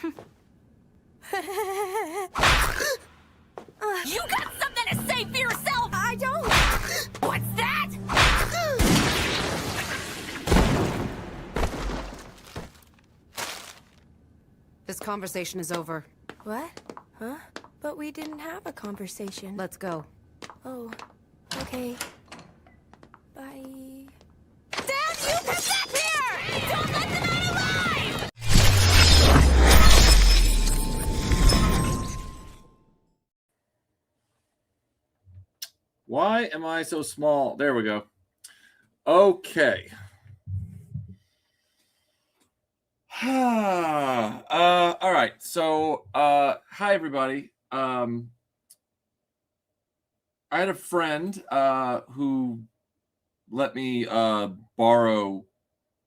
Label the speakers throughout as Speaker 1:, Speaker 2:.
Speaker 1: You got something to say for yourself!
Speaker 2: I don't!
Speaker 1: What's that?
Speaker 3: This conversation is over.
Speaker 2: What? Huh? But we didn't have a conversation.
Speaker 3: Let's go.
Speaker 2: Oh, okay. Bye.
Speaker 1: Dad, you come back here! Don't let them out alive!
Speaker 4: Why am I so small? There we go. Okay. All right. So, hi everybody. I had a friend who let me borrow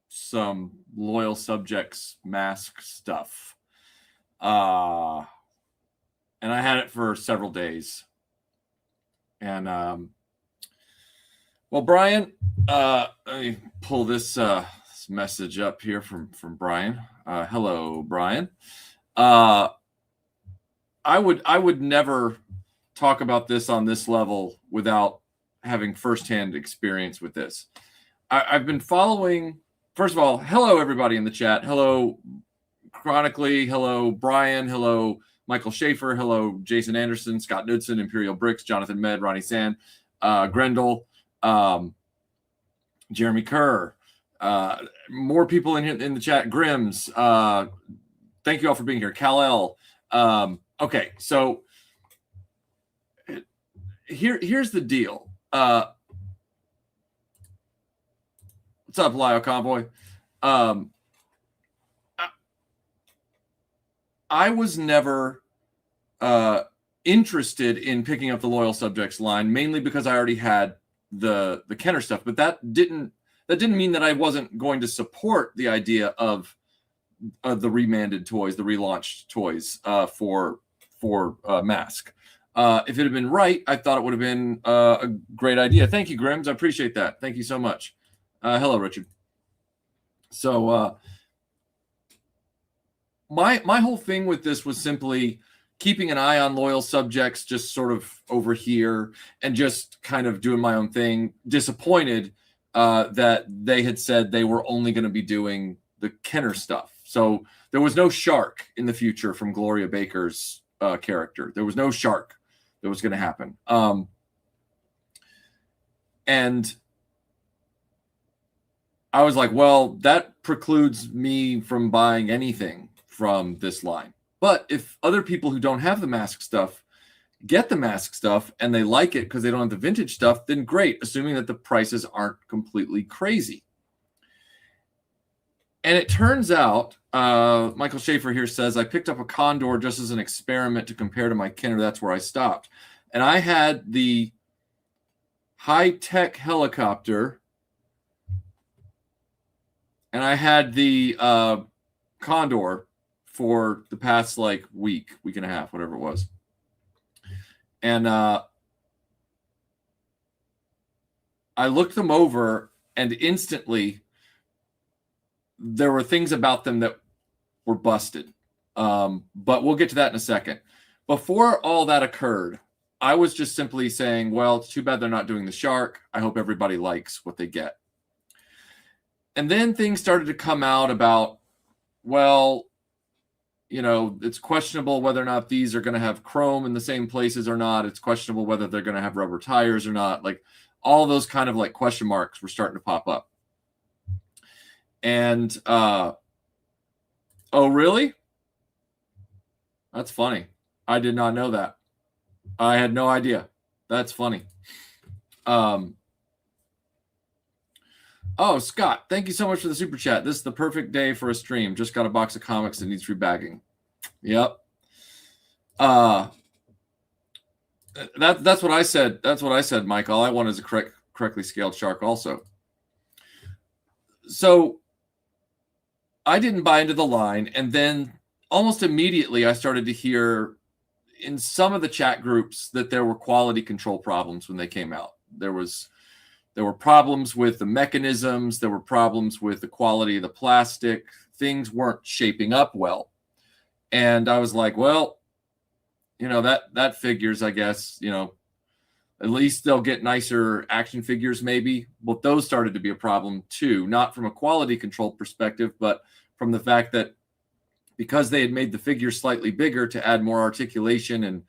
Speaker 4: some Loyal Subjects M.A.S.K stuff. And I had it for several days. And well, Brian, let me pull this message up here from Brian. Hello, Brian. I would never talk about this on this level without having firsthand experience with this. I've been following. First of all, hello everybody in the chat. Hello, Chronically. Hello, Brian. Hello, Michael Schaefer. Hello, Jason Anderson, Scott Knudsen, Imperial Bricks, Jonathan Med, Ronnie Sand, Grendel, Jeremy Kerr. More people in the chat. Grims. Thank you all for being here. Kal-El. Okay, so here's the deal. What's up, Lyle Convoy? I was never interested in picking up the Loyal Subjects line, mainly because I already had the Kenner stuff. But that didn't mean that I wasn't going to support the idea of the remanded toys, the relaunched toys for M.A.S.K. If it had been right, I thought it would have been a great idea. Thank you, Grims. I appreciate that. Thank you so much. Hello, Richard. So my whole thing with this was simply keeping an eye on Loyal Subjects, just sort of over here and just kind of doing my own thing. Disappointed that they had said they were only going to be doing the Kenner stuff. So there was no shark in the future from Gloria Baker's character. There was no shark that was going to happen. And I was like, well, that precludes me from buying anything from this line. But if other people who don't have the M.A.S.K stuff get the M.A.S.K stuff and they like it because they don't have the vintage stuff, then great, assuming that the prices aren't completely crazy. And it turns out, Michael Schaefer here says, I picked up a Condor just as an experiment to compare to my Kenner. That's where I stopped. And I had the high-tech helicopter, and I had the Condor for the past week and a half, whatever it was. And I looked them over, and instantly there were things about them that were busted. But we'll get to that in a second. Before all that occurred, I was just simply saying, well, it's too bad they're not doing the shark. I hope everybody likes what they get. And then things started to come out about, well, you know, it's questionable whether or not these are going to have chrome in the same places or not. It's questionable whether they're going to have rubber tires or not. Like all those kind of question marks were starting to pop up. And, oh, really? That's funny. I did not know that. I had no idea. That's funny. Oh, Scott, thank you so much for the super chat. This is the perfect day for a stream. Just got a box of comics that needs rebagging. Yep. That's what I said. That's what I said, Mike. All I want is a correctly scaled shark also. So I didn't buy into the line. And then almost immediately I started to hear in some of the chat groups that there were quality control problems when they came out. There were problems with the mechanisms. There were problems with the quality of the plastic. Things weren't shaping up well. And I was like, well, that figures, I guess, at least they'll get nicer action figures maybe. Well, those started to be a problem too, not from a quality control perspective, but from the fact that because they had made the figures slightly bigger to add more articulation and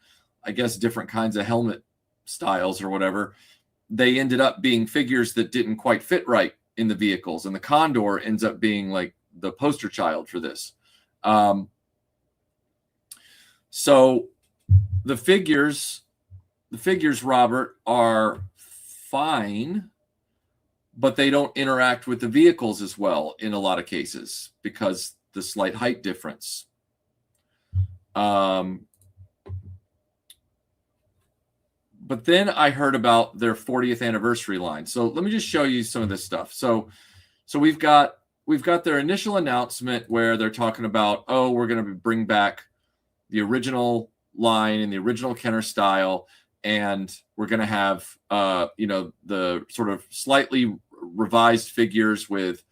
Speaker 4: I guess different kinds of helmet styles or whatever, they ended up being figures that didn't quite fit right in the vehicles. And the Condor ends up being like the poster child for this. So the figures, Robert, are fine, but they don't interact with the vehicles as well in a lot of cases because the slight height difference. But then I heard about their 40th anniversary line. So let me just show you some of this stuff. So we've got their initial announcement where they're talking about, oh, we're going to bring back the original line and the original Kenner style, and we're going to have the sort of slightly revised figures with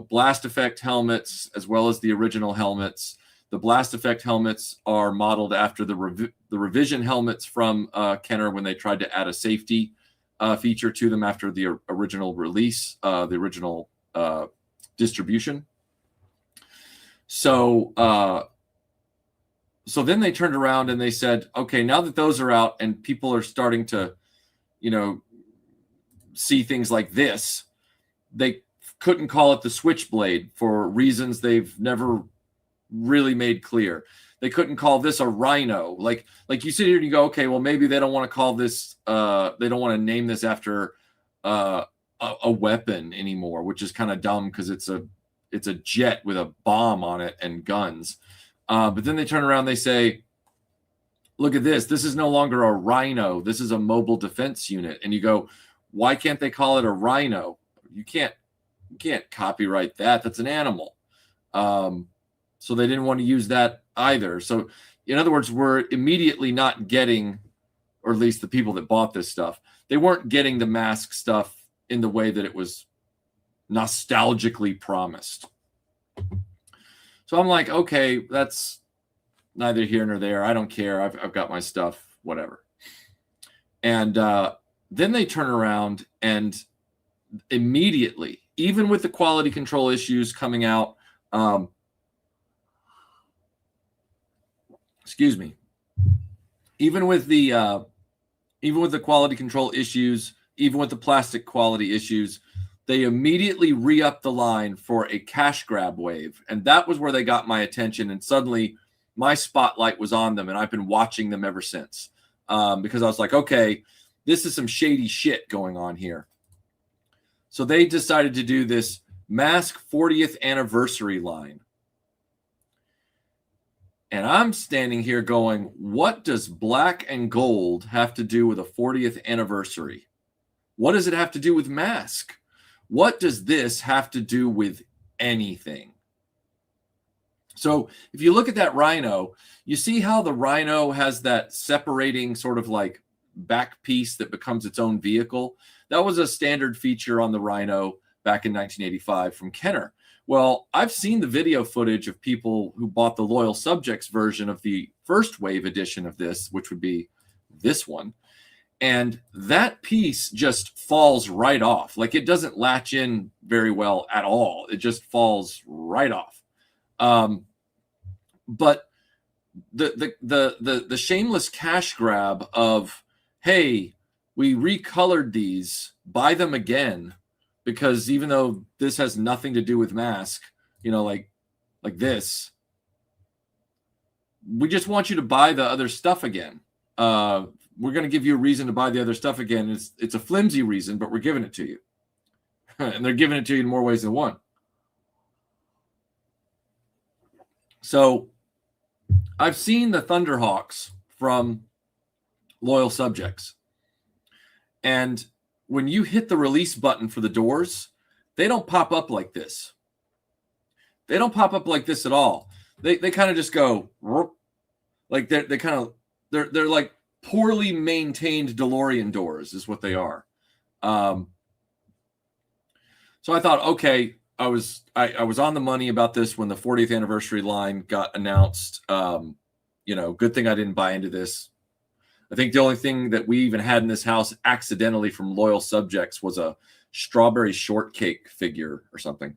Speaker 4: blast effect helmets as well as the original helmets. The blast effect helmets are modeled after the revision helmets from Kenner when they tried to add a safety feature to them after the original release, the original distribution. So then they turned around and they said, okay, now that those are out and people are starting to, see things like this, they couldn't call it the Switchblade for reasons they've never really made clear. They couldn't call this a Rhino. Like you sit here and you go, okay, well, maybe they don't want to call this, they don't want to name this after a weapon anymore, which is kind of dumb because it's a jet with a bomb on it and guns. But then they turn around, they say, look at this. This is no longer a Rhino. This is a mobile defense unit. And you go, why can't they call it a Rhino? You can't copyright that. That's an animal. So they didn't want to use that either. So in other words, we're immediately not getting, or at least the people that bought this stuff, they weren't getting the M.A.S.K stuff in the way that it was nostalgically promised. So I'm like, okay, that's neither here nor there. I don't care. I've got my stuff, whatever. And then they turn around and immediately, even with the quality control issues coming out, excuse me, even with the quality control issues, even with the plastic quality issues, they immediately re-upped the line for a cash grab wave. And that was where they got my attention. And suddenly my spotlight was on them. And I've been watching them ever since because I was like, okay, this is some shady shit going on here. So they decided to do this M.A.S.K 40th anniversary line. And I'm standing here going, what does black and gold have to do with a 40th anniversary? What does it have to do with M.A.S.K? What does this have to do with anything? So if you look at that Rhino, you see how the Rhino has that separating sort of like back piece that becomes its own vehicle. That was a standard feature on the Rhino back in 1985 from Kenner. Well, I've seen the video footage of people who bought the Loyal Subjects version of the first wave edition of this, which would be this one. And that piece just falls right off. Like it doesn't latch in very well at all. It just falls right off. But the shameless cash grab of, hey, we recolored these, buy them again, because even though this has nothing to do with M.A.S.K, like this, we just want you to buy the other stuff again. We're going to give you a reason to buy the other stuff again. It's a flimsy reason, but we're giving it to you. And they're giving it to you in more ways than one. So I've seen the Thunderhawks from Loyal Subjects. And when you hit the release button for the doors, they don't pop up like this. They don't pop up like this at all. They kind of just go, like they're like poorly maintained DeLorean doors is what they are. So I thought, okay, was on the money about this when the 40th anniversary line got announced. Good thing I didn't buy into this. I think the only thing that we even had in this house accidentally from Loyal Subjects was a strawberry shortcake figure or something.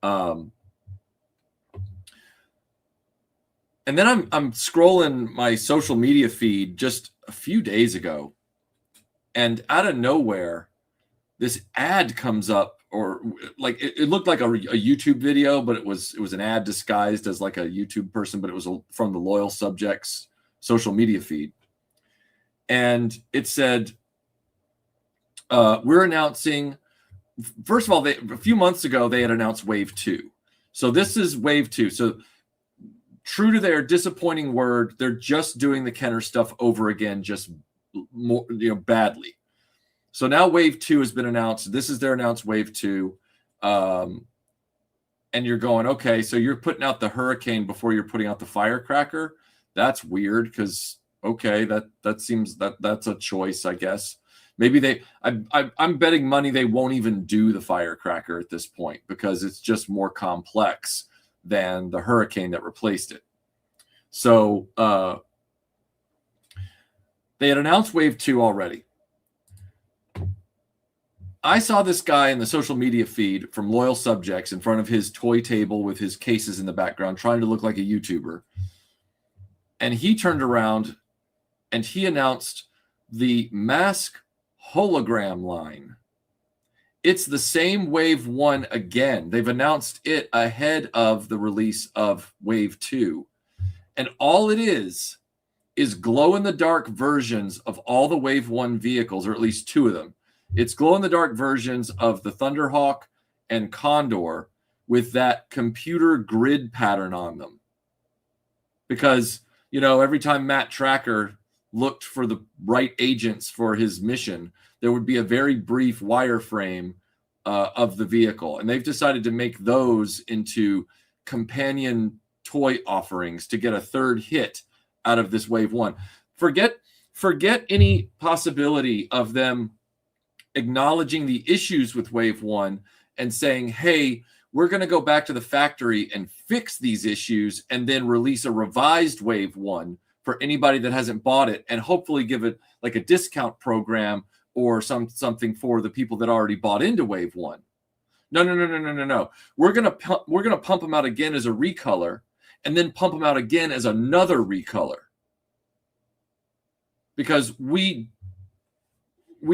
Speaker 4: And then I'm scrolling my social media feed just a few days ago, and out of nowhere, this ad comes up, or like it looked like a YouTube video, but it was an ad disguised as like a YouTube person, but it was from the Loyal Subjects social media feed. And it said, we're announcing, first of all, a few months ago, they had announced Wave 2. So this is Wave 2. So true to their disappointing word, they're just doing the Kenner stuff over again, just more, badly. So now Wave 2 has been announced. This is their announced Wave 2. And you're going, okay, so you're putting out the Hurricane before you're putting out the Firecracker. That's weird because, okay, that seems that's a choice, I guess. Maybe I'm betting money they won't even do the Firecracker at this point because it's just more complex than the Hurricane that replaced it. So they had announced Wave 2 already. I saw this guy in the social media feed from Loyal Subjects in front of his toy table with his cases in the background, trying to look like a YouTuber. And he turned around and he announced the M.A.S.K hologram line. It's the same Wave 1 again. They've announced it ahead of the release of Wave 2. And all it is glow-in-the-dark versions of all the Wave 1 vehicles, or at least 2 of them. It's glow-in-the-dark versions of the Thunderhawk and Condor with that computer grid pattern on them. Because, every time Matt Tracker looked for the right agents for his mission, there would be a very brief wireframe of the vehicle. And they've decided to make those into companion toy offerings to get a third hit out of this Wave 1. Forget any possibility of them acknowledging the issues with Wave 1 and saying, hey, we're going to go back to the factory and fix these issues and then release a revised Wave 1 for anybody that hasn't bought it and hopefully give it like a discount program or something for the people that already bought into Wave 1. No. We're going to pump them out again as a recolor and then pump them out again as another recolor. Because we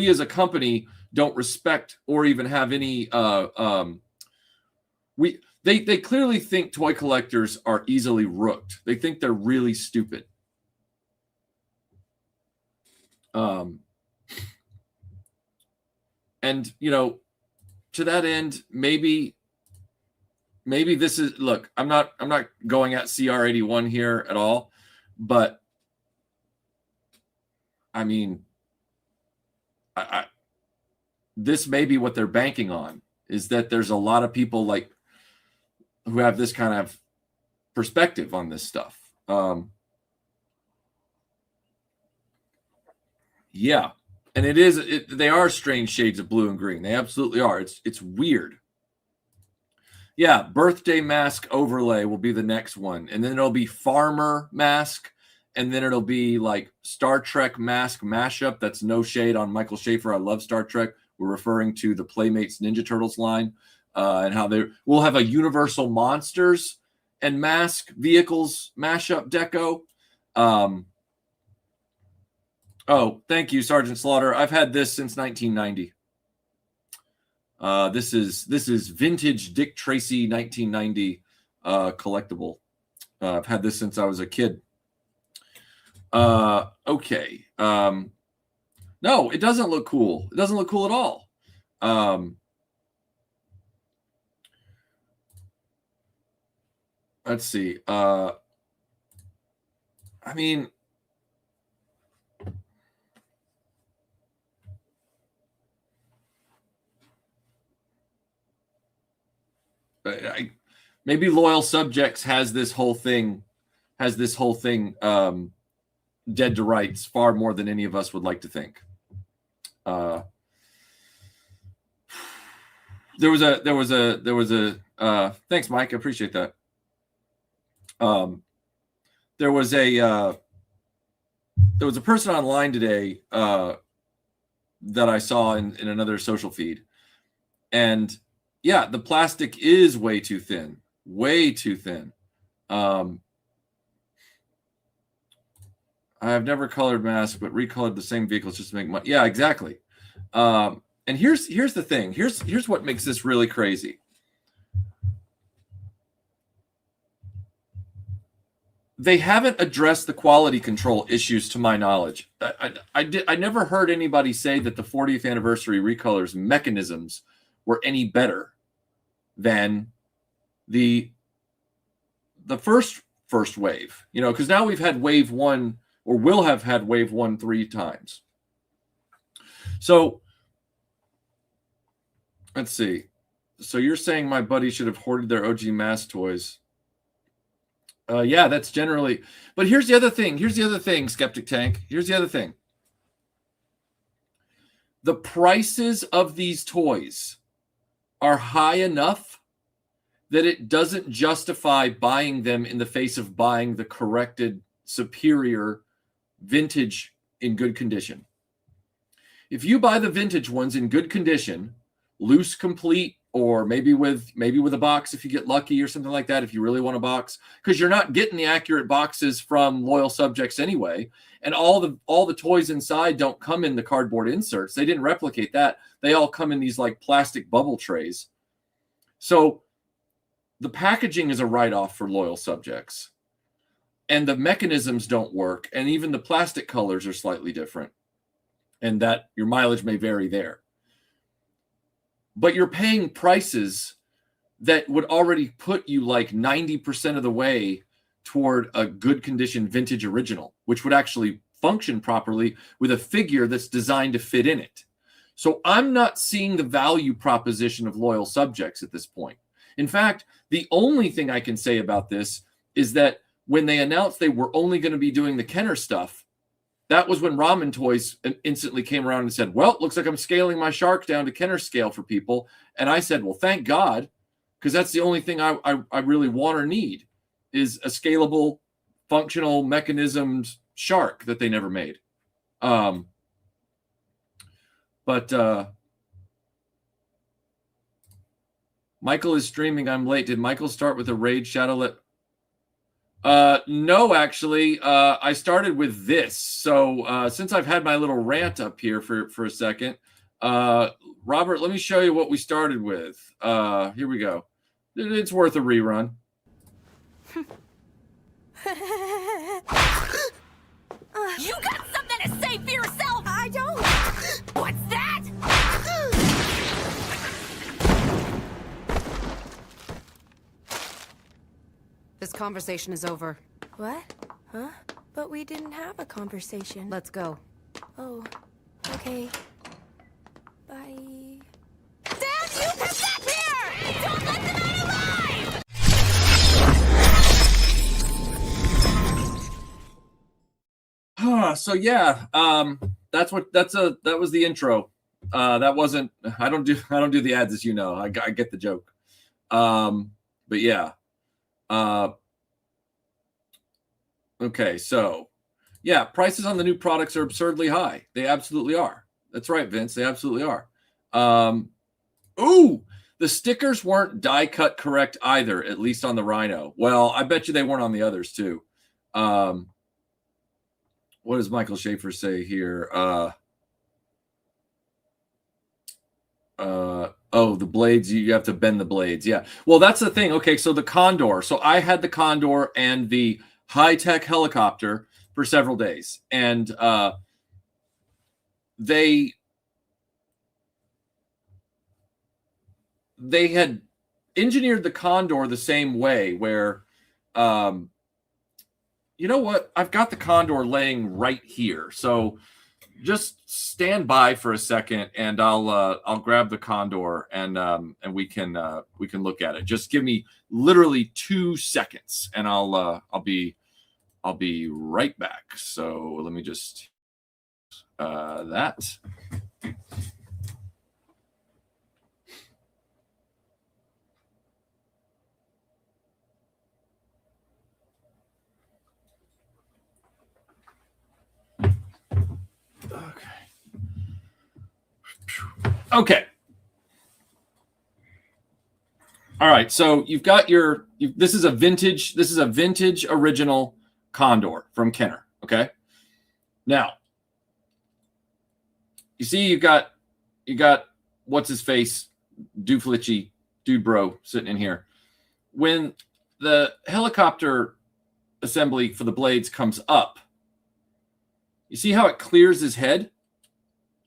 Speaker 4: as a company don't respect or even have any they clearly think toy collectors are easily rooked. They think they're really stupid. And to that end, maybe this is, look, I'm not going at CR81 here at all, but I mean, this may be what they're banking on, is that there's a lot of people like who have this kind of perspective on this stuff. Yeah. And they are strange shades of blue and green. They absolutely are. It's weird. Yeah, birthday M.A.S.K overlay will be the next one. And then it'll be farmer M.A.S.K. And then it'll be like Star Trek M.A.S.K mashup. That's no shade on Michael Schaefer. I love Star Trek. We're referring to the Playmates Ninja Turtles line and how we'll have a Universal Monsters and M.A.S.K vehicles mashup deco. Oh, thank you, Sergeant Slaughter. I've had this since 1990. This is vintage Dick Tracy 1990 collectible. I've had this since I was a kid. Okay. No, it doesn't look cool. It doesn't look cool at all. Let's see. I mean, maybe Loyal Subjects has this whole thing dead to rights far more than any of us would like to think. There was a thanks, Mike. I appreciate that. There was a person online today that I saw in another social feed, and yeah, the plastic is way too thin, way too thin. I have never colored masks, but recolored the same vehicles just to make money. Yeah, exactly. And here's the thing. Here's what makes this really crazy. They haven't addressed the quality control issues, to my knowledge. I never heard anybody say that the 40th anniversary recolors mechanisms were any better than the first wave. You know, because now we've had wave one, or will have had wave one 3 times. So let's see. So you're saying my buddy should have hoarded their OG M.A.S.K toys? Yeah, that's generally. But here's the other thing. Skeptic Tank. Here's the other thing. The prices of these toys are high enough that it doesn't justify buying them in the face of buying the corrected, superior vintage in good condition. If you buy the vintage ones in good condition, loose, complete, or maybe with a box if you get lucky or something like that, if you really want a box, because you're not getting the accurate boxes from Loyal Subjects anyway, and all the toys inside don't come in the cardboard inserts. They didn't replicate that. They all come in these like plastic bubble trays. So the packaging is a write-off for Loyal Subjects, and the mechanisms don't work, and even the plastic colors are slightly different, and that your mileage may vary there. But you're paying prices that would already put you like 90% of the way toward a good condition vintage original, which would actually function properly with a figure that's designed to fit in it. So I'm not seeing the value proposition of Loyal Subjects at this point. In fact, the only thing I can say about this is that when they announced they were only going to be doing the Kenner stuff, that was when Ramen Toys instantly came around and said, well, it looks like I'm scaling my shark down to Kenner scale for people. And I said, well, thank God, because that's the only thing I really want or need is a scalable, functional mechanisms shark that they never made. But Michael is streaming. I'm late. Did Michael start with a Raid Shadowlet? No, actually, I started with this. So since I've had my little rant up here for a second, Robert, let me show you what we started with. Here we go. It's worth a rerun.
Speaker 1: You got something to say for yourself! I don't! What's that?
Speaker 3: This conversation is over.
Speaker 2: What? Huh? But we didn't have a conversation.
Speaker 3: Let's go.
Speaker 2: Oh, okay. Bye.
Speaker 1: Dad, you come back here! Don't let them out alive!
Speaker 4: So yeah, that was the intro. That wasn't. I don't do the ads, as you know. I get the joke. But yeah. Okay, so yeah, prices on the new products are absurdly high. They absolutely are. That's right, Vince. They absolutely are. Ooh, the stickers weren't die cut correct either, at least on the Rhino. Well, I bet you they weren't on the others too. What does Michael Schaefer say here? Oh, the blades, you have to bend the blades. Yeah. Well, that's the thing. Okay, so the Condor. So I had the Condor and the high-tech helicopter for several days. And they had engineered the Condor the same way where you know what? I've got the Condor laying right here. So just stand by for a second, and I'll grab the Condor, and we can look at it. Just give me literally 2 seconds, and I'll be right back. So let me just that. Okay. All right. So you've got this is a vintage original Condor from Kenner. Okay. Now, you see, you got what's his face, Dooflitchy, Dude Bro, sitting in here. When the helicopter assembly for the blades comes up, you see how it clears his head?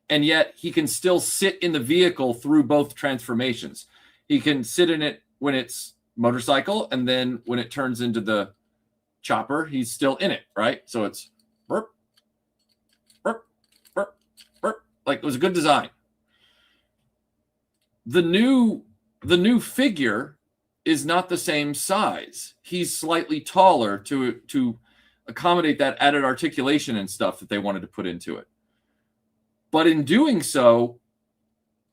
Speaker 4: And yet he can still sit in the vehicle through both transformations. He can sit in it when it's motorcycle, and then when it turns into the chopper, he's still in it, right? So it's burp, burp, burp, burp. Like, it was a good design. The new figure is not the same size. He's slightly taller to accommodate that added articulation and stuff that they wanted to put into it. But in doing so,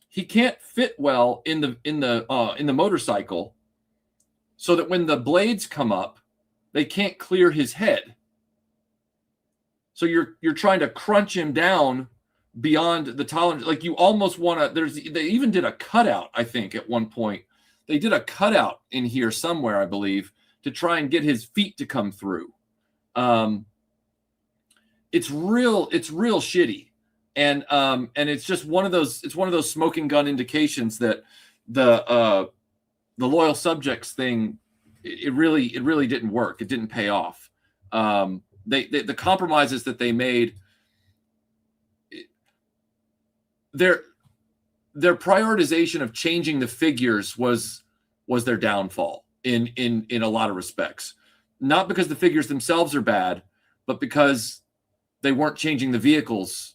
Speaker 4: he can't fit well in the motorcycle, so that when the blades come up, they can't clear his head. So you're trying to crunch him down beyond the tolerance. Like, you almost want to. They even did a cutout, I think, at one point. They did a cutout in here somewhere, I believe, to try and get his feet to come through. It's real shitty. And it's just one of those smoking gun indications that the Loyal Subjects thing, it really didn't work. It didn't pay off. The compromises that they made, their prioritization of changing the figures was their downfall in a lot of respects. Not because the figures themselves are bad, but because they weren't changing the vehicles.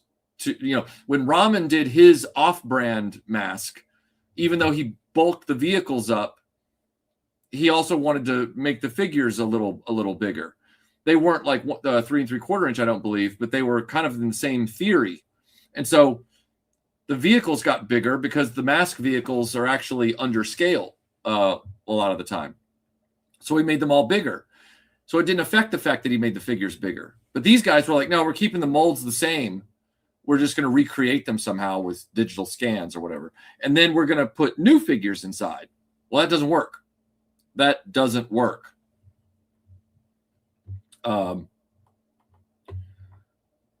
Speaker 4: When Ramen did his off-brand mask, even though he bulked the vehicles up, he also wanted to make the figures a little bigger. They weren't like 3 3/4 inch, I don't believe, but they were kind of in the same theory. And so the vehicles got bigger because the mask vehicles are actually under scale a lot of the time. So he made them all bigger. So it didn't affect the fact that he made the figures bigger. But these guys were like, no, we're keeping the molds the same. We're just going to recreate them somehow with digital scans or whatever. And then we're going to put new figures inside. Well, that doesn't work. That doesn't work.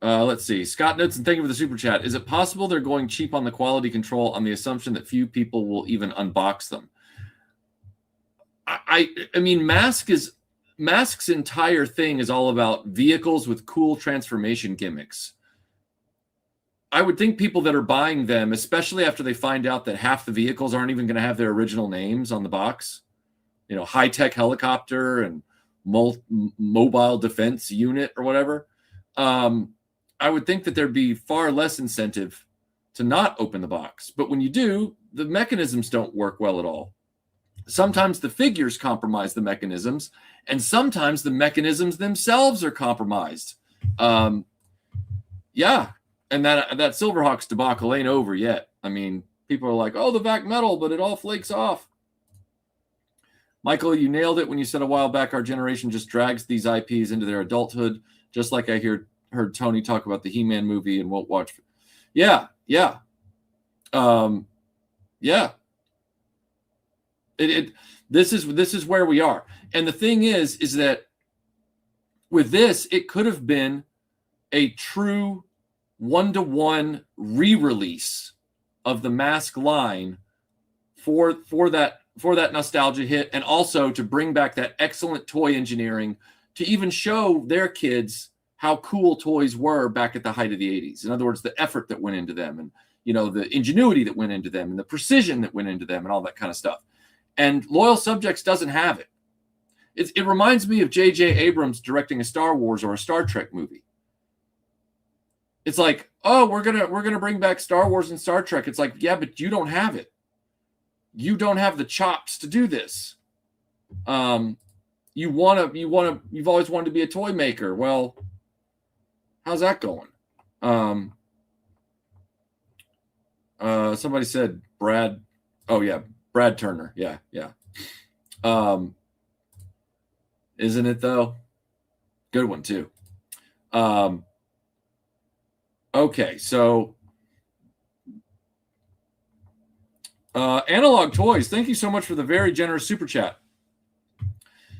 Speaker 4: Let's see. Scott notes, and thank you for the super chat. Is it possible they're going cheap on the quality control on the assumption that few people will even unbox them? I mean, M.A.S.K's entire thing is all about vehicles with cool transformation gimmicks. I would think people that are buying them, especially after they find out that half the vehicles aren't even going to have their original names on the box, high-tech helicopter and mobile defense unit or whatever, I would think that there'd be far less incentive to not open the box. But when you do, the mechanisms don't work well at all. Sometimes the figures compromise the mechanisms, and sometimes the mechanisms themselves are compromised. Yeah. And that Silverhawks debacle ain't over yet. I mean, people are like, oh, the vac metal, but it all flakes off. Michael, you nailed it when you said a while back, our generation just drags these IPs into their adulthood, just like I heard Tony talk about the He-Man movie and won't watch. Yeah. Yeah. This is where we are. And the thing is that with this, it could have been a true 1-to-1 re-release of the M.A.S.K line for that nostalgia hit, and also to bring back that excellent toy engineering to even show their kids how cool toys were back at the height of the 80s. In other words, the effort that went into them, and the ingenuity that went into them, and the precision that went into them, and all that kind of stuff. And Loyal Subjects doesn't have it. It reminds me of J.J. Abrams directing a Star Wars or a Star Trek movie. It's like, oh, we're gonna bring back Star Wars and Star Trek. It's like, yeah, but you don't have it. You don't have the chops to do this. You've always wanted to be a toy maker. Well, how's that going? Somebody said Brad. Oh yeah, Brad Turner. Yeah. Isn't it though? Good one too. Okay, so Analog Toys, thank you so much for the very generous super chat.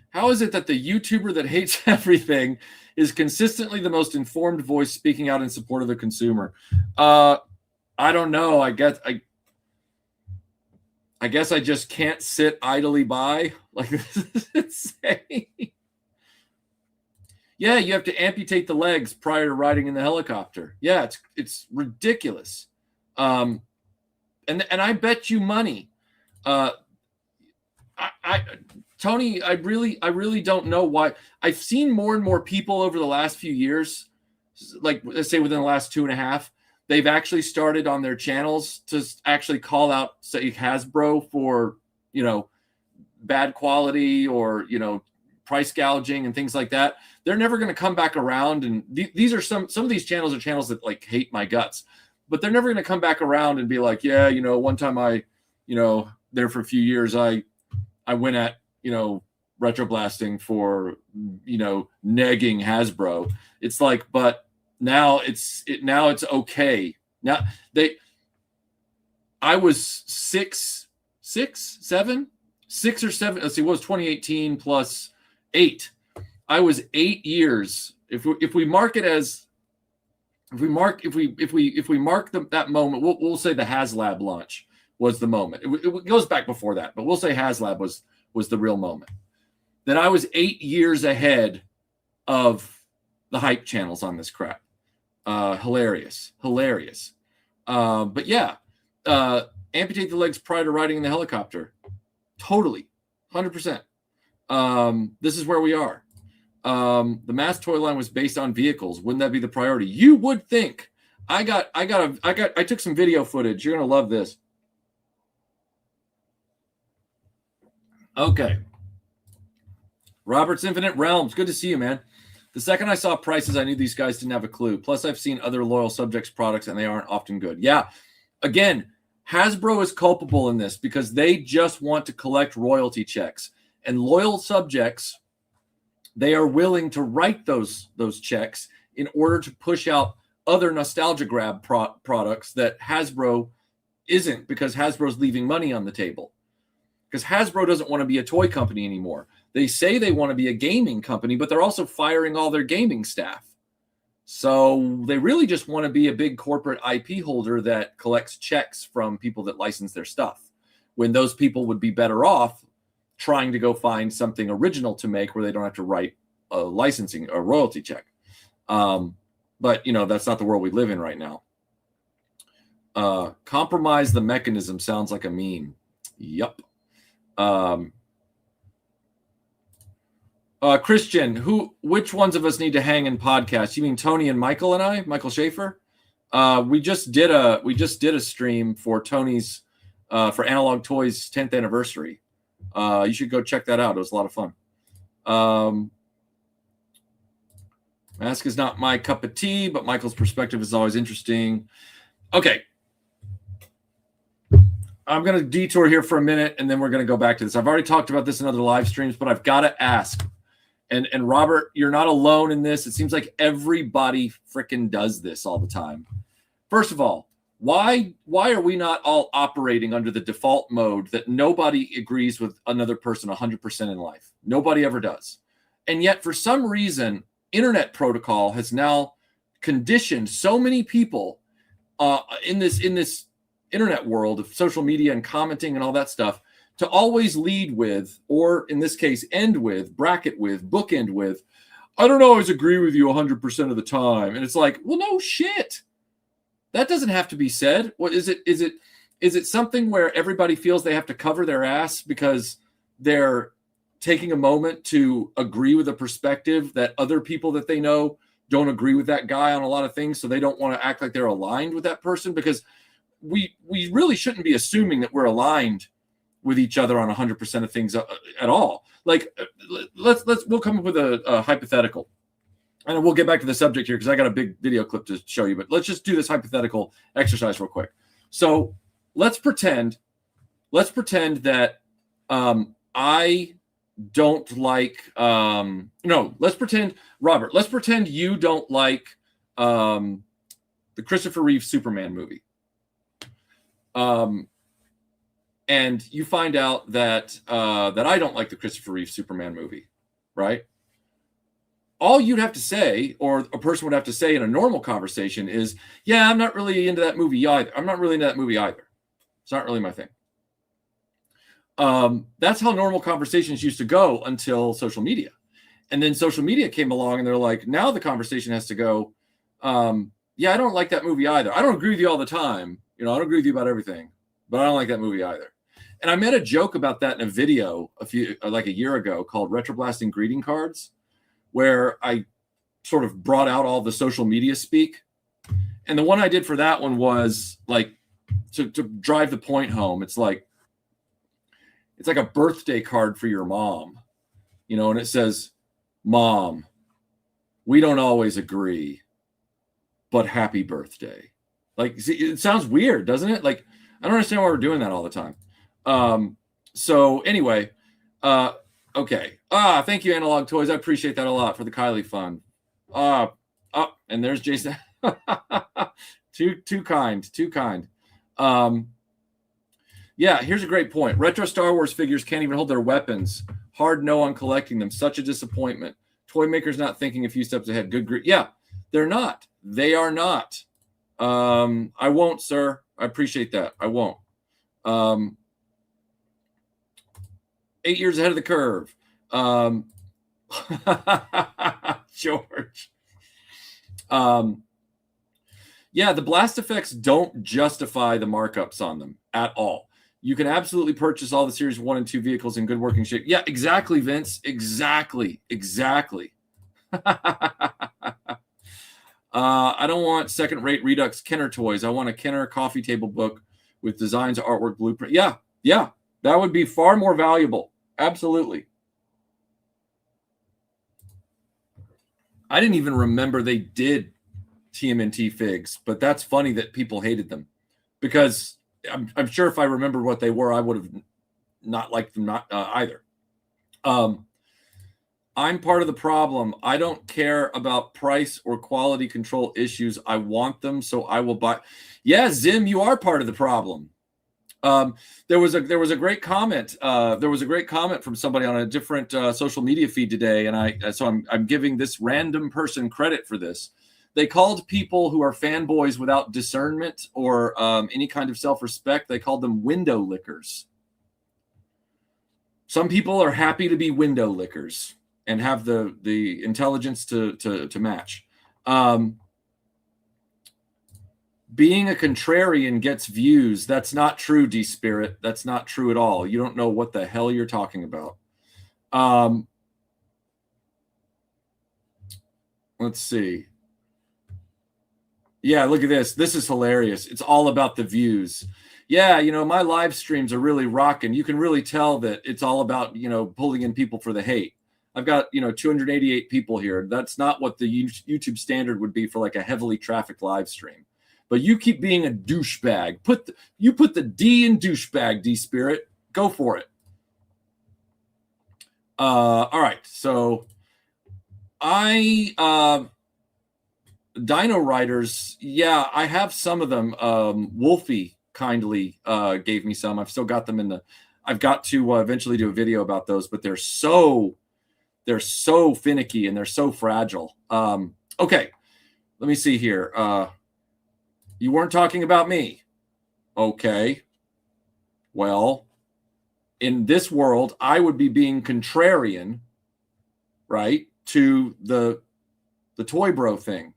Speaker 4: How is it that the YouTuber that hates everything is consistently the most informed voice speaking out in support of the consumer? I don't know. I guess I just can't sit idly by. Like, this is insane. Yeah, you have to amputate the legs prior to riding in the helicopter. Yeah, it's ridiculous. And I bet you money. Tony, I really don't know why. I've seen more and more people over the last few years, like let's say within the last 2.5, they've actually started on their channels to actually call out, say, Hasbro for, bad quality or, price gouging and things like that. They're never going to come back around. And these are some of these channels are channels that like hate my guts, but they're never going to come back around and be like, yeah, one time there for a few years, I went at, RetroBlasting for, negging Hasbro. It's like, but now it's okay. Now I was 6 or 7. Let's see, what was 2018 plus 8? I was 8 years. If we mark it as, if we mark that moment, we'll say the HasLab launch was the moment. It goes back before that, but we'll say HasLab was the real moment. Then I was 8 years ahead of the hype channels on this crap. Hilarious. But yeah, amputate the legs prior to riding in the helicopter. Totally, 100%. This is where we are. The M.A.S.K toy line was based on vehicles. Wouldn't that be the priority? You would think. I took some video footage. You're gonna love this. Okay. Robert's Infinite Realms. Good to see you, man. The second I saw prices, I knew these guys didn't have a clue. Plus, I've seen other Loyal Subjects products, and they aren't often good. Yeah. Again, Hasbro is culpable in this because they just want to collect royalty checks. And Loyal Subjects, they are willing to write those checks in order to push out other nostalgia grab products that Hasbro isn't, because Hasbro's leaving money on the table. Because Hasbro doesn't want to be a toy company anymore. They say they want to be a gaming company, but they're also firing all their gaming staff. So they really just want to be a big corporate IP holder that collects checks from people that license their stuff, when those people would be better off trying to go find something original to make where they don't have to write a licensing or royalty check. But, that's not the world we live in right now. Compromise the mechanism sounds like a meme. Yup. Christian, which ones of us need to hang in podcasts? You mean Tony and Michael and I, Michael Schaefer? We just did a stream for Tony's, for Analog Toys 10th anniversary. You should go check that out. It was a lot of fun. M.A.S.K is not my cup of tea, but Michael's perspective is always interesting. Okay. I'm going to detour here for a minute, and then we're going to go back to this. I've already talked about this in other live streams, but I've got to ask. And Robert, you're not alone in this. It seems like everybody freaking does this all the time. First of all, why are we not all operating under the default mode that nobody agrees with another person 100% in life? Nobody ever does. And yet, for some reason, internet protocol has now conditioned so many people in this internet world of social media and commenting and all that stuff to always lead with, or in this case, end with, bracket with, bookend with, I don't always agree with you 100% of the time. And it's like, well, no shit. That doesn't have to be said. What is it? Is it something where everybody feels they have to cover their ass because they're taking a moment to agree with a perspective that other people that they know don't agree with that guy on a lot of things, so they don't want to act like they're aligned with that person? Because we really shouldn't be assuming that we're aligned with each other on 100% of things at all. Like, we'll come up with a hypothetical, and we'll get back to the subject here because I got a big video clip to show you, but let's just do this hypothetical exercise real quick. So let's pretend that I don't like, let's pretend you don't like the Christopher Reeve Superman movie. and you find out that that I don't like the Christopher Reeve Superman movie, right? All you'd have to say, or a person would have to say in a normal conversation is, yeah, I'm not really into that movie either. I'm not really into that movie either. It's not really my thing. That's how normal conversations used to go until social media. And then social media came along and they're like, now the conversation has to go, yeah, I don't like that movie either. I don't agree with you all the time. You know, I don't agree with you about everything, but I don't like that movie either. And I made a joke about that in a video like a year ago called RetroBlasting Greeting Cards, where I sort of brought out all the social media speak. And the one I did for that one was like to drive the point home. It's like a birthday card for your mom, you know, and it says, Mom, we don't always agree, but happy birthday. Like, see, it sounds weird, doesn't it? Like, I don't understand why we're doing that all the time. So anyway, okay. Thank you, Analog Toys. I appreciate that a lot for the Kylie fund. And there's Jason. Too kind. Yeah, here's a great point. Retro Star Wars figures can't even hold their weapons. Hard no on collecting them. Such a disappointment. Toy makers not thinking a few steps ahead. Good grief. Yeah, they're not. They are not. I won't, sir. I appreciate that. I won't. 8 years ahead of the curve. George. Yeah, the blast effects don't justify the markups on them at all. You can absolutely purchase all the Series 1 and 2 vehicles in good working shape. Yeah, exactly, Vince. Exactly. I don't want second-rate Redux Kenner toys. I want a Kenner coffee table book with designs, artwork, blueprint. Yeah, that would be far more valuable. Absolutely. I didn't even remember they did TMNT figs, but that's funny that people hated them, because I'm sure if I remember what they were, I would have not liked them either. I'm part of the problem. I don't care about price or quality control issues. I want them, so I will buy. Yeah, Zim, you are part of the problem. There was a great comment. There was a great comment from somebody on a different social media feed today, and so I'm giving this random person credit for this. They called people who are fanboys without discernment or any kind of self-respect, they called them window lickers. Some people are happy to be window lickers and have the intelligence to match. Being a contrarian gets views. That's not true, D-Spirit. That's not true at all. You don't know what the hell you're talking about. Let's see. Yeah, look at this. This is hilarious. It's all about the views. Yeah, you know, my live streams are really rocking. You can really tell that it's all about, you know, pulling in people for the hate. I've got, you know, 288 people here. That's not what the YouTube standard would be for like a heavily trafficked live stream. But you keep being a douchebag. You put the D in douchebag, D-Spirit. Go for it. All right. So Dino Riders, yeah, I have some of them. Wolfie kindly gave me some. I've still got them I've got to eventually do a video about those, but they're so finicky and they're so fragile. Okay, let me see here. You weren't talking about me. Okay. Well, in this world, I would be being contrarian, right, to the Toy Bro thing.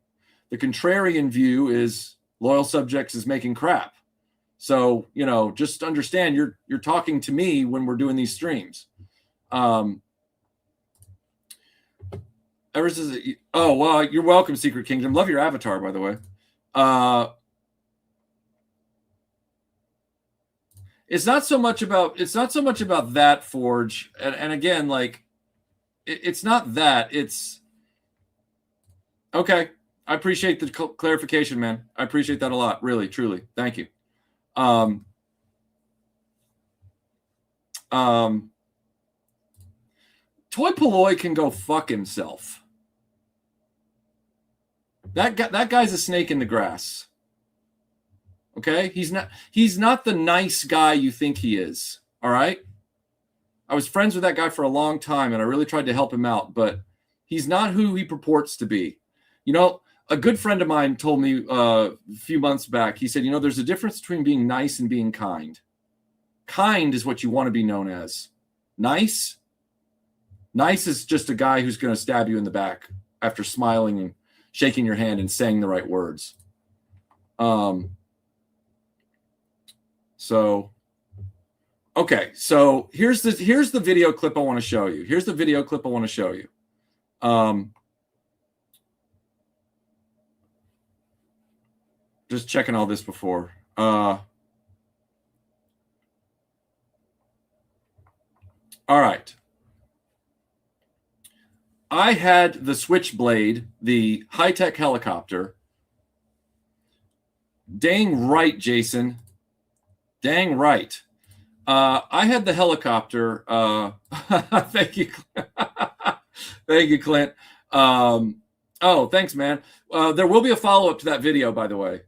Speaker 4: The contrarian view is Loyal Subjects is making crap. So, you know, just understand you're talking to me when we're doing these streams. Oh, well, you're welcome, Secret Kingdom. Love your avatar, by the way. It's not so much about that, Forge. And again, like it's not that. It's okay. I appreciate the clarification, man. I appreciate that a lot. Really, truly. Thank you. Toy Polloy can go fuck himself. That guy's a snake in the grass. Okay? He's not the nice guy you think he is. All right? I was friends with that guy for a long time, and I really tried to help him out, but he's not who he purports to be. You know, a good friend of mine told me a few months back, he said, you know, there's a difference between being nice and being kind. Kind is what you want to be known as. Nice is just a guy who's going to stab you in the back after smiling and shaking your hand and saying the right words. Okay, so here's the video clip I want to show you. Here's the video clip I want to show you. Just checking all this before. All right. I had the Switchblade, the high-tech helicopter. Dang right, Jason. Dang right. I had the helicopter. Thank you. Thank you, Clint. Oh, thanks, man. There will be a follow-up to that video, by the way.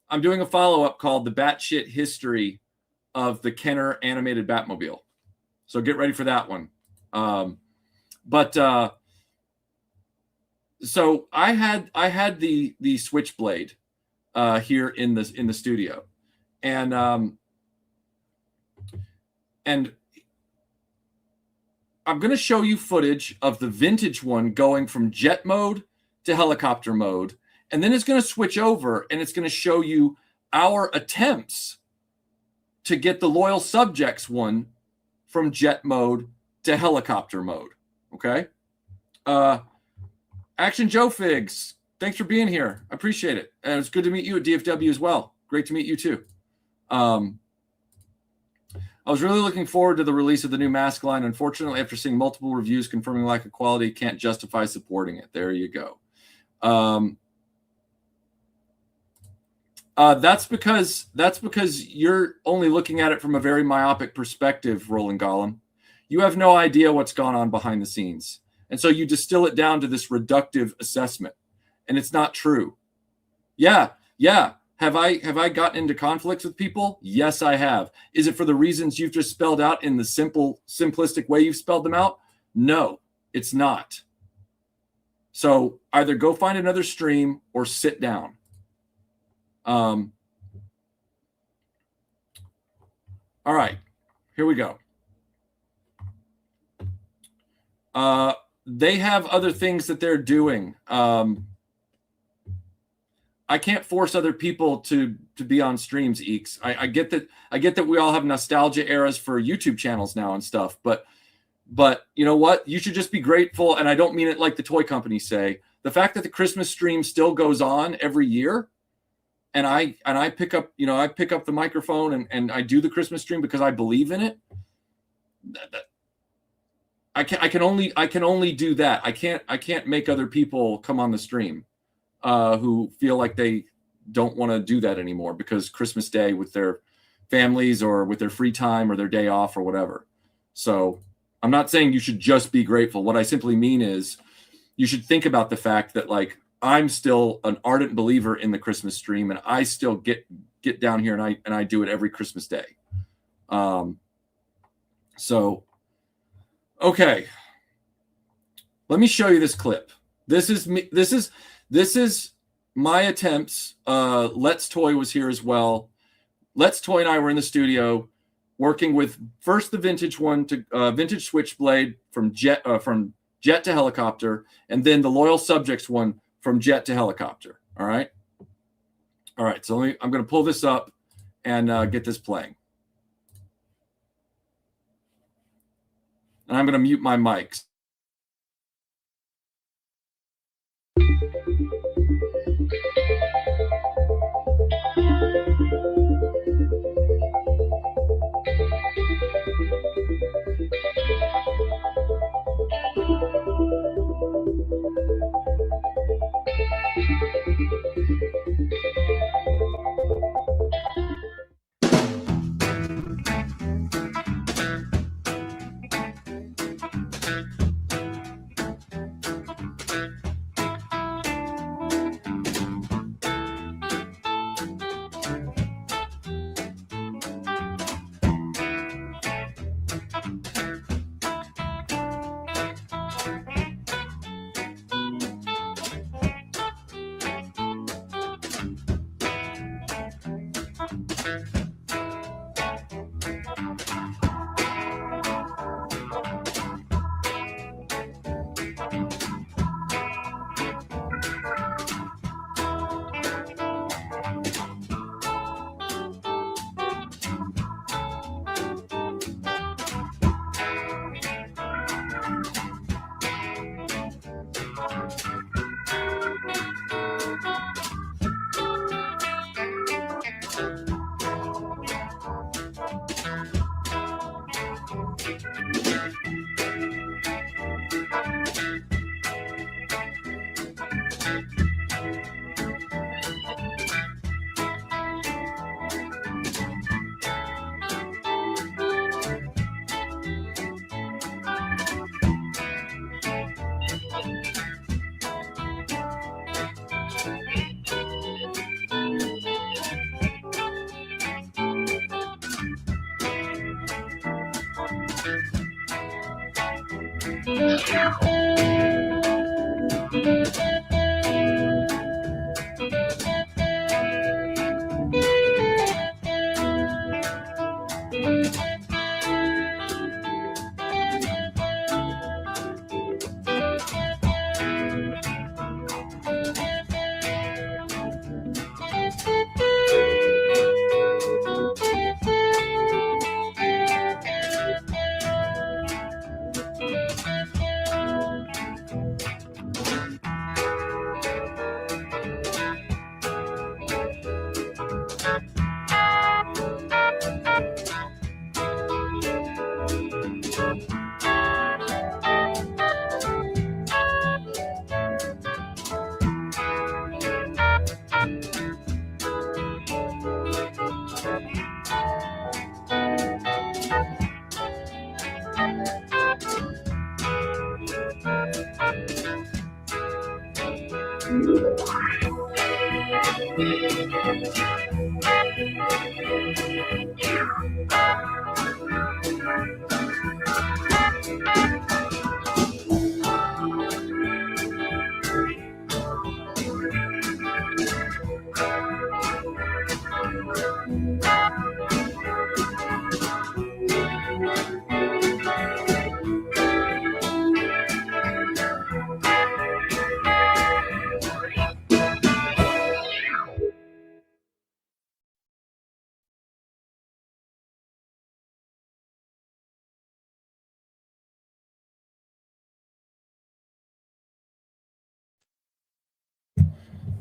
Speaker 4: I'm doing a follow-up called The Batshit History of the Kenner Animated Batmobile. So get ready for that one. So I had the Switchblade here in the studio. And I'm going to show you footage of the vintage one going from jet mode to helicopter mode. And then it's going to switch over and it's going to show you our attempts to get the Loyal Subjects one from jet mode to helicopter mode. Okay? Action Joe Figs, thanks for being here. I appreciate it. And it's good to meet you at DFW as well. Great to meet you too. I was really looking forward to the release of the new M.A.S.K line. Unfortunately, after seeing multiple reviews confirming lack of quality, can't justify supporting it. There you go. That's because you're only looking at it from a very myopic perspective, Roland Gollum. You have no idea what's gone on behind the scenes. And so you distill it down to this reductive assessment. And it's not true. Yeah. Have I gotten into conflicts with people? Yes, I have. Is it for the reasons you've just spelled out in the simplistic way you've spelled them out? No, it's not. So either go find another stream or sit down. All right, here we go. They have other things that they're doing. I can't force other people to be on streams, Eeks. I get that we all have nostalgia eras for YouTube channels now and stuff, but you know what? You should just be grateful, and I don't mean it like the toy companies say. The fact that the Christmas stream still goes on every year, and I pick up the microphone and I do the Christmas stream because I believe in it. I can only do that. I can't make other people come on the stream who feel like they don't want to do that anymore because Christmas Day with their families or with their free time or their day off or whatever. So I'm not saying you should just be grateful. What I simply mean is you should think about the fact that, like, I'm still an ardent believer in the Christmas stream, and I still get down here and I do it every Christmas Day. So, okay. Let me show you this clip. This is me. This is my attempts. Let's Toy was here as well. Let's Toy and I were in the studio working with first the vintage one to vintage Switchblade from jet to helicopter, and then the Loyal Subjects one from jet to helicopter. All right. So I'm going to pull this up and get this playing. And I'm going to mute my mics.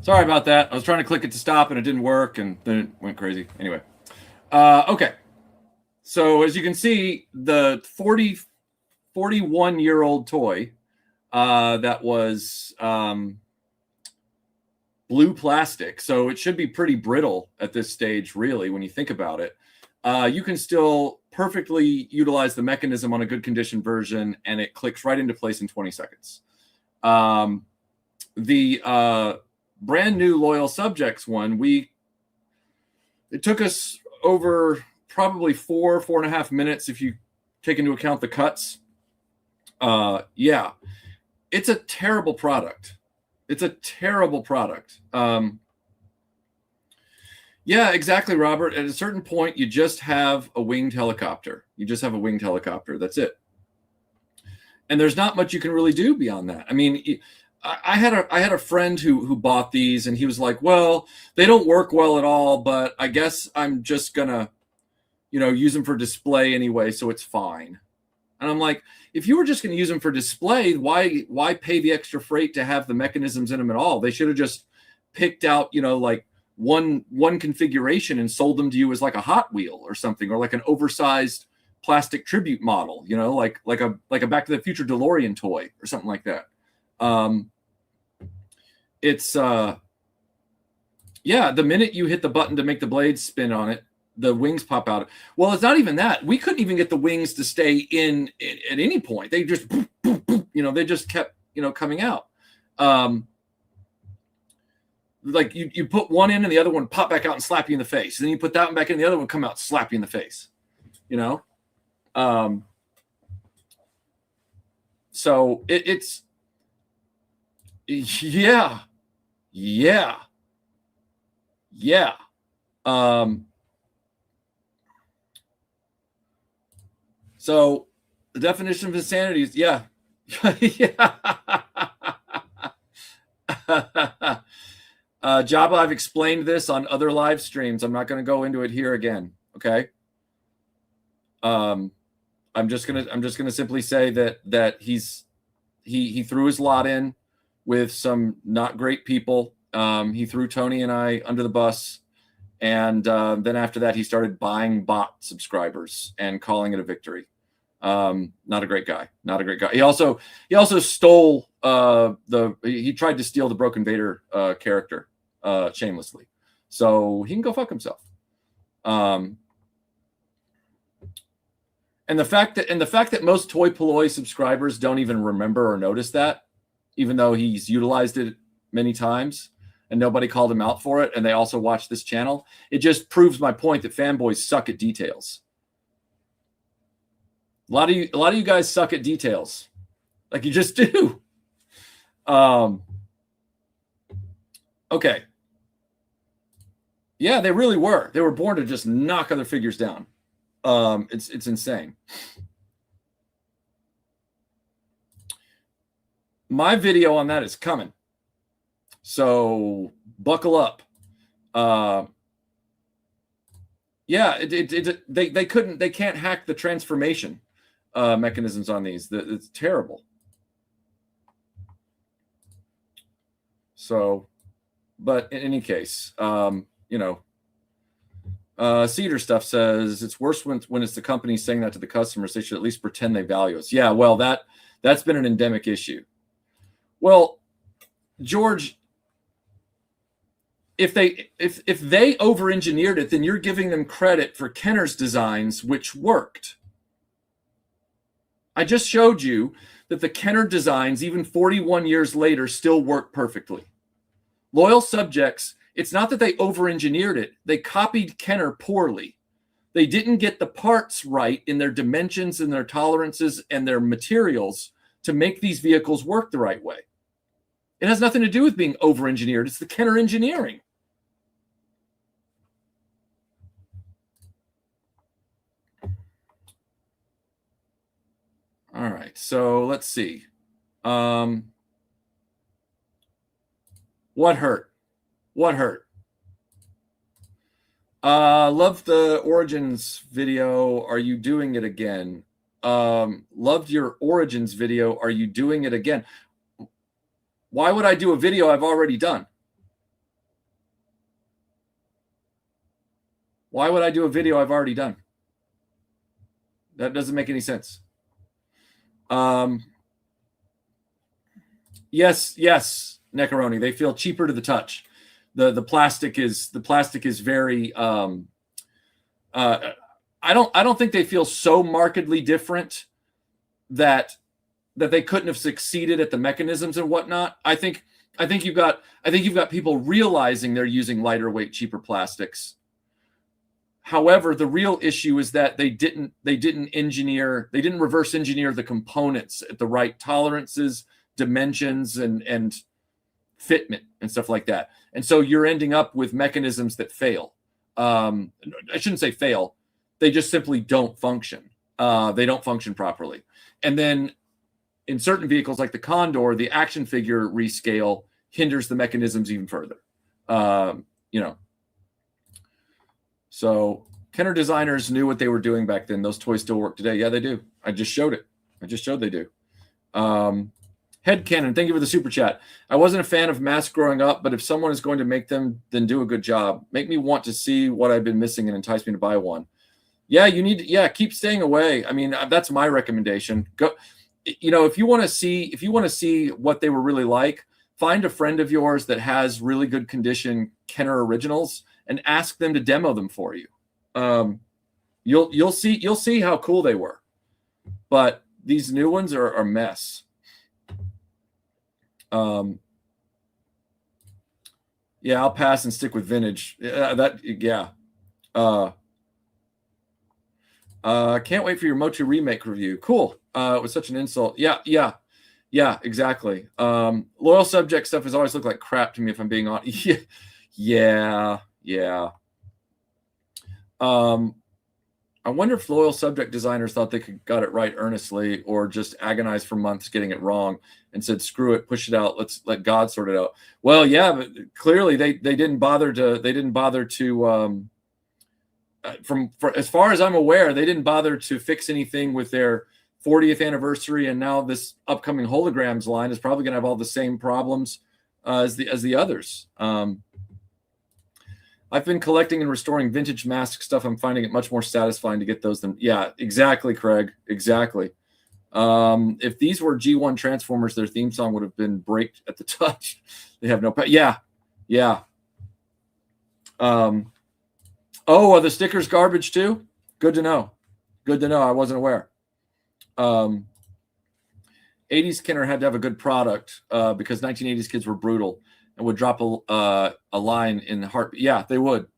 Speaker 4: Sorry about that. I was trying to click it to stop and it didn't work, and then it went crazy. Anyway, okay. So as you can see, the 41-year-old toy that was blue plastic, so it should be pretty brittle at this stage, really, when you think about it. You can still perfectly utilize the mechanism on a good condition version, and it clicks right into place in 20 seconds. The brand new Loyal Subjects one, it took us over probably 4.5 minutes if you take into account the cuts. Yeah, it's a terrible product. It's a terrible product. Yeah, exactly, Robert. At a certain point, you just have a winged helicopter. You just have a winged helicopter. That's it. And there's not much you can really do beyond that. I mean, I had a friend who bought these, and he was like, well, they don't work well at all, but I guess I'm just gonna, use them for display anyway, so it's fine. And I'm like, if you were just gonna use them for display, why pay the extra freight to have the mechanisms in them at all? They should have just picked out, like one configuration and sold them to you as like a Hot Wheel or something, or like an oversized plastic tribute model, like a Back to the Future DeLorean toy or something like that. It's yeah, the minute you hit the button to make the blades spin on it, the wings pop out. Well, it's not even that. We couldn't even get the wings to stay in at any point. They just they just kept coming out. Like you put one in and the other one pop back out and slap you in the face, and then you put that one back in, the other one come out, slap you in the face. So it's yeah. So the definition of insanity is yeah. Jabba, I've explained this on other live streams. I'm not going to go into it here again. Okay. I'm just gonna simply say that he threw his lot in with some not great people. He threw Tony and I under the bus, and then after that, he started buying bot subscribers and calling it a victory. Not a great guy. Not a great guy. He also stole he tried to steal the Broken Vader character shamelessly. So he can go fuck himself. And the fact that most Toy Polloi subscribers don't even remember or notice that, even though he's utilized it many times and nobody called him out for it, and they also watch this channel, it just proves my point that fanboys suck at details. A lot of you guys suck at details, like you just do. Okay. Yeah, they really were. They were born to just knock other figures down. It's insane. My video on that is coming, so buckle up. Yeah, they can't hack the transformation mechanisms on these. It's terrible. So, but in any case, Cedar Stuff says it's worse when it's the company saying that to the customers. They should at least pretend they value us. Yeah, well, that's been an endemic issue. Well, George, if they over-engineered it, then you're giving them credit for Kenner's designs, which worked. I just showed you that the Kenner designs, even 41 years later, still work perfectly. Loyal Subjects, it's not that they over-engineered it. They copied Kenner poorly. They didn't get the parts right in their dimensions and their tolerances and their materials to make these vehicles work the right way. It has nothing to do with being over-engineered. It's the Kenner engineering. All right, so let's see. What hurt? What hurt? Love the Origins video. Are you doing it again? Loved your Origins video. Are you doing it again? Why would I do a video I've already done? Why would I do a video I've already done? That doesn't make any sense. Yes, Neckaroni. They feel cheaper to the touch. The plastic is very. I don't think they feel so markedly different that they couldn't have succeeded at the mechanisms and whatnot. I think you've got people realizing they're using lighter weight, cheaper plastics. However, the real issue is that they didn't reverse engineer the components at the right tolerances, dimensions, and fitment and stuff like that. And so you're ending up with mechanisms that fail. I shouldn't say fail. They just simply don't function. They don't function properly. And then in certain vehicles like the Condor, the action figure rescale hinders the mechanisms even further. So Kenner designers knew what they were doing back then. Those toys still work today. Yeah, they do. I just showed it. I just showed they do. Headcanon, thank you for the super chat. I wasn't a fan of M.A.S.K growing up, but if someone is going to make them, then do a good job. Make me want to see what I've been missing and entice me to buy one. Yeah, you need to, keep staying away. I mean, that's my recommendation. Go, if you want to see what they were really like, find a friend of yours that has really good condition Kenner originals and ask them to demo them for you. You'll see how cool they were. But these new ones are a mess. Yeah, I'll pass and stick with vintage. Can't wait for your Motu remake review. Cool. It was such an insult. Yeah, exactly. Loyal Subject stuff has always looked like crap to me, if I'm being honest. Yeah. I wonder if Loyal Subject designers thought they got it right earnestly, or just agonized for months getting it wrong and said, screw it, push it out, let's let God sort it out. Well, yeah, but clearly they didn't bother to as far as I'm aware, they didn't bother to fix anything with their 40th anniversary, and now this upcoming holograms line is probably going to have all the same problems as the others. I've been collecting and restoring vintage M.A.S.K stuff. I'm finding it much more satisfying to get those than, yeah, exactly, Craig. Exactly. If these were G1 Transformers, their theme song would have been Break at the Touch. They have no, yeah, yeah. Oh, are the stickers garbage too? Good to know. Good to know. I wasn't aware. 80s Kenner had to have a good product because 1980s kids were brutal and would drop a line in the heart. Yeah, they would.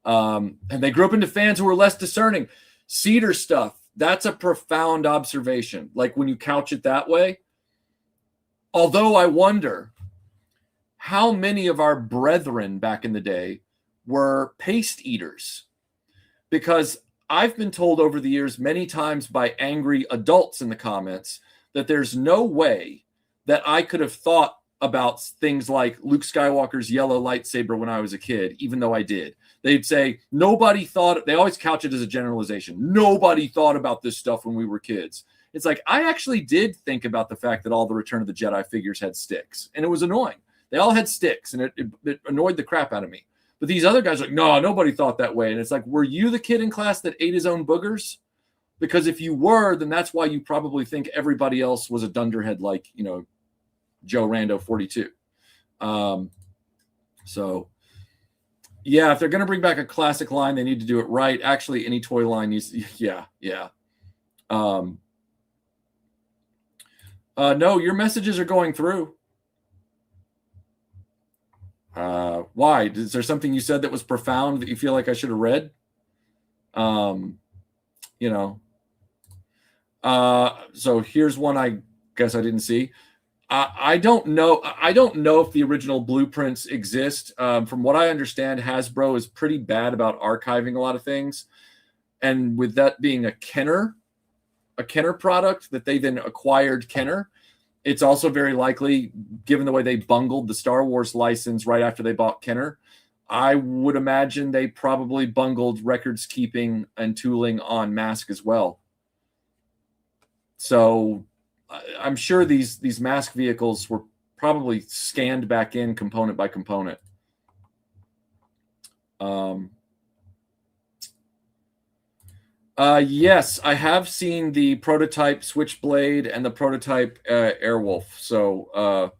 Speaker 4: And they grew up into fans who were less discerning. Cedar stuff. That's a profound observation. Like when you couch it that way. Although I wonder how many of our brethren back in the day were paste eaters. Because I've been told over the years many times by angry adults in the comments that there's no way that I could have thought about things like Luke Skywalker's yellow lightsaber when I was a kid, even though I did. They'd say, nobody thought, they always couch it as a generalization. Nobody thought about this stuff when we were kids. It's like, I actually did think about the fact that all the Return of the Jedi figures had sticks, and it was annoying. They all had sticks, and it annoyed the crap out of me. But these other guys are like, no, nobody thought that way. And it's like, were you the kid in class that ate his own boogers? Because if you were, then that's why you probably think everybody else was a dunderhead like, you know, Joe Rando 42. So, yeah, if they're going to bring back a classic line, they need to do it right. Actually, any toy line needs to, yeah. No, your messages are going through. Why? Is there something you said that was profound that you feel like I should have read? You know. So here's one I guess I didn't see. I don't know. I don't know if the original blueprints exist. From what I understand, Hasbro is pretty bad about archiving a lot of things. And with that being a Kenner product that they then acquired Kenner, it's also very likely, given the way they bungled the Star Wars license right after they bought Kenner, I would imagine they probably bungled records keeping and tooling on M.A.S.K as well. So I'm sure these M.A.S.K vehicles were probably scanned back in component by component. Yes, I have seen the prototype Switchblade and the prototype Airwolf. So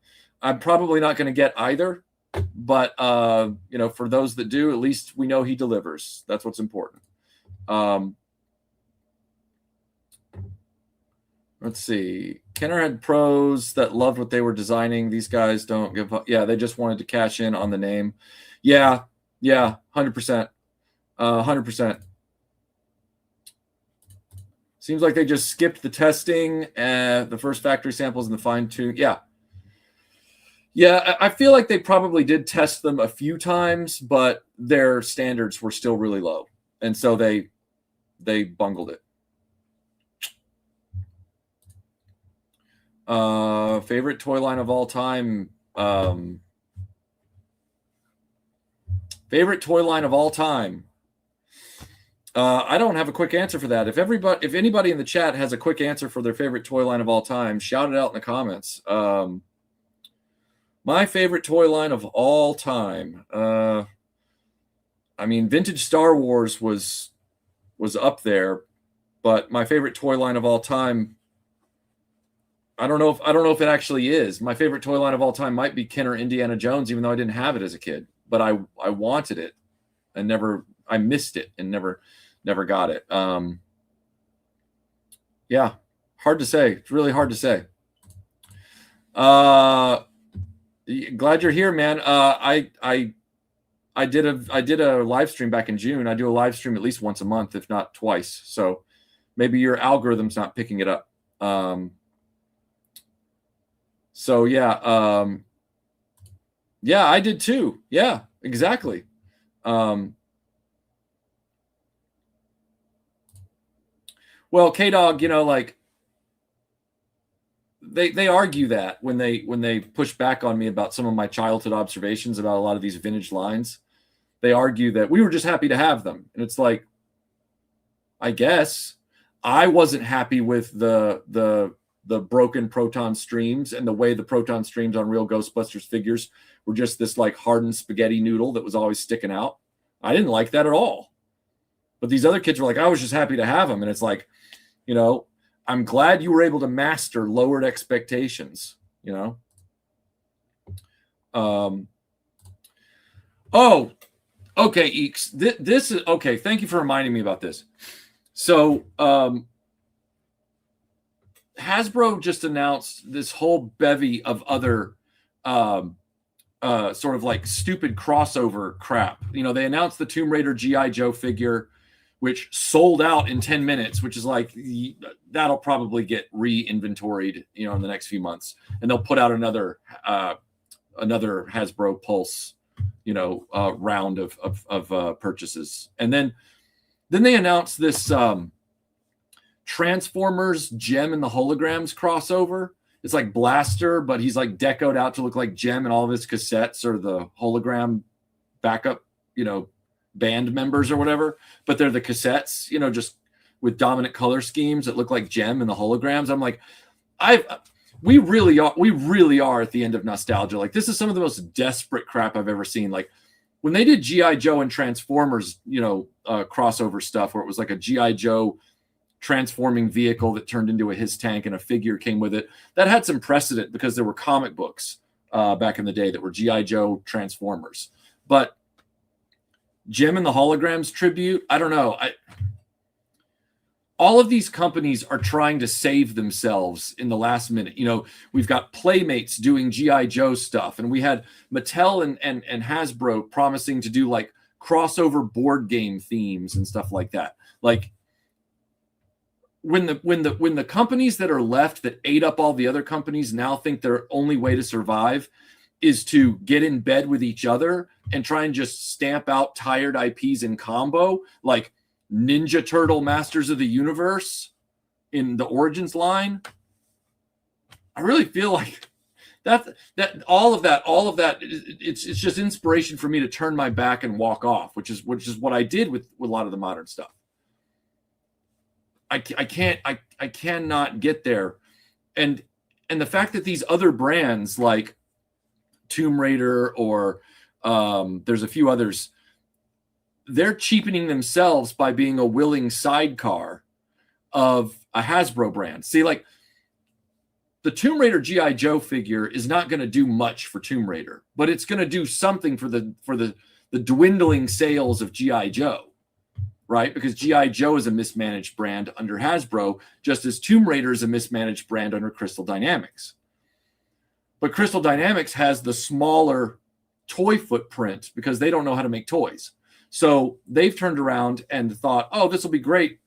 Speaker 4: I'm probably not going to get either. But, you know, for those that do, at least we know he delivers. That's what's important. Let's see. Kenner had pros that loved what they were designing. These guys don't give up. Yeah, they just wanted to cash in on the name. Yeah, 100%. 100%. Seems like they just skipped the testing and the first factory samples and the fine tune. Yeah, I feel like they probably did test them a few times, but their standards were still really low, and so they bungled it. Favorite toy line of all time. Favorite toy line of all time. I don't have a quick answer for that. If anybody in the chat has a quick answer for their favorite toy line of all time, shout it out in the comments. My favorite toy line of all time. I mean, vintage Star Wars was up there, but my favorite toy line of all time. I don't know if it actually is. My favorite toy line of all time might be Kenner Indiana Jones, even though I didn't have it as a kid, but I wanted it and I missed it and never got it. Yeah, hard to say. It's really hard to say. Glad you're here, man. I did a live stream back in June. I do a live stream at least once a month, if not twice. So maybe your algorithm's not picking it up. So yeah, I did too. Yeah, exactly. Well, K-Dog, you know, like they argue that when they push back on me about some of my childhood observations about a lot of these vintage lines, they argue that we were just happy to have them. And it's like, I guess I wasn't happy with the broken proton streams and the way the proton streams on real Ghostbusters figures were just this like hardened spaghetti noodle that was always sticking out. I didn't like that at all. But these other kids were like, I was just happy to have them. And it's like, you know, I'm glad you were able to master lowered expectations, you know? Oh, okay, Eeks. This is okay. Thank you for reminding me about this. So, Hasbro just announced this whole bevy of other sort of like stupid crossover crap. You know, they announced the Tomb Raider G.I. Joe figure, which sold out in 10 minutes, which is like, that'll probably get re-inventoried, you know, in the next few months. And they'll put out another Hasbro Pulse, you know, round of purchases. And then they announced this Transformers Gem and the Holograms crossover. It's like Blaster, but he's like decoed out to look like Gem, and all of his cassettes are the hologram backup, you know, band members or whatever. But they're the cassettes, you know, just with dominant color schemes that look like Gem and the holograms. I'm like, we really are at the end of nostalgia. Like, this is some of the most desperate crap I've ever seen. Like, when they did G.I. Joe and Transformers, you know, crossover stuff where it was like a G.I. Joe transforming vehicle that turned into a his tank and a figure came with it, that had some precedent because there were comic books back in the day that were G.I. Joe Transformers. But Gem and the Holograms tribute, I don't know. All of these companies are trying to save themselves in the last minute. You know, we've got Playmates doing G.I. Joe stuff, and we had Mattel and Hasbro promising to do like crossover board game themes and stuff like that. Like, when the companies that are left that ate up all the other companies now think their only way to survive is to get in bed with each other and try and just stamp out tired IPs in combo, like Ninja Turtle Masters of the Universe in the Origins line. I really feel like that all of that it's just inspiration for me to turn my back and walk off, which is what I did with a lot of the modern stuff. I cannot get there. And the fact that these other brands like Tomb Raider or there's a few others, they're cheapening themselves by being a willing sidecar of a Hasbro brand. See, like, the Tomb Raider G.I. Joe figure is not going to do much for Tomb Raider, but it's going to do something for the dwindling sales of G.I. Joe. Right? Because G.I. Joe is a mismanaged brand under Hasbro, just as Tomb Raider is a mismanaged brand under Crystal Dynamics. But Crystal Dynamics has the smaller toy footprint because they don't know how to make toys. So they've turned around and thought, oh, this will be great.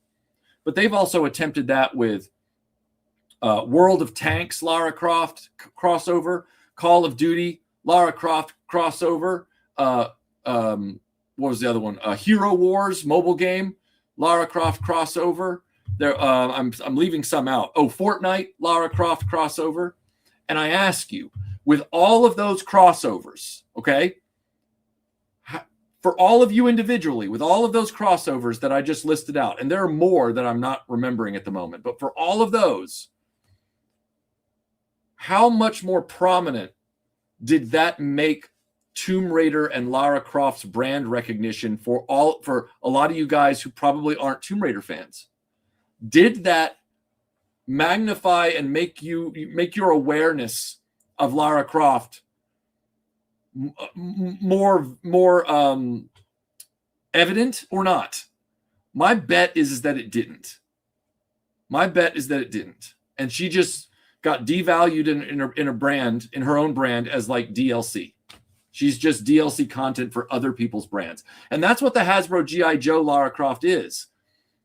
Speaker 4: But they've also attempted that with World of Tanks, Lara Croft crossover, Call of Duty, Lara Croft crossover, what was the other one? Hero Wars mobile game, Lara Croft crossover. There, I'm leaving some out. Oh, Fortnite, Lara Croft crossover. And I ask you, with all of those crossovers, okay, for all of you individually, with all of those crossovers that I just listed out, and there are more that I'm not remembering at the moment, but for all of those, how much more prominent did that make Tomb Raider and Lara Croft's brand recognition for a lot of you guys who probably aren't Tomb Raider fans? Did that magnify and make your awareness of Lara Croft more evident or not? My bet is that it didn't. And she just got devalued in a brand, in her own brand, as like DLC. She's just DLC content for other people's brands. And that's what the Hasbro G.I. Joe Lara Croft is.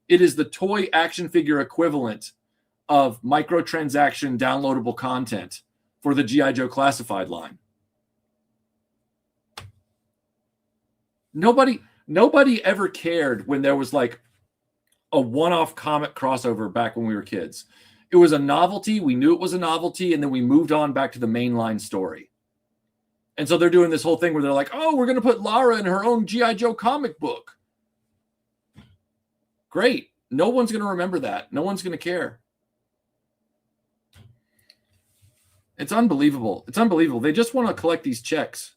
Speaker 4: It is the toy action figure equivalent of microtransaction downloadable content for the G.I. Joe classified line. Nobody ever cared when there was like a one-off comic crossover back when we were kids. It was a novelty. We knew it was a novelty, and then we moved on back to the mainline story. And so they're doing this whole thing where they're like, oh, we're going to put Lara in her own G.I. Joe comic book. Great. No one's going to remember that. No one's going to care. It's unbelievable. It's unbelievable. They just want to collect these checks.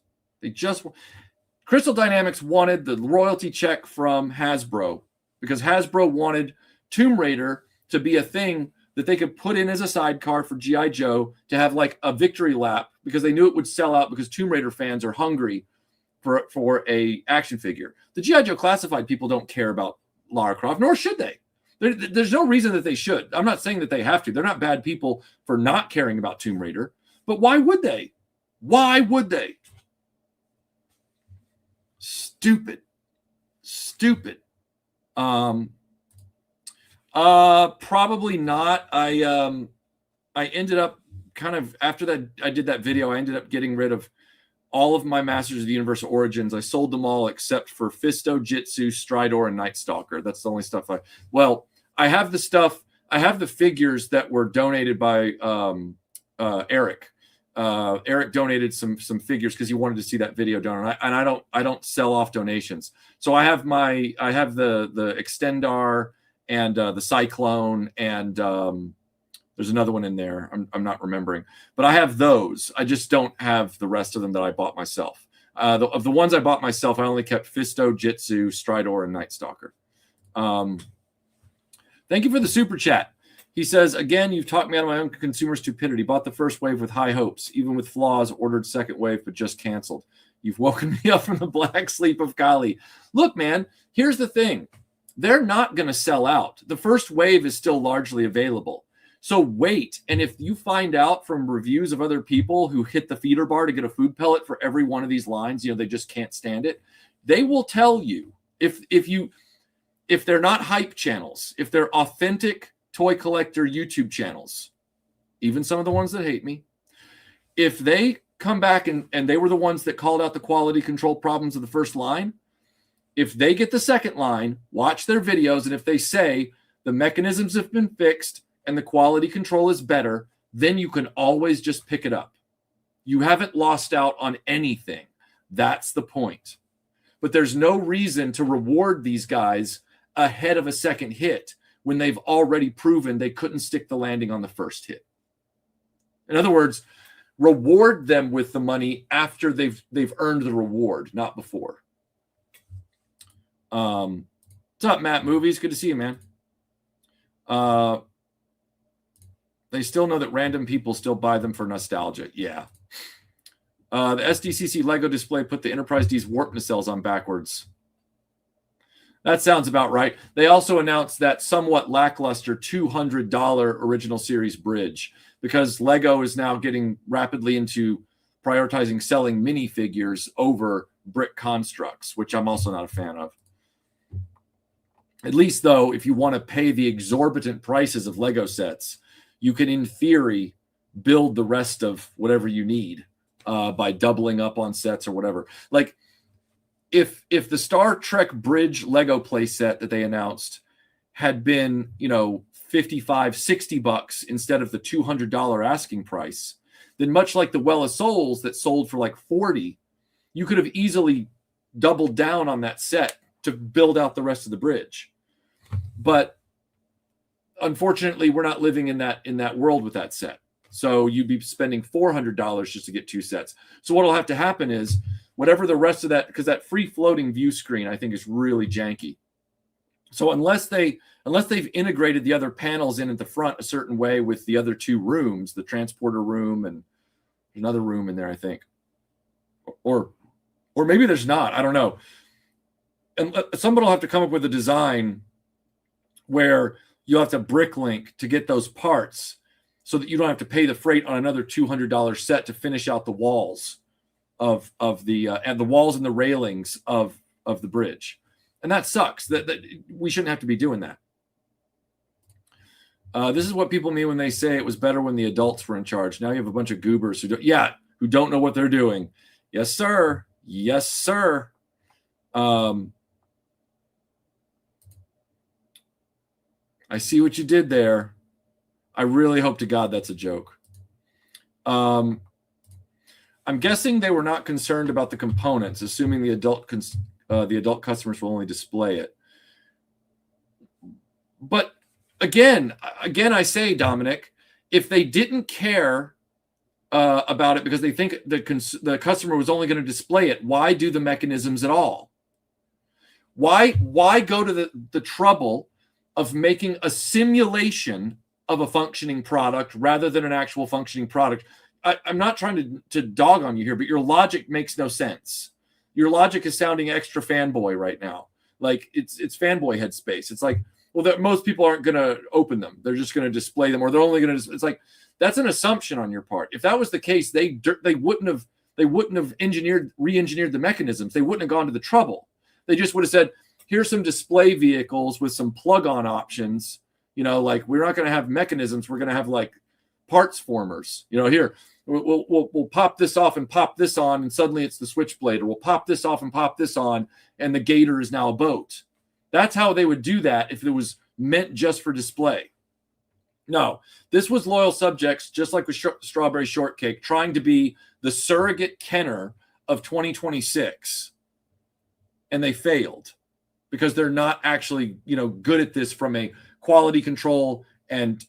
Speaker 4: Crystal Dynamics wanted the royalty check from Hasbro because Hasbro wanted Tomb Raider to be a thing that they could put in as a sidecar for G.I. Joe to have like a victory lap because they knew it would sell out because Tomb Raider fans are hungry for a action figure. The G.I. Joe Classified people don't care about Lara Croft, nor should they. There's no reason that they should. I'm not saying that they have to. They're not bad people for not caring about Tomb Raider, but why would they? Why would they? Stupid. Probably not. I ended up kind of after that I did that video, I ended up getting rid of all of my Masters of the Universe Origins. I sold them all except for Fisto, Jitsu, Stridor, and Night Stalker. That's the only stuff I have the stuff. I have the figures that were donated by Eric. Eric donated some figures because he wanted to see that video done, and I don't sell off donations. So I have the Extendar and the Cyclone, and there's another one in there. I'm not remembering, but I have those. I just don't have the rest of them that I bought myself. Of the ones I bought myself, I only kept Fisto, Jitsu, Stridor, and Night Stalker. Thank you for the super chat. He says, again, you've talked me out of my own consumer stupidity. Bought the first wave with high hopes, even with flaws, ordered second wave, but just canceled. You've woken me up from the black sleep of Kali. Look, man, here's the thing. They're not going to sell out. The first wave is still largely available. So wait. And if you find out from reviews of other people who hit the feeder bar to get a food pellet for every one of these lines, they just can't stand it. They will tell you if they're not hype channels, if they're authentic toy collector YouTube channels, even some of the ones that hate me, if they come back and they were the ones that called out the quality control problems of the first line, if they get the second line, watch their videos, and if they say the mechanisms have been fixed and the quality control is better, then you can always just pick it up. You haven't lost out on anything. That's the point. But there's no reason to reward these guys ahead of a second hit when they've already proven they couldn't stick the landing on the first hit. In other words, reward them with the money after they've earned the reward, not before. What's up, Matt Movies? Good to see you, man. They still know that random people still buy them for nostalgia. Yeah. The SDCC Lego display put the Enterprise D's warp nacelles on backwards. That sounds about right. They also announced that somewhat lackluster $200 original series bridge because Lego is now getting rapidly into prioritizing selling minifigures over brick constructs, which I'm also not a fan of. At least, though, if you want to pay the exorbitant prices of Lego sets, you can, in theory, build the rest of whatever you need by doubling up on sets or whatever. Like, if the Star Trek Bridge Lego playset that they announced had been, $55, $60 instead of the $200 asking price, then much like the Well of Souls that sold for like $40, you could have easily doubled down on that set to build out the rest of the bridge. But unfortunately, we're not living in that world with that set. So you'd be spending $400 just to get two sets. So what'll have to happen is whatever the rest of that, because that free floating view screen I think is really janky. So unless they've integrated the other panels in at the front a certain way with the other two rooms, the transporter room and another room in there, I think, or maybe there's not. I don't know. And somebody will have to come up with a design where you have to bricklink to get those parts so that you don't have to pay the freight on another $200 set to finish out the walls of the and the walls and the railings of the bridge. And that sucks. That we shouldn't have to be doing that. This is what people mean when they say it was better when the adults were in charge. Now you have a bunch of goobers who don't know what they're doing. Yes, sir. Yes, sir. I see what you did there. I really hope to God that's a joke. I'm guessing they were not concerned about the components, assuming the adult customers will only display it. But again, I say, Dominic, if they didn't care about it because they think the customer was only going to display it. Why do the mechanisms at all? Why go to the trouble of making a simulation of a functioning product rather than an actual functioning product? I'm not trying to dog on you here, but your logic makes no sense. Your logic is sounding extra fanboy right now. Like it's fanboy headspace. It's like, well, that most people aren't going to open them. They're just going to display them, or they're only going to. It's like that's an assumption on your part. If that was the case, they wouldn't have re-engineered the mechanisms. They wouldn't have gone to the trouble. They just would have said, here's some display vehicles with some plug-on options. You know, like we're not going to have mechanisms. We're going to have like parts formers. You know, here we'll pop this off and pop this on, and suddenly it's the switchblade. Or we'll pop this off and pop this on, and the gator is now a boat. That's how they would do that if it was meant just for display. No, this was Loyal Subjects, just like with Strawberry Shortcake, trying to be the surrogate Kenner of 2026. And they failed because they're not actually, good at this from a quality control and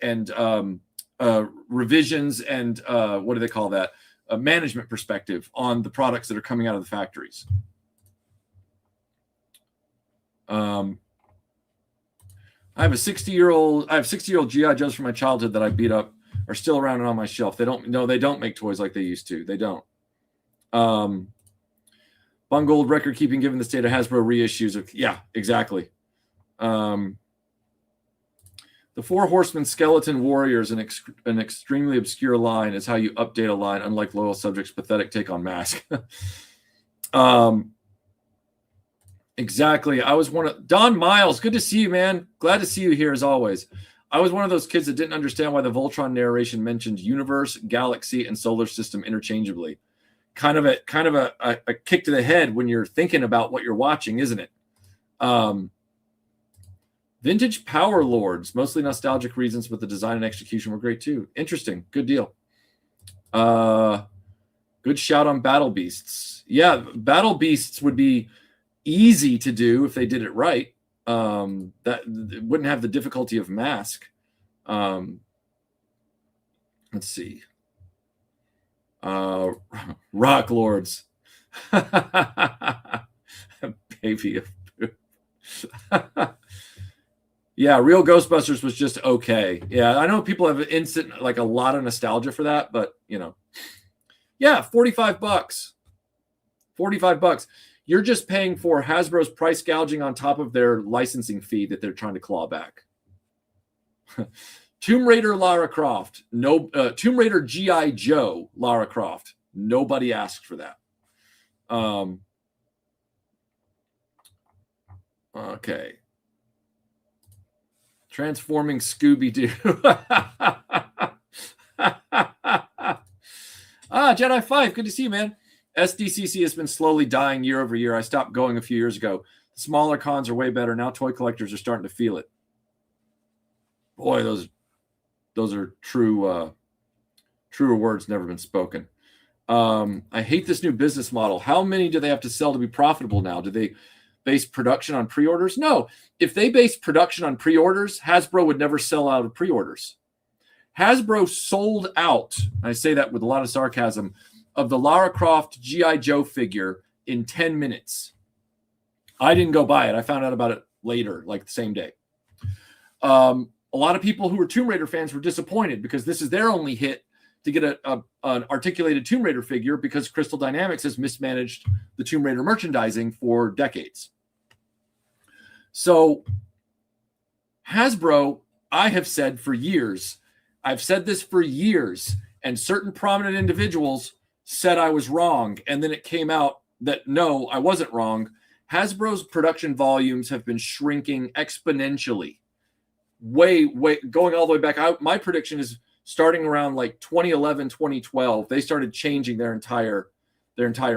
Speaker 4: revisions and what do they call that? A management perspective on the products that are coming out of the factories. I have 60-year-old GI Joes from my childhood that I beat up are still around and on my shelf. They don't make toys like they used to. They don't. Bungold record keeping given the state of Hasbro reissues. Yeah, exactly. The Four Horsemen Skeleton Warriors, an extremely obscure line, is how you update a line, unlike Loyal Subjects' pathetic take on M.A.S.K. Exactly. I was one of Don Miles. Good to see you, man. Glad to see you here as always. I was one of those kids that didn't understand why the Voltron narration mentioned universe, galaxy, and solar system interchangeably. Kind of a kick to the head when you're thinking about what you're watching, isn't it? Vintage Power Lords, mostly nostalgic reasons, but the design and execution were great too. Interesting. Good deal. Good shout on Battle Beasts. Yeah, Battle Beasts would be easy to do if they did it right. That wouldn't have the difficulty of M.A.S.K. Let's see. Rock Lords. Baby of poop. Yeah, Real Ghostbusters was just okay. Yeah, I know people have a lot of nostalgia for that, but yeah, $45. $45. You're just paying for Hasbro's price gouging on top of their licensing fee that they're trying to claw back. Tomb Raider Lara Croft. No, Tomb Raider G.I. Joe Lara Croft. Nobody asked for that. Okay. Transforming Scooby-Doo. Jedi 5. Good to see you, man. SDCC has been slowly dying year over year. I stopped going a few years ago. The smaller cons are way better. Now toy collectors are starting to feel it. Boy, those are truer words never been spoken. I hate this new business model. How many do they have to sell to be profitable now? Do they base production on pre-orders? No. If they based production on pre-orders, Hasbro would never sell out of pre-orders. Hasbro sold out, I say that with a lot of sarcasm, of the Lara Croft G.I. Joe figure in 10 minutes. I didn't go buy it. I found out about it later, like the same day. A lot of people who were Tomb Raider fans were disappointed because this is their only hit to get an articulated Tomb Raider figure because Crystal Dynamics has mismanaged the Tomb Raider merchandising for decades. So Hasbro, I have said for years, I've said this for years, and certain prominent individuals said I was wrong, and then it came out that no, I wasn't wrong. Hasbro's production volumes have been shrinking exponentially. Way, going all the way back. My prediction is starting around like 2011, 2012, they started changing their entire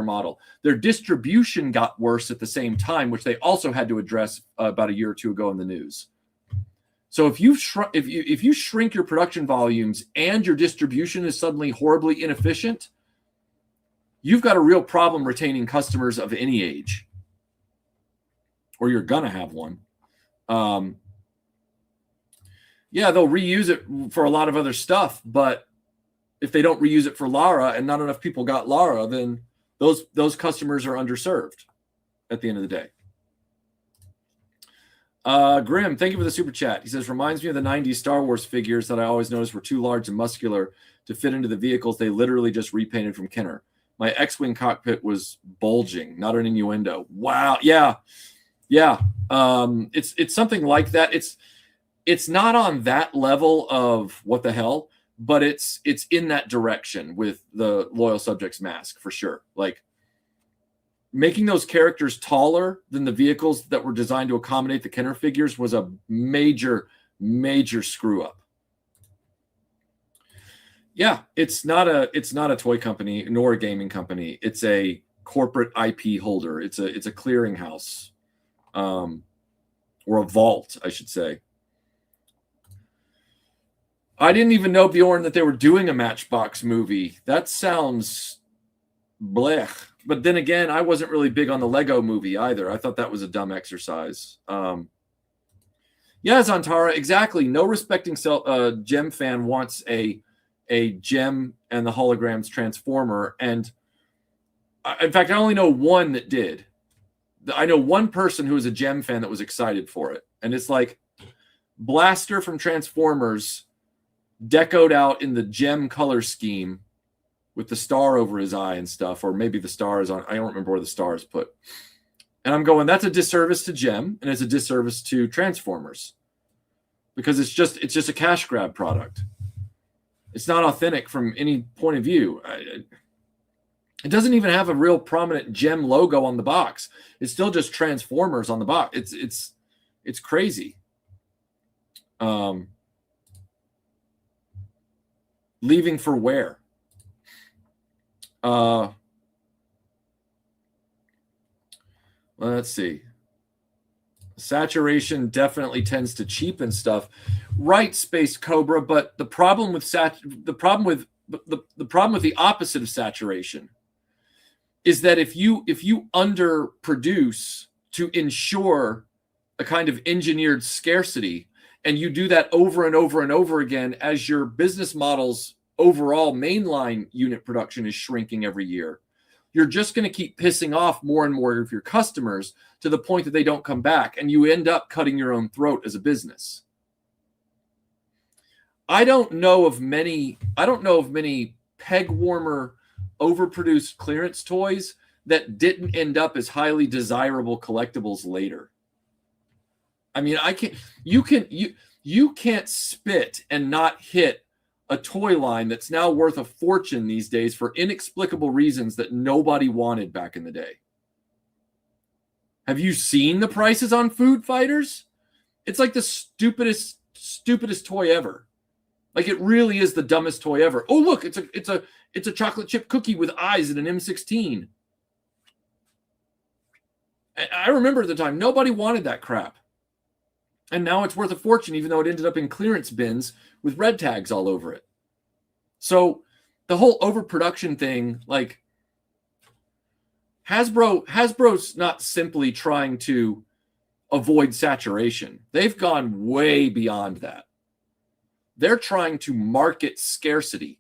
Speaker 4: model. Their distribution got worse at the same time, which they also had to address about a year or two ago in the news. So if you shrink your production volumes and your distribution is suddenly horribly inefficient, you've got a real problem retaining customers of any age, or you're gonna have one. Yeah, they'll reuse it for a lot of other stuff, but if they don't reuse it for Lara and not enough people got Lara, then those customers are underserved at the end of the day. Grim, thank you for the super chat. He says, reminds me of the 90s Star Wars figures that I always noticed were too large and muscular to fit into the vehicles they literally just repainted from Kenner. My X-Wing cockpit was bulging, not an innuendo. Wow. Yeah. It's something like that. It's not on that level of what the hell, but it's in that direction with the Loyal Subjects M.A.S.K for sure. Like, making those characters taller than the vehicles that were designed to accommodate the Kenner figures was a major, major screw up. Yeah, it's not a toy company nor a gaming company. It's a corporate IP holder. It's a clearinghouse, or a vault, I should say. I didn't even know, Bjorn, that they were doing a Matchbox movie. That sounds blech. But then again, I wasn't really big on the Lego movie either. I thought that was a dumb exercise. Yeah, Zantara, exactly. No respecting Gem fan wants a Gem and the holograms Transformer. And in fact, I only know one that did. I know one person who was a Gem fan that was excited for it. And it's like Blaster from Transformers decoed out in the Gem color scheme with the star over his eye and stuff, or maybe the star is on, I don't remember where the star is put. And I'm going, that's a disservice to Gem, and it's a disservice to Transformers. Because it's just a cash grab product. It's not authentic from any point of view. It doesn't even have a real prominent Gem logo on the box. It's still just Transformers on the box. It's crazy. Leaving for where? Let's see. Saturation definitely tends to cheapen stuff, right, Space Cobra? But the problem with the problem with the opposite of saturation is that if you underproduce to ensure a kind of engineered scarcity, and you do that over and over and over again as your business model's overall mainline unit production is shrinking every year, you're just going to keep pissing off more and more of your customers to the point that they don't come back, and you end up cutting your own throat as a business. I don't know of many peg warmer overproduced clearance toys that didn't end up as highly desirable collectibles later. I mean, you can't spit and not hit a toy line that's now worth a fortune these days for inexplicable reasons that nobody wanted back in the day. Have you seen the prices on Food Fighters? It's like the stupidest toy ever. Like, it really is the dumbest toy ever. Oh, look, it's a chocolate chip cookie with eyes and an M16. I remember at the time, nobody wanted that crap. And now it's worth a fortune, even though it ended up in clearance bins with red tags all over it. So the whole overproduction thing, like, Hasbro's not simply trying to avoid saturation. They've gone way beyond that. They're trying to market scarcity.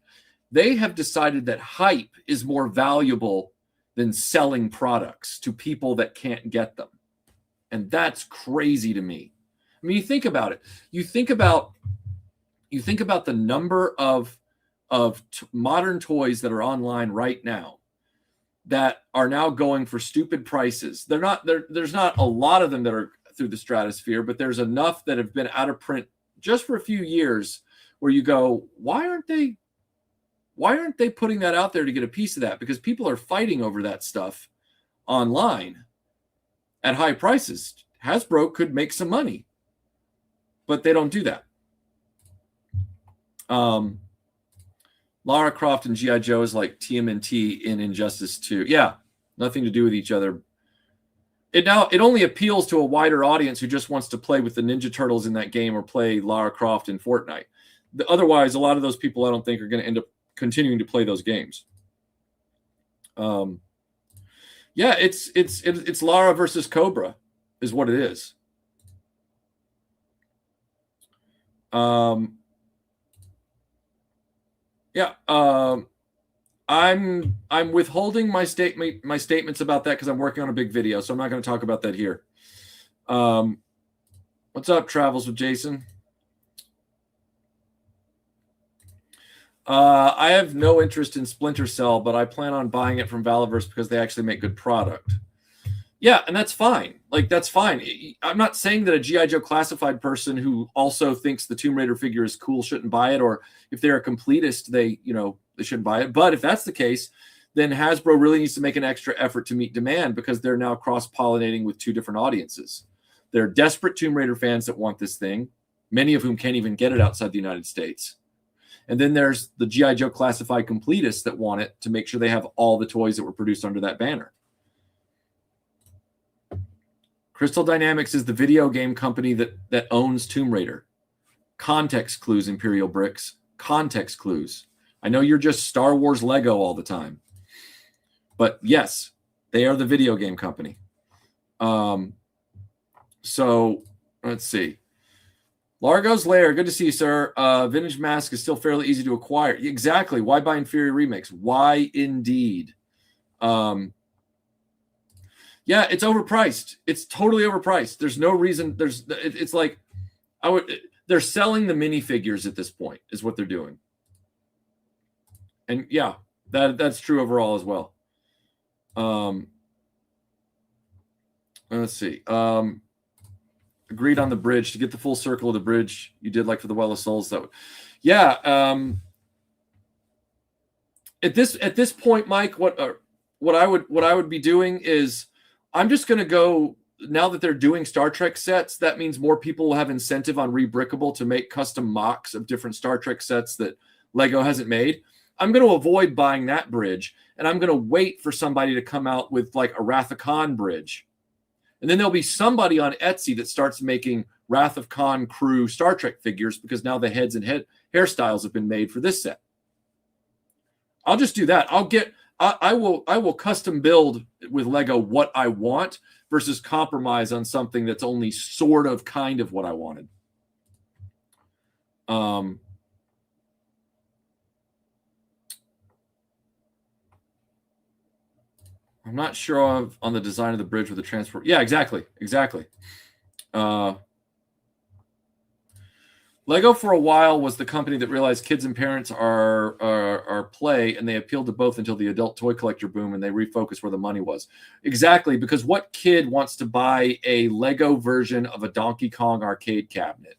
Speaker 4: They have decided that hype is more valuable than selling products to people that can't get them. And that's crazy to me. I mean, you think about it. You think about the number of modern toys that are online right now that are now going for stupid prices. There's not a lot of them that are through the stratosphere, but there's enough that have been out of print just for a few years where you go, why aren't they putting that out there to get a piece of that? Because people are fighting over that stuff online at high prices. Hasbro could make some money, but they don't do that. Lara Croft and G.I. Joe is like TMNT in Injustice 2. Yeah, nothing to do with each other. It only appeals to a wider audience who just wants to play with the Ninja Turtles in that game or play Lara Croft in Fortnite. Otherwise, a lot of those people I don't think are going to end up continuing to play those games. Yeah, it's Lara versus Cobra is what it is. Yeah. I'm withholding my statements about that because I'm working on a big video, so I'm not going to talk about that here. What's up, Travels with Jason? I have no interest in Splinter Cell, but I plan on buying it from Valaverse because they actually make good product. Yeah, and that's fine. Like, that's fine. I'm not saying that a G.I. Joe Classified person who also thinks the Tomb Raider figure is cool shouldn't buy it, or if they're a completist, they shouldn't buy it. But if that's the case, then Hasbro really needs to make an extra effort to meet demand because they're now cross-pollinating with two different audiences. There are desperate Tomb Raider fans that want this thing, many of whom can't even get it outside the United States. And then there's the G.I. Joe Classified completists that want it to make sure they have all the toys that were produced under that banner. Crystal Dynamics is the video game company that owns Tomb Raider. Context clues, Imperial Bricks. Context clues. I know you're just Star Wars Lego all the time. But yes, they are the video game company. So let's see. Largo's Lair, good to see you, sir. Vintage M.A.S.K is still fairly easy to acquire. Exactly. Why buy inferior remakes? Why indeed? Yeah, it's overpriced. It's totally overpriced. There's no reason. It's like they're selling the minifigures at this point is what they're doing. And yeah, that's true overall as well. Let's see. Agreed on the bridge. To get the full circle of the bridge, you did like for the Well of Souls. Yeah. At this point, Mike, what I would be doing is I'm just going to go, now that they're doing Star Trek sets, that means more people will have incentive on Rebrickable to make custom mocks of different Star Trek sets that Lego hasn't made. I'm going to avoid buying that bridge, and I'm going to wait for somebody to come out with like a Wrath of Khan bridge. And then there'll be somebody on Etsy that starts making Wrath of Khan crew Star Trek figures because now the heads and hairstyles have been made for this set. I'll just do that. I will custom build with Lego what I want versus compromise on something that's only sort of kind of what I wanted. I'm not sure on the design of the bridge with the transport. Yeah, exactly. Lego for a while was the company that realized kids and parents are play, and they appealed to both until the adult toy collector boom, and they refocused where the money was. Exactly, because what kid wants to buy a Lego version of a Donkey Kong arcade cabinet?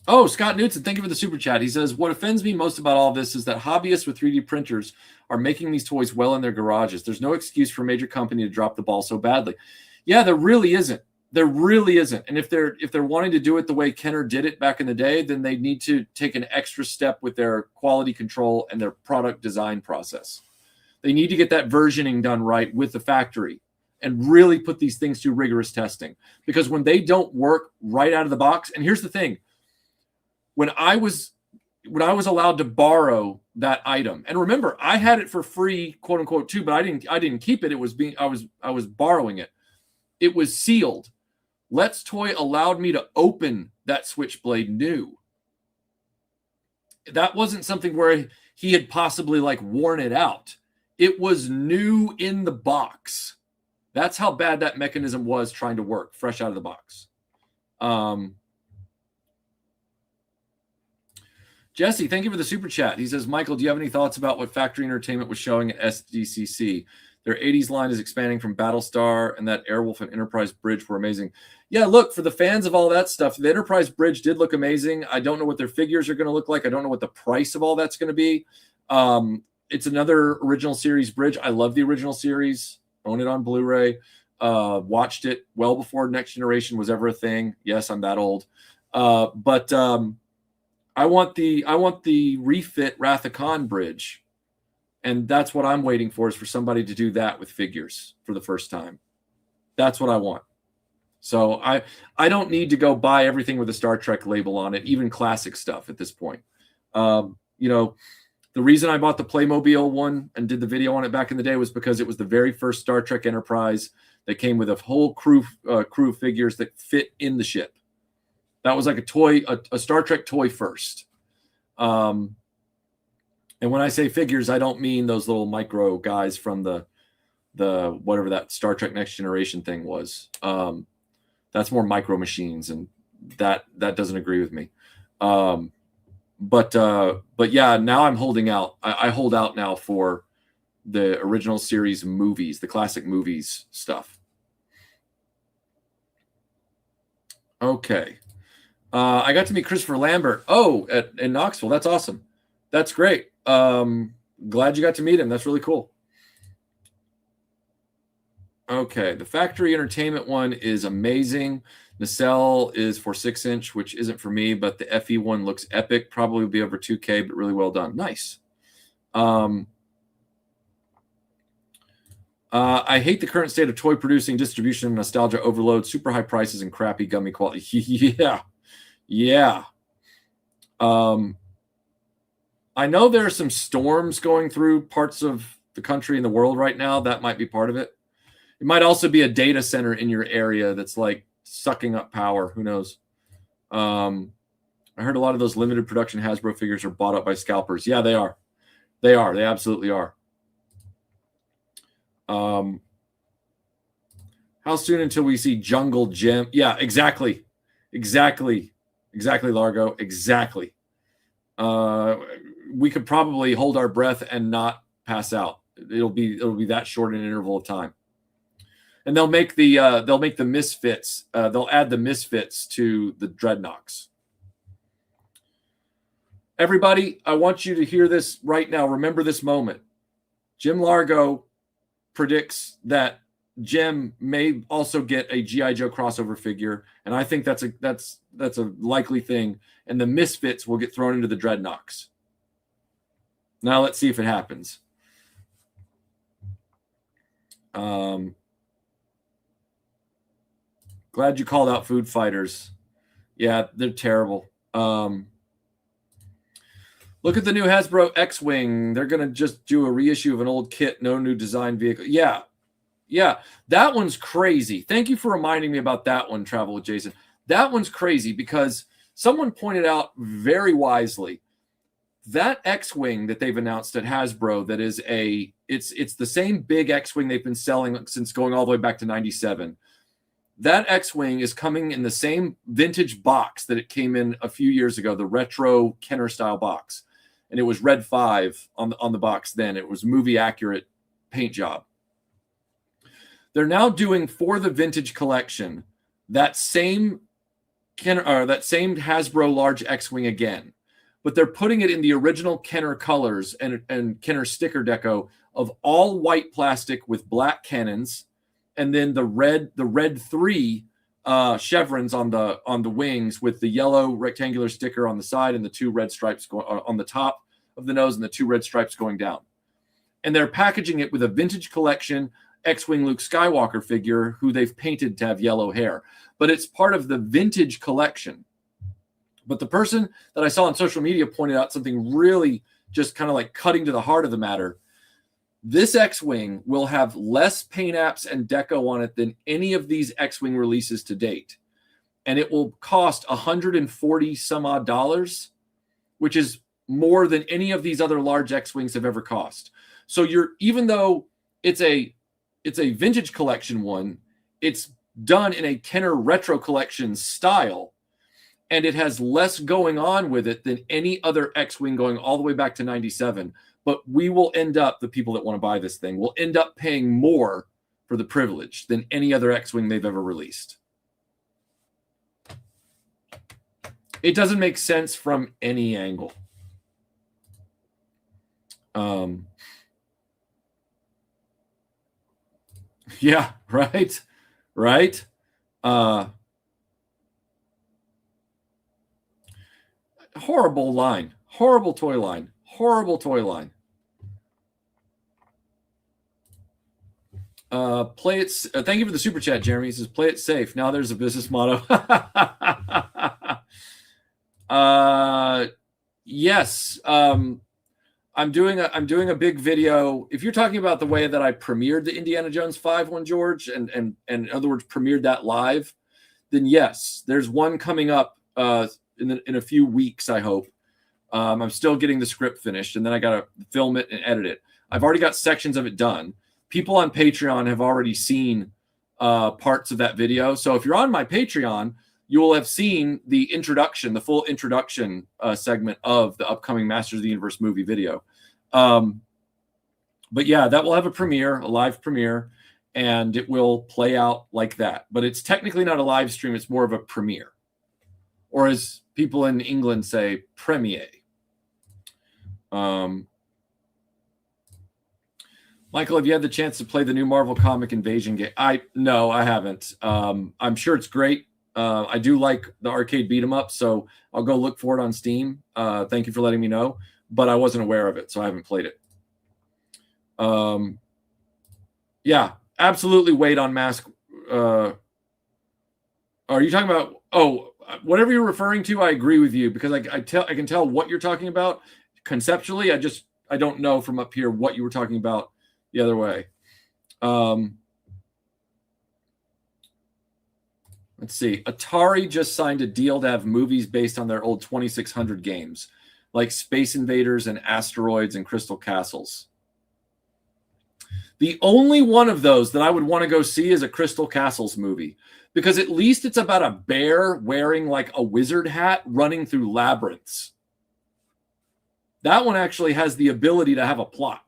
Speaker 4: Oh, Scott Knudsen, thank you for the super chat. He says, what offends me most about all this is that hobbyists with 3D printers are making these toys well in their garages. There's no excuse for a major company to drop the ball so badly. Yeah, there really isn't. There really isn't. And if they're wanting to do it the way Kenner did it back in the day, then they need to take an extra step with their quality control and their product design process. They need to get that versioning done right with the factory and really put these things through rigorous testing. Because when they don't work right out of the box, and here's the thing, when I was allowed to borrow that item, and remember, I had it for free, quote unquote, too, but I didn't keep it. It was I was borrowing it. It was sealed. Let's Toy allowed me to open that Switchblade new. That wasn't something where he had possibly like worn it out. It was new in the box. That's how bad that mechanism was trying to work fresh out of the box. Jesse, thank you for the super chat. He says, Michael, do you have any thoughts about what Factory Entertainment was showing at SDCC? Their 80s line is expanding from Battlestar, and that Airwolf and Enterprise Bridge were amazing. Yeah, look, for the fans of all that stuff, the Enterprise Bridge did look amazing. I don't know what their figures are going to look like. I don't know what the price of all that's going to be. It's another original series bridge. I love the original series. Own it on Blu-ray. Watched it well before Next Generation was ever a thing. Yes, I'm that old. But I want the refit Wrath of Khan bridge. And that's what I'm waiting for, is for somebody to do that with figures for the first time. That's what I want. So I don't need to go buy everything with a Star Trek label on it, even classic stuff at this point. The reason I bought the Playmobil one and did the video on it back in the day was because it was the very first Star Trek Enterprise that came with a whole crew of figures that fit in the ship. That was like a toy, a Star Trek toy first. And when I say figures, I don't mean those little micro guys from the whatever that Star Trek Next Generation thing was. That's more micro machines, and that doesn't agree with me. But yeah, now I'm holding out. I hold out now for the original series movies, the classic movies stuff. Okay. I got to meet Christopher Lambert. Oh, in Knoxville. That's awesome. That's great. Glad you got to meet him. That's really cool. Okay. The factory entertainment one is amazing. Nacelle is for 6-inch, which isn't for me, but the FE one looks epic. Probably will be over 2K, but really well done. Nice. I hate the current state of toy producing, distribution, nostalgia overload, super high prices, and crappy gummy quality. Yeah. I know there are some storms going through parts of the country and the world right now. That might be part of it. It might also be a data center in your area that's like sucking up power. Who knows? I heard a lot of those limited production Hasbro figures are bought up by scalpers. Yeah, they are. They absolutely are. How soon until we see Jungle Gym? Yeah, exactly, Largo. Exactly. We could probably hold our breath and not pass out. It'll be that short an interval of time. And they'll make the Misfits. They'll add the Misfits to the Dreadnoks. Everybody, I want you to hear this right now. Remember this moment. Jim Largo predicts that Jim may also get a G.I. Joe crossover figure, and I think that's a likely thing. And the Misfits will get thrown into the Dreadnoks. Now let's see if it happens. Glad you called out Food Fighters. Yeah, they're terrible. Look at the new Hasbro X-Wing. They're going to just do a reissue of an old kit, no new design vehicle. Yeah. That one's crazy. Thank you for reminding me about that one, Travel with Jason. That one's crazy because someone pointed out very wisely that X-Wing that they've announced at Hasbro, that is it's the same big X-Wing they've been selling since going all the way back to 97. That X-Wing is coming in the same vintage box that it came in a few years ago, the retro Kenner style box. And it was Red 5 on the box then. It was movie accurate paint job. They're now doing for the vintage collection that same Hasbro large X-Wing again. But they're putting it in the original Kenner colors and Kenner sticker deco of all white plastic with black cannons, and then the red 3 chevrons on the wings with the yellow rectangular sticker on the side and the 2 red stripes going on the top of the nose and the 2 red stripes going down. And they're packaging it with a vintage collection X-Wing Luke Skywalker figure who they've painted to have yellow hair. But it's part of the vintage collection. But the person that I saw on social media pointed out something really just kind of like cutting to the heart of the matter. This X-Wing will have less paint apps and deco on it than any of these X-Wing releases to date. And it will cost $140 some odd dollars, which is more than any of these other large X-Wings have ever cost. So even though it's a vintage collection one, it's done in a Kenner retro collection style, and it has less going on with it than any other X-Wing going all the way back to 97. But we will end up, the people that want to buy this thing, will end up paying more for the privilege than any other X-Wing they've ever released. It doesn't make sense from any angle. Yeah, right. Horrible line. Horrible toy line. Play it. Thank you for the super chat, Jeremy. He says, "Play it safe." Now there's a business motto. Yes. I'm doing a big video. If you're talking about the way that I premiered the Indiana Jones 5 one, George, and in other words, premiered that live, then yes, there's one coming up in a few weeks, I hope. I'm still getting the script finished, and then I got to film it and edit it. I've already got sections of it done. People on Patreon have already seen parts of that video. So if you're on my Patreon, you will have seen the introduction, the full introduction segment of the upcoming Masters of the Universe movie video. But yeah, that will have a premiere, a live premiere, and it will play out like that. But it's technically not a live stream. It's more of a premiere. Or as people in England say, premiere. Michael, have you had the chance to play the new Marvel Comic Invasion game? No, I haven't. I'm sure it's great. I do like the arcade beat 'em up, so I'll go look for it on Steam. Thank you for letting me know, but I wasn't aware of it, so I haven't played it. Yeah, absolutely wait on M.A.S.K. Are you talking about? Oh, whatever you're referring to, I agree with you because I can tell what you're talking about conceptually. I don't know from up here what you were talking about the other way. Let's see. Atari just signed a deal to have movies based on their old 2600 games, like Space Invaders and Asteroids and Crystal Castles. The only one of those that I would want to go see is a Crystal Castles movie, because at least it's about a bear wearing like a wizard hat running through labyrinths. That one actually has the ability to have a plot.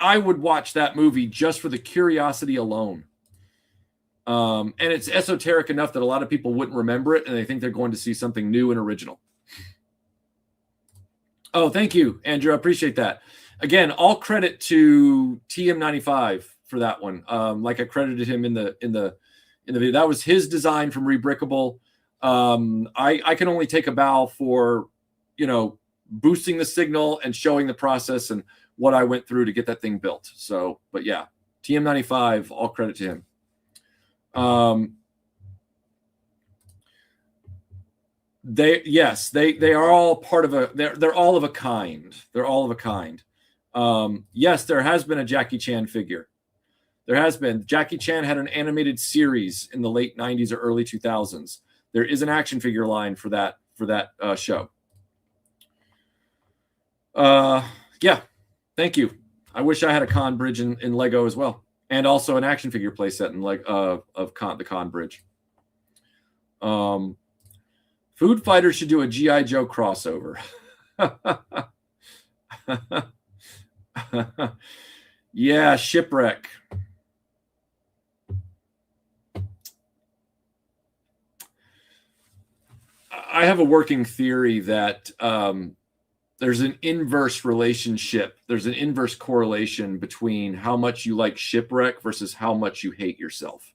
Speaker 4: I would watch that movie just for the curiosity alone. And it's esoteric enough that a lot of people wouldn't remember it, and they think they're going to see something new and original. Oh, thank you, Andrew. I appreciate that. Again, all credit to TM95 for that one. Like I credited him in the video. That was his design from Rebrickable. I can only take a bow for, boosting the signal and showing the process and what I went through to get that thing built. So, but yeah, TM95, all credit to him. They are all part of they're all of a kind. They're all of a kind. Yes, there has been a Jackie Chan figure. There has been. Jackie Chan had an animated series in the late 90s or early 2000s. There is an action figure line for that show. Yeah, thank you. I wish I had a Khan bridge in Lego as well, and also an action figure playset in the Khan bridge. Food Fighters should do a G.I. Joe crossover. Yeah, Shipwreck. I have a working theory that there's an inverse relationship. There's an inverse correlation between how much you like Shipwreck versus how much you hate yourself.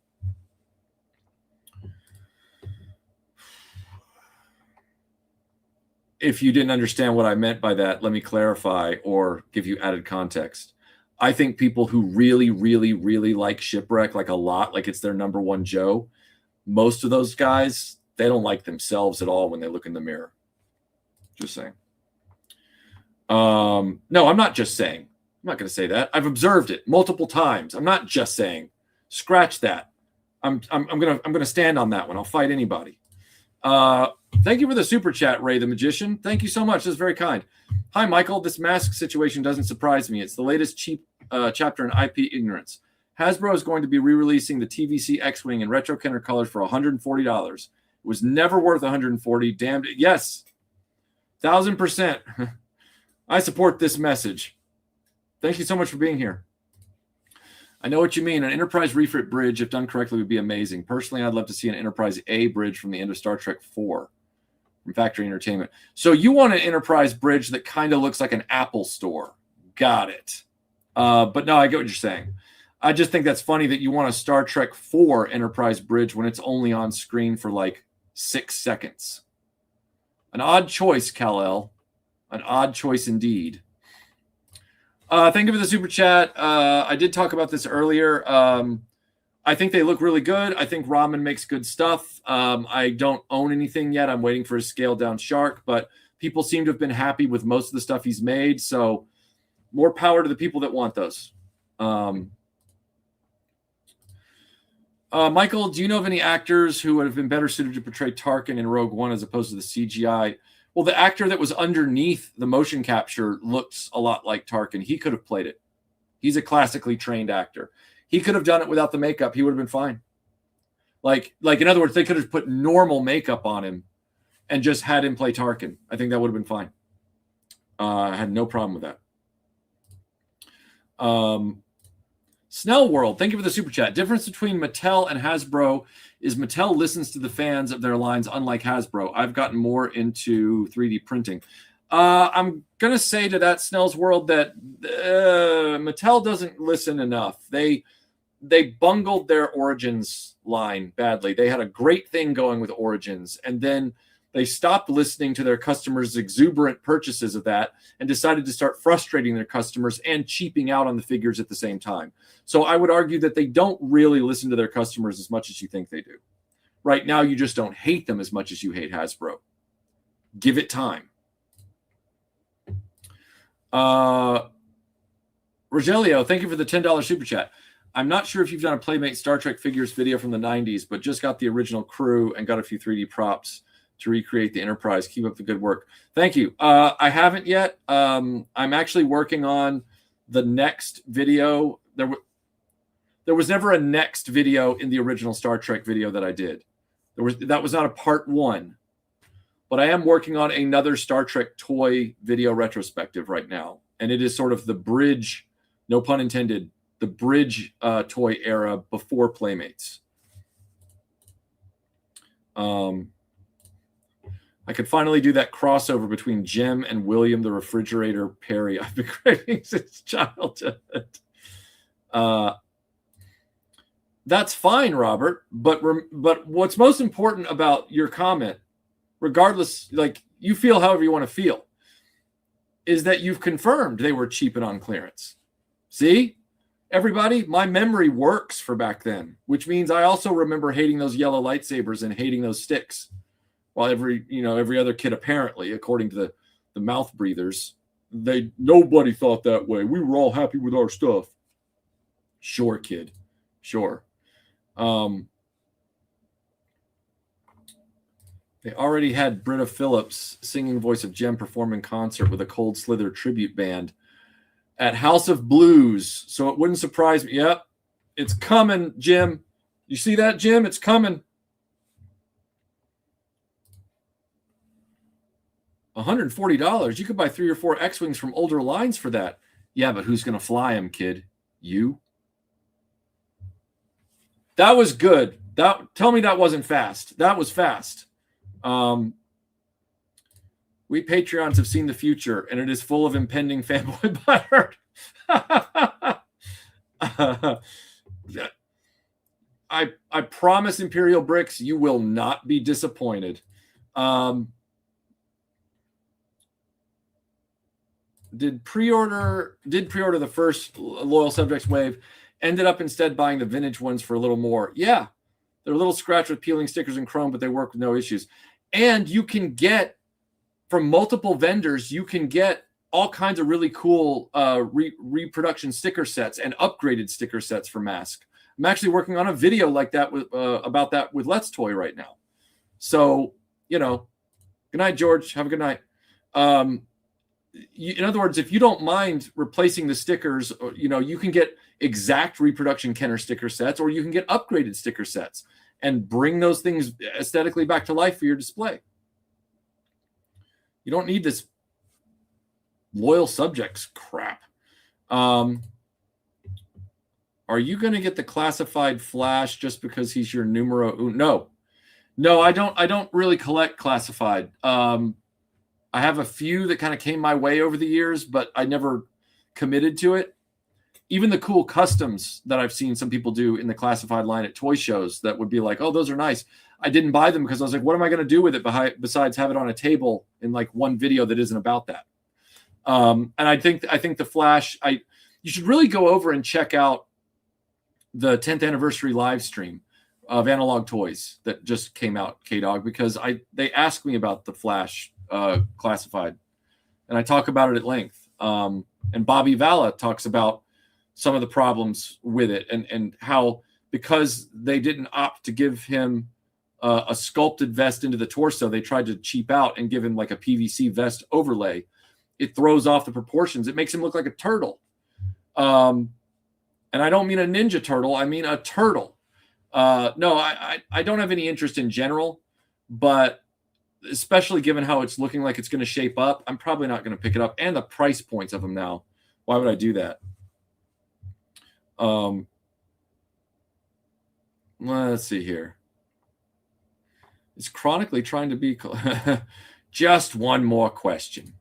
Speaker 4: If you didn't understand what I meant by that, let me clarify or give you added context. I think people who really, really, really like Shipwreck, like a lot, like it's their number one Joe, most of those guys, they don't like themselves at all when they look in the mirror. Just saying. No, I'm not just saying. I'm not going to say that. I've observed it multiple times. I'm not just saying. Scratch that. I'm gonna stand on that one. I'll fight anybody. Thank you for the super chat, Ray the Magician. Thank you so much. That's very kind. Hi, Michael. This M.A.S.K. situation doesn't surprise me. It's the latest cheap chapter in IP ignorance. Hasbro is going to be re-releasing the TVC X-Wing in retro Kenner colors for $140. It was never worth $140. Damned it. Yes. 1000%. I support this message. Thank you so much for being here. I know what you mean. An Enterprise refit bridge, if done correctly, would be amazing. Personally, I'd love to see an Enterprise A bridge from the end of Star Trek 4 from Factory Entertainment. So you want an Enterprise bridge that kind of looks like an Apple store. Got it. But no, I get what you're saying. I just think that's funny that you want a Star Trek 4 Enterprise bridge when it's only on screen for like 6 seconds. An odd choice, Kal-El. An odd choice indeed. Thank you for the super chat. I did talk about this earlier. I think they look really good. I think Ramen makes good stuff. I don't own anything yet. I'm waiting for a scaled down shark, but people seem to have been happy with most of the stuff he's made. So more power to the people that want those. Michael, do you know of any actors who would have been better suited to portray Tarkin in Rogue One as opposed to the CGI? Well, the actor that was underneath the motion capture looks a lot like Tarkin. He could have played it. He's a classically trained actor. He could have done it without the makeup. He would have been fine. Like in other words, they could have put normal makeup on him and just had him play Tarkin. I think that would have been fine. I had no problem with that. Snell World, thank you for the super chat. Difference between Mattel and Hasbro is Mattel listens to the fans of their lines, unlike Hasbro. I've gotten more into 3D printing. I'm going to say to that Snell's World that Mattel doesn't listen enough. They bungled their Origins line badly. They had a great thing going with Origins, and then they stopped listening to their customers' exuberant purchases of that and decided to start frustrating their customers and cheaping out on the figures at the same time. So I would argue that they don't really listen to their customers as much as you think they do. Right now, you just don't hate them as much as you hate Hasbro. Give it time. Rogelio, thank you for the $10 super chat. I'm not sure if you've done a Playmate Star Trek figures video from the 90s, but just got the original crew and got a few 3D props to recreate the Enterprise. Keep up the good work. Thank you. I haven't yet. I'm actually working on the next video. There was never a next video in the original Star Trek video that I did. That was not a part one. But I am working on another Star Trek toy video retrospective right now. And it is sort of the bridge, no pun intended, the bridge toy era before Playmates. I could finally do that crossover between Jem and William the Refrigerator Perry I've been craving since childhood. That's fine, Robert. But what's most important about your comment, regardless, like you feel however you want to feel, is that you've confirmed they were cheap and on clearance. See? Everybody, my memory works for back then, which means I also remember hating those yellow lightsabers and hating those sticks. While every other kid, apparently, according to the mouth breathers, nobody thought that way. We were all happy with our stuff. Sure, kid. Sure. They already had Britta Phillips, singing voice of Jem, perform in concert with a Cold Slither tribute band at House of Blues. So it wouldn't surprise me. Yep, it's coming, Jim. You see that, Jim? It's coming. $140. You could buy 3 or 4 X-Wings from older lines for that. Yeah, but who's going to fly them, kid? You? That was good. Tell me that wasn't fast. That was fast. We Patreons have seen the future, and it is full of impending fanboy butthurt. I promise, Imperial Bricks, you will not be disappointed. Did pre-order the first Loyal Subjects wave, ended up instead buying the vintage ones for a little more. Yeah, they're a little scratched with peeling stickers and chrome, but they work with no issues. And you can get, from multiple vendors, you can get all kinds of really cool reproduction sticker sets and upgraded sticker sets for M.A.S.K. I'm actually working on a video like that about that with Let's Toy right now. So, good night, George. Have a good night. In other words, if you don't mind replacing the stickers, you can get exact reproduction Kenner sticker sets, or you can get upgraded sticker sets and bring those things aesthetically back to life for your display. You don't need this Loyal Subjects crap. Are you going to get the classified Flash just because he's your numero uno? No, I don't really collect classified. I have a few that kind of came my way over the years, but I never committed to it. Even the cool customs that I've seen some people do in the classified line at toy shows that would be like, oh, those are nice. I didn't buy them because I was like, what am I going to do with it besides have it on a table in like one video that isn't about that? And I think the Flash, you should really go over and check out the 10th anniversary live stream of Analog Toys that just came out, K-Dog, because they asked me about the Flash classified, and I talk about it at length. And Bobby Valla talks about some of the problems with it and how because they didn't opt to give him a sculpted vest into the torso, they tried to cheap out and give him like a PVC vest overlay. It throws off the proportions. It makes him look like a turtle. And I don't mean a ninja turtle. I mean a turtle. No, I don't have any interest in general, but especially given how it's looking like it's going to shape up, I'm probably not going to pick it up. And the price points of them now. Why would I do that? Let's see here. It's chronically trying to be just one more question.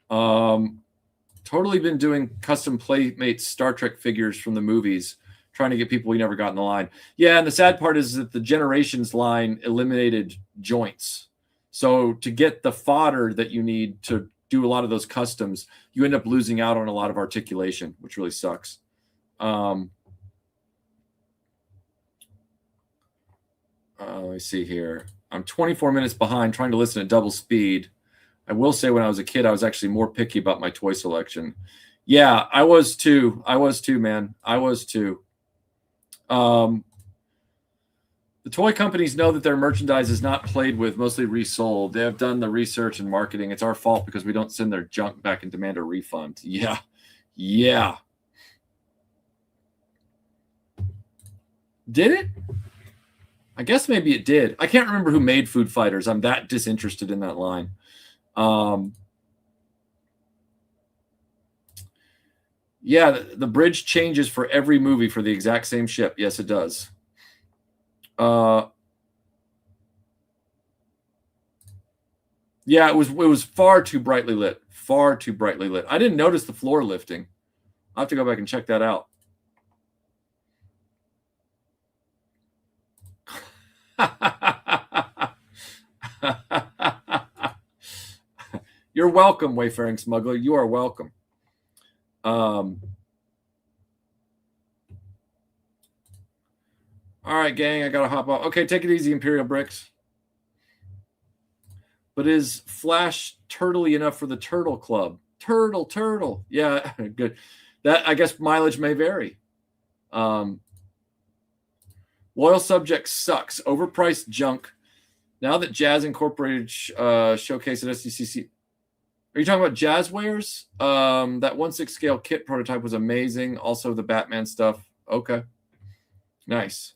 Speaker 4: Totally been doing custom Playmates Star Trek figures from the movies, trying to get people we never got in the line. Yeah, and the sad part is that the Generations line eliminated joints. So to get the fodder that you need to do a lot of those customs, you end up losing out on a lot of articulation, which really sucks. Let me see here. I'm 24 minutes behind trying to listen at double speed. I will say when I was a kid, I was actually more picky about my toy selection. Yeah, I was too. Man. I was too. The toy companies know that their merchandise is not played with, mostly resold. They have done the research and marketing. It's our fault because we don't send their junk back and demand a refund. Yeah. Did it? I guess maybe it did. I can't remember who made Food Fighters. I'm that disinterested in that line. Yeah, the bridge changes for every movie for the exact same ship. Yes, it does. Yeah, it was far too brightly lit. Far too brightly lit. I didn't notice the floor lifting. I'll have to go back and check that out. You're welcome, Wayfaring Smuggler. You are welcome. All right, gang, I gotta hop off. Okay, take it easy, Imperial Bricks. But is Flash turtly enough for the Turtle Club? Turtle. Yeah, good. That, I guess, mileage may vary. Loyal Subjects sucks. Overpriced junk. Now that Jazz Incorporated showcase at SDCC. Are you talking about Jazzwares? That 1/6 scale kit prototype was amazing. Also the Batman stuff. Okay. Nice.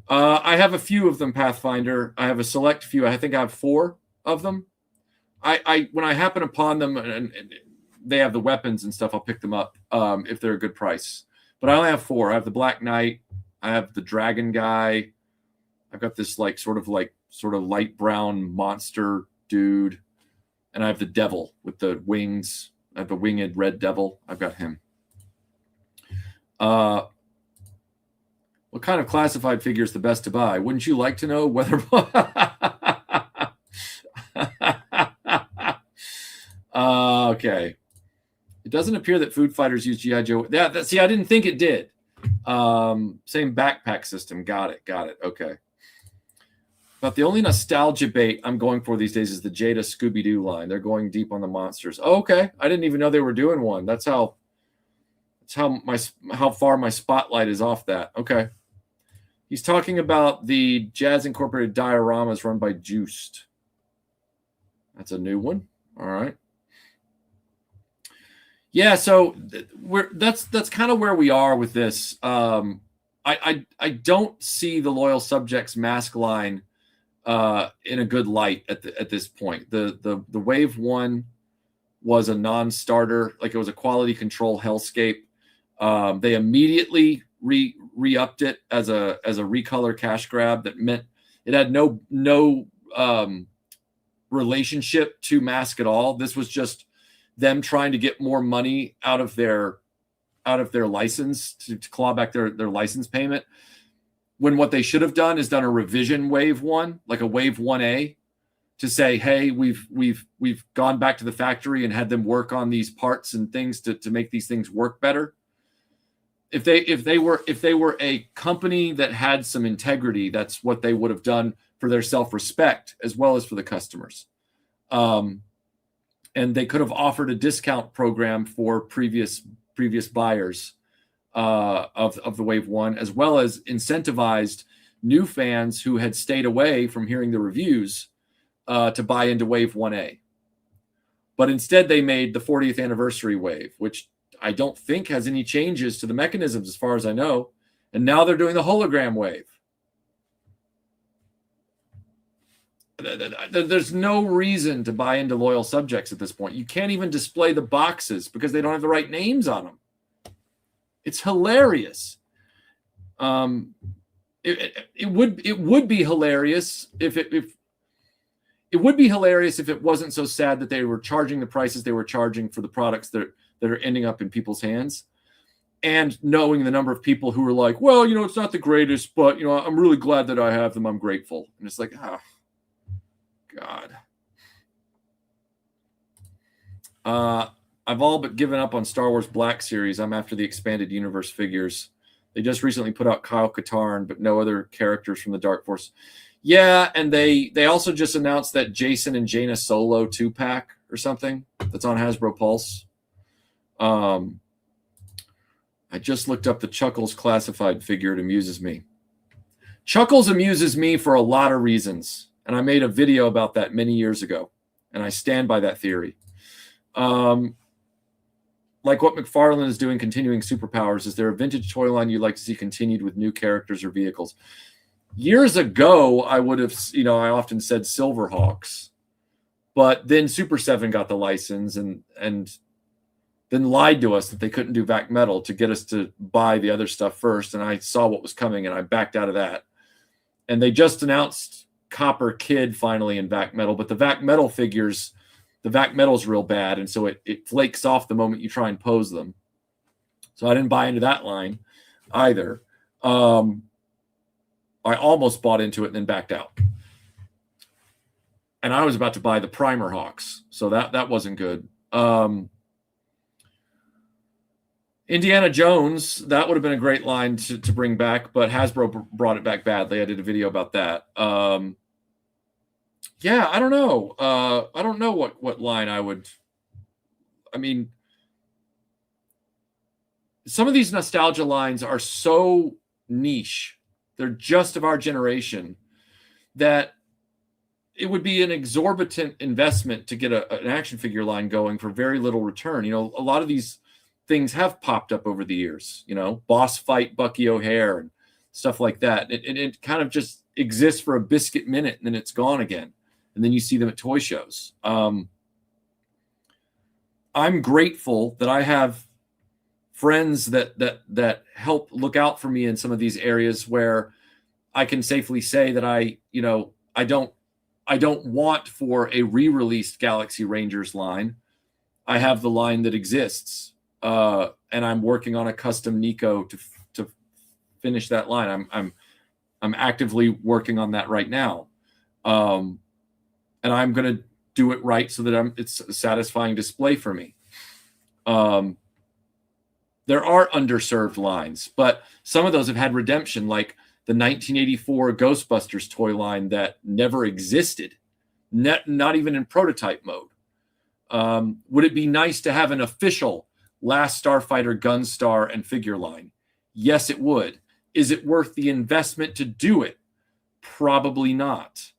Speaker 4: I have a few of them, Pathfinder. I have a select few. I think I have 4 of them. I when I happen upon them and they have the weapons and stuff, I'll pick them up if they're a good price. But I only have 4. I have the Black Knight. I have the Dragon guy. I've got this sort of light brown monster dude. And I have the devil with the wings. I have the winged red devil. I've got him. What kind of classified figure is the best to buy? Wouldn't you like to know whether... Okay. It doesn't appear that Food Fighters use G.I. Joe. Yeah, see, I didn't think it did. Same backpack system. Got it. Okay. But the only nostalgia bait I'm going for these days is the Jada Scooby-Doo line. They're going deep on the monsters. Oh, okay. I didn't even know they were doing one. That's how far my spotlight is off that. Okay. He's talking about the Jazz Incorporated dioramas run by Juiced. That's a new one. All right. Yeah, so that's kind of where we are with this. I don't see the Loyal Subjects M.A.S.K line in a good light at this point. The Wave 1 was a non-starter, like it was a quality control hellscape. They immediately re-upped it as a recolor cash grab that meant it had no relationship to M.A.S.K at all. This was just them trying to get more money out of their license to claw back their license payment. When what they should have done is done a revision Wave 1, like a Wave 1A, to say, hey, we've gone back to the factory and had them work on these parts and things to make these things work better. If they were a company that had some integrity, that's what they would have done for their self-respect as well as for the customers. And they could have offered a discount program for previous buyers of the Wave 1, as well as incentivized new fans who had stayed away from hearing the reviews to buy into Wave 1A. But instead, they made the 40th anniversary wave, which I don't think has any changes to the mechanisms as far as I know. And now they're doing the hologram wave. There's no reason to buy into Loyal Subjects at this point. You can't even display the boxes because they don't have the right names on them. It's hilarious. It would be hilarious if it would be hilarious if it wasn't so sad that they were charging the prices they were charging for the products that are ending up in people's hands, and knowing the number of people who were like, well, it's not the greatest, but I'm really glad that I have them. I'm grateful. And it's like, oh, God. I've all but given up on Star Wars Black Series. I'm after the expanded universe figures. They just recently put out Kyle Katarn, but no other characters from the Dark Force. Yeah, and they also just announced that Jason and Jaina Solo 2-pack or something that's on Hasbro Pulse. I just looked up the Chuckles classified figure. It amuses me. Chuckles amuses me for a lot of reasons, and I made a video about that many years ago, and I stand by that theory. Like what McFarlane is doing, continuing superpowers, is there a vintage toy line you'd like to see continued with new characters or vehicles? Years ago, I would have, I often said Silverhawks, but then Super 7 got the license and then lied to us that they couldn't do Vac Metal to get us to buy the other stuff first. And I saw what was coming and I backed out of that. And they just announced Copper Kid finally in Vac Metal, but the Vac Metal figures, the Vac Metal's real bad. And so it flakes off the moment you try and pose them. So I didn't buy into that line either. I almost bought into it and then backed out. And I was about to buy the Primer Hawks. So that wasn't good. Indiana Jones, that would have been a great line to bring back, but Hasbro brought it back badly. I did a video about that. Yeah, I don't know. I don't know what line I would. I mean, some of these nostalgia lines are so niche. They're just of our generation that it would be an exorbitant investment to get an action figure line going for very little return. A lot of these things have popped up over the years, Boss Fight Bucky O'Hare and stuff like that. It kind of just exists for a biscuit minute and then it's gone again. And then you see them at toy shows. I'm grateful that I have friends that help look out for me in some of these areas where I can safely say that I don't want for a re-released Galaxy Rangers line. I have the line that exists, and I'm working on a custom Nico to finish that line. I'm actively working on that right now, and I'm going to do it right so that it's a satisfying display for me. There are underserved lines, but some of those have had redemption, like the 1984 Ghostbusters toy line that never existed, not even in prototype mode. Would it be nice to have an official Last Starfighter Gunstar and figure line? Yes, it would. Is it worth the investment to do it? Probably not.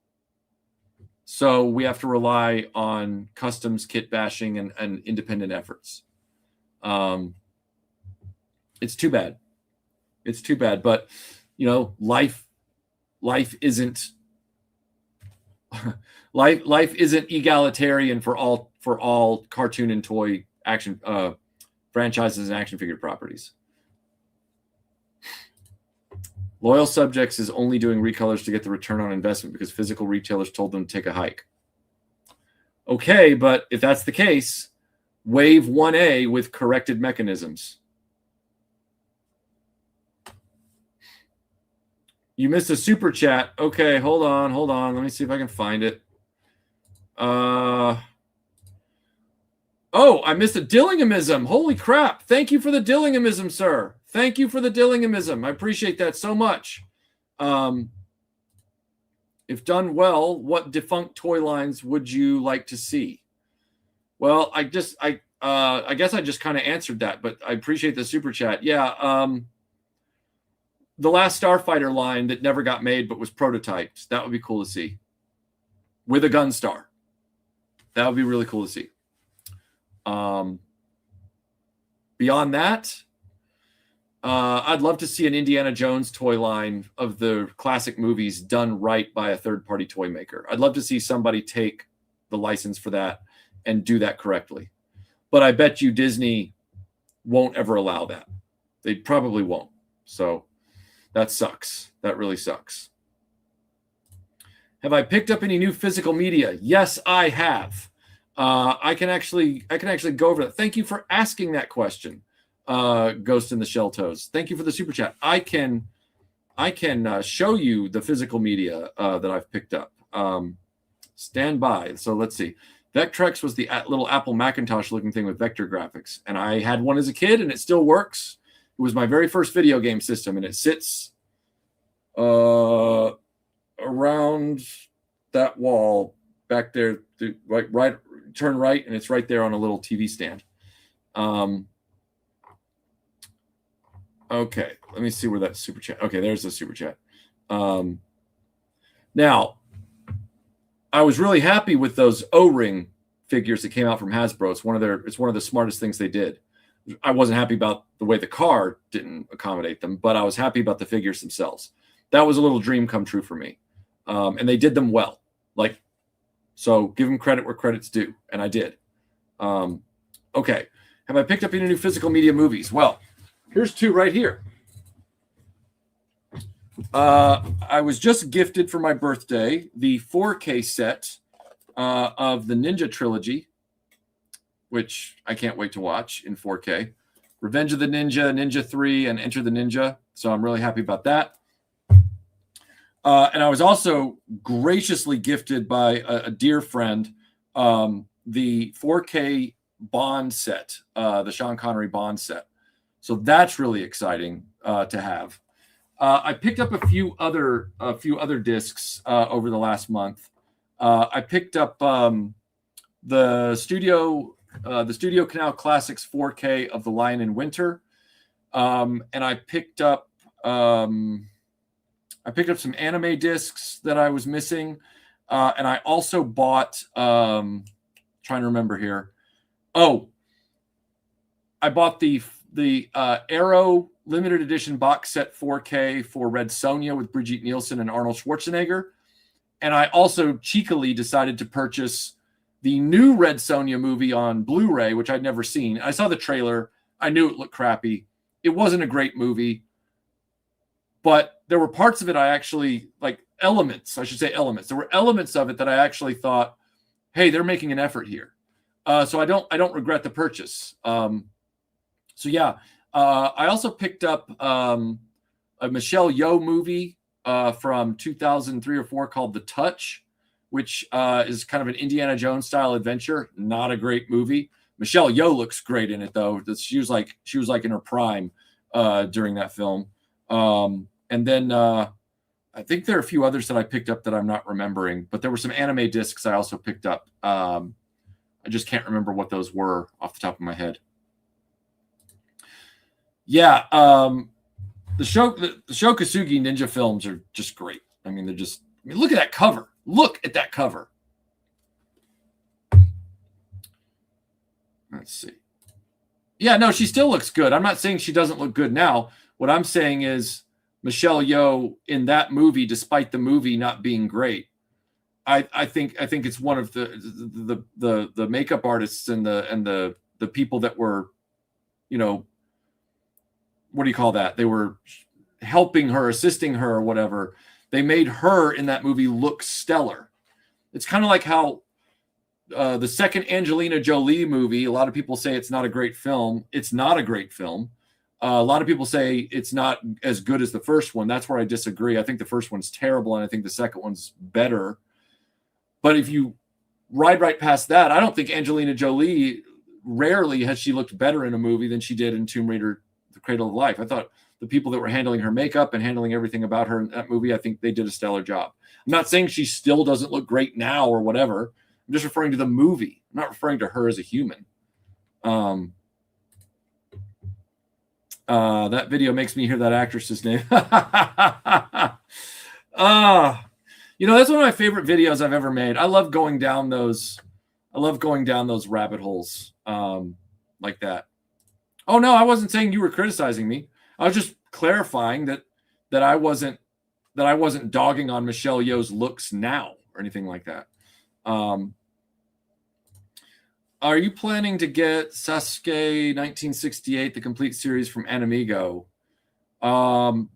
Speaker 4: So we have to rely on customs, kit bashing, and independent efforts. It's too bad. It's too bad. But, life isn't life isn't egalitarian for all cartoon and toy action franchises and action figure properties. Loyal Subjects is only doing recolors to get the return on investment because physical retailers told them to take a hike. Okay, but if that's the case, Wave 1A with corrected mechanisms. You missed a super chat. Okay, hold on. Let me see if I can find it. Oh, I missed a Dillinghammism. Holy crap. Thank you for the Dillinghammism, sir. Thank you for the Dillinghammism. I appreciate that so much. If done well, what defunct toy lines would you like to see? Well, I I guess I just kind of answered that, but I appreciate the super chat. Yeah. The last Starfighter line that never got made but was prototyped. That would be cool to see. With a Gunstar. That would be really cool to see. Beyond that, I'd love to see an Indiana Jones toy line of the classic movies done right by a third-party toy maker. I'd love to see somebody take the license for that and do that correctly. But I bet you Disney won't ever allow that. They probably won't. So that sucks. That really sucks. Have I picked up any new physical media? Yes, I have. I can actually go over that. Thank you for asking that question, Ghost in the Shell Toes. Thank you for the super chat. I can show you the physical media that I've picked up. Stand by. So let's see. Vectrex was the little Apple Macintosh looking thing with vector graphics, and I had one as a kid, and it still works. It was my very first video game system, and it sits around that wall back there. Right, turn right, and it's right there on a little TV stand. Okay, let me see where that super chat. Okay, there's the super chat. Now, I was really happy with those O-ring figures that came out from Hasbro. It's one of the smartest things they did. I wasn't happy about the way the car didn't accommodate them, but I was happy about the figures themselves. That was a little dream come true for me, and they did them well. So give them credit where credit's due, and I did. Okay, have I picked up any new physical media movies? Well, here's two right here. I was just gifted for my birthday the 4K set of the Ninja trilogy, which I can't wait to watch in 4K. Revenge of the Ninja, Ninja 3, and Enter the Ninja. So I'm really happy about that. And I was also graciously gifted by a dear friend the 4K Bond set, the Sean Connery Bond set. So that's really exciting to have. I picked up a few other discs over the last month. I picked up the Studio Canal Classics 4K of The Lion in Winter, and I picked up some anime discs that I was missing, and I also bought. Trying to remember here. Oh, I bought the Arrow limited edition box set 4K for Red Sonja with Brigitte Nielsen and Arnold Schwarzenegger. And I also cheekily decided to purchase the new Red Sonja movie on Blu-ray, which I'd never seen. I saw the trailer. I knew it looked crappy. It wasn't a great movie, but there were parts of it I actually elements. I should say elements. There were elements of it that I actually thought, hey, they're making an effort here. So I don't regret the purchase. So yeah, I also picked up a Michelle Yeoh movie from 2003 or 4 called The Touch, which is kind of an Indiana Jones style adventure. Not a great movie. Michelle Yeoh looks great in it though. She was like in her prime during that film. And then I think there are a few others that I picked up that I'm not remembering, but there were some anime discs I also picked up. I just can't remember what those were off the top of my head. Yeah, the Shokasugi Ninja films are just great. I mean, look at that cover. Look at that cover. Let's see. Yeah, no, she still looks good. I'm not saying she doesn't look good now. What I'm saying is Michelle Yeoh in that movie, despite the movie not being great, I think it's one of the makeup artists and the people that were, what do you call that? They were helping her, assisting her, or whatever. They made her in that movie look stellar. It's kind of like how the second Angelina Jolie movie, a lot of people say it's not a great film. It's not a great film. A lot of people say it's not as good as the first one. That's where I disagree. I think the first one's terrible, and I think the second one's better. But if you ride right past that, I don't think Angelina Jolie, rarely has she looked better in a movie than she did in Tomb Raider, The Cradle of Life. I thought the people that were handling her makeup and handling everything about her in that movie, I think they did a stellar job. I'm not saying she still doesn't look great now or whatever. I'm just referring to the movie. I'm not referring to her as a human. That video makes me hear that actress's name. That's one of my favorite videos I've ever made. I love going down those rabbit holes like that. Oh no, I wasn't saying you were criticizing me. I was just clarifying that I wasn't dogging on Michelle Yeoh's looks now or anything like that. Are you planning to get Sasuke 1968, the complete series from Animigo? Now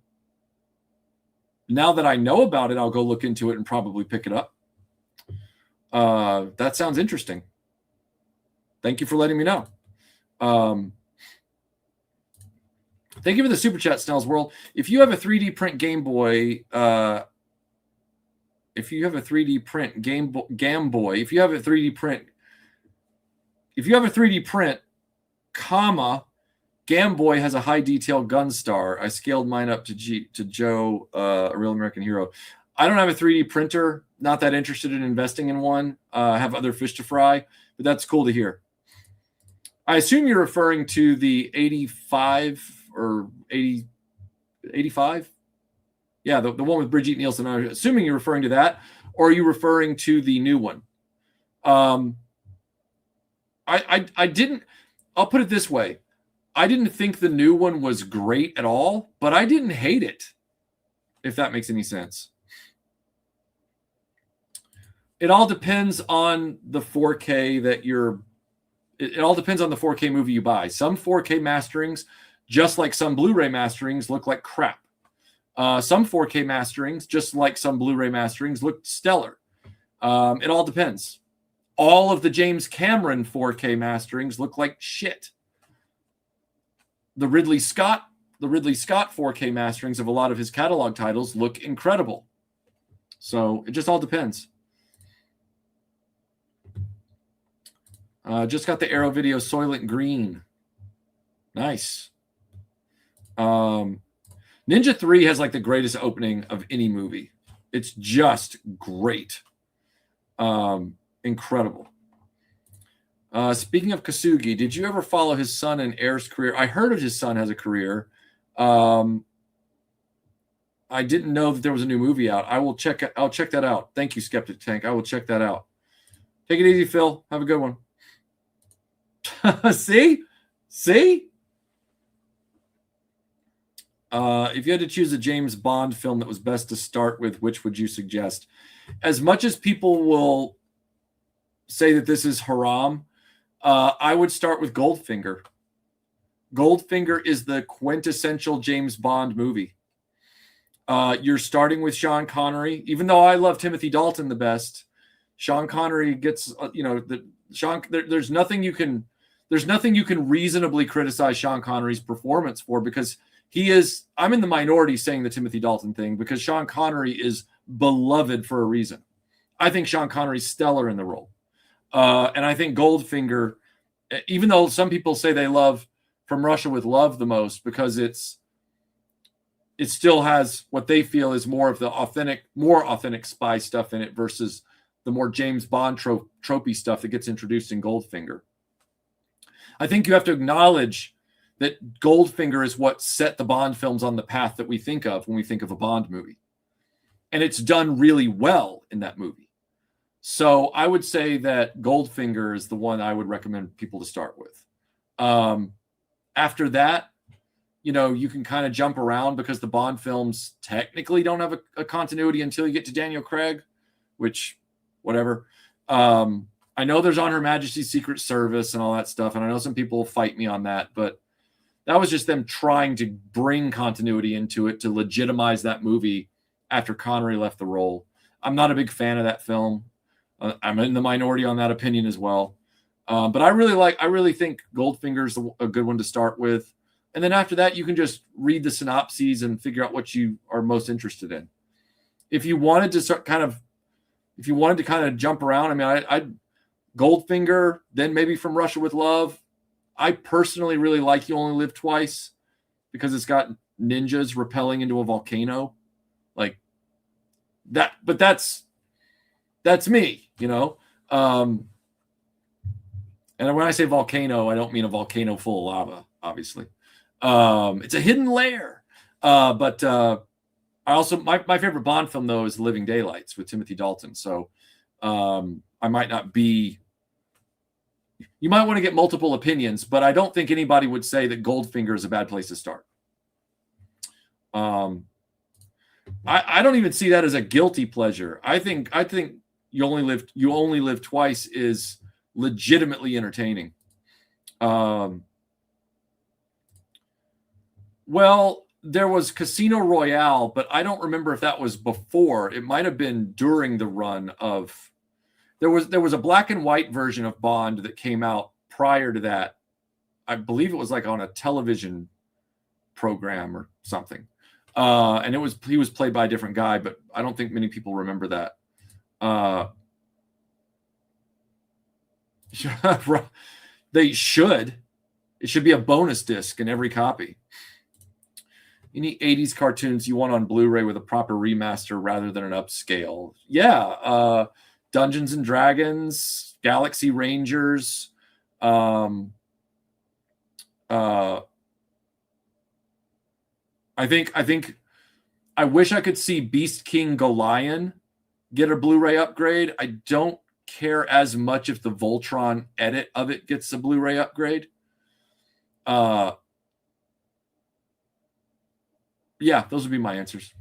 Speaker 4: that I know about it, I'll go look into it and probably pick it up. That sounds interesting. Thank you for letting me know. Thank you for the super chat, Snell's World. If you have a 3D print Game Boy, if you have a 3D print, comma, Game Boy has a high detail Gunstar. I scaled mine up to Joe, a real American hero. I don't have a 3D printer. Not that interested in investing in one. I have other fish to fry, but that's cool to hear. I assume you're referring to the 85 or 80, 85? Yeah, the one with Brigitte Nielsen. I'm assuming you're referring to that, or are you referring to the new one? I didn't. I'll put it this way: I didn't think the new one was great at all, but I didn't hate it. If that makes any sense. It all depends on the 4K that you're. It all depends on the 4K movie you buy. Some 4K masterings, just like some Blu-ray masterings, look like crap. Some 4K masterings, just like some Blu-ray masterings, look stellar. It all depends. All of the James Cameron 4K masterings look like shit. The Ridley Scott 4K masterings of a lot of his catalog titles look incredible. So it just all depends. Just got the Arrow video Soylent Green. Nice. Ninja 3 has like the greatest opening of any movie. It's just great. Incredible. Speaking of Kasugi, did you ever follow his son and heir's career? I heard of his son has a career. I didn't know that there was a new movie out. I'll check that out. Thank you, Skeptic Tank. I will check that out. Take it easy, Phil. Have a good one. See? If you had to choose a James Bond film that was best to start with, which would you suggest? As much as people will say that this is haram, I would start with Goldfinger. Goldfinger is the quintessential James Bond movie. You're starting with Sean Connery. Even though I love Timothy Dalton the best, Sean Connery gets, there's nothing you can reasonably criticize Sean Connery's performance for, because I'm in the minority saying the Timothy Dalton thing, because Sean Connery is beloved for a reason. I think Sean Connery's stellar in the role. And I think Goldfinger, even though some people say they love From Russia with Love the most because it still has what they feel is more of the more authentic spy stuff in it versus the more James Bond tropey stuff that gets introduced in Goldfinger. I think you have to acknowledge that Goldfinger is what set the Bond films on the path that we think of when we think of a Bond movie. And it's done really well in that movie. So I would say that Goldfinger is the one I would recommend people to start with. After that, you can kind of jump around because the Bond films technically don't have a continuity until you get to Daniel Craig, which, whatever. I know there's On Her Majesty's Secret Service and all that stuff, and I know some people fight me on that, but that was just them trying to bring continuity into it to legitimize that movie after Connery left the role. I'm not a big fan of that film. I'm in the minority on that opinion as well. But I really think Goldfinger's a good one to start with. And then after that, you can just read the synopses and figure out what you are most interested in. If you wanted to kind of jump around, I'd Goldfinger, then maybe From Russia with Love. I personally really like You Only Live Twice because it's got ninjas rappelling into a volcano. Like that, but that's me, And when I say volcano, I don't mean a volcano full of lava, obviously. It's a hidden layer. But I also, my favorite Bond film, though, is Living Daylights with Timothy Dalton. So I might not be, you might want to get multiple opinions, but I don't think anybody would say that Goldfinger is a bad place to start. I don't even see that as a guilty pleasure. I think You Only Live Twice is legitimately entertaining. Well, there was Casino Royale, but I don't remember if that was before. It might have been during the run of. There was a black and white version of Bond that came out prior to that. I believe it was like on a television program or something. And he was played by a different guy, but I don't think many people remember that. They should. It should be a bonus disc in every copy. Any 80s cartoons you want on Blu-ray with a proper remaster rather than an upscale? Yeah. Dungeons and Dragons, Galaxy Rangers. I wish I could see Beast King Golion get a Blu-ray upgrade. I don't care as much if the Voltron edit of it gets a Blu-ray upgrade. Yeah, those would be my answers.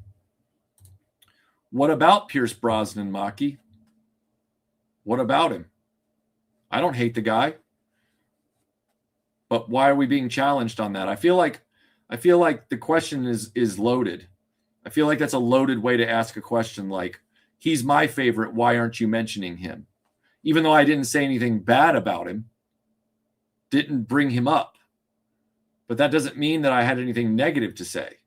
Speaker 4: What about Pierce Brosnan, Maki? What about him? I don't hate the guy. But why are we being challenged on that? I feel like the question is loaded. I feel like that's a loaded way to ask a question like, he's my favorite, why aren't you mentioning him? Even though I didn't say anything bad about him, didn't bring him up. But that doesn't mean that I had anything negative to say.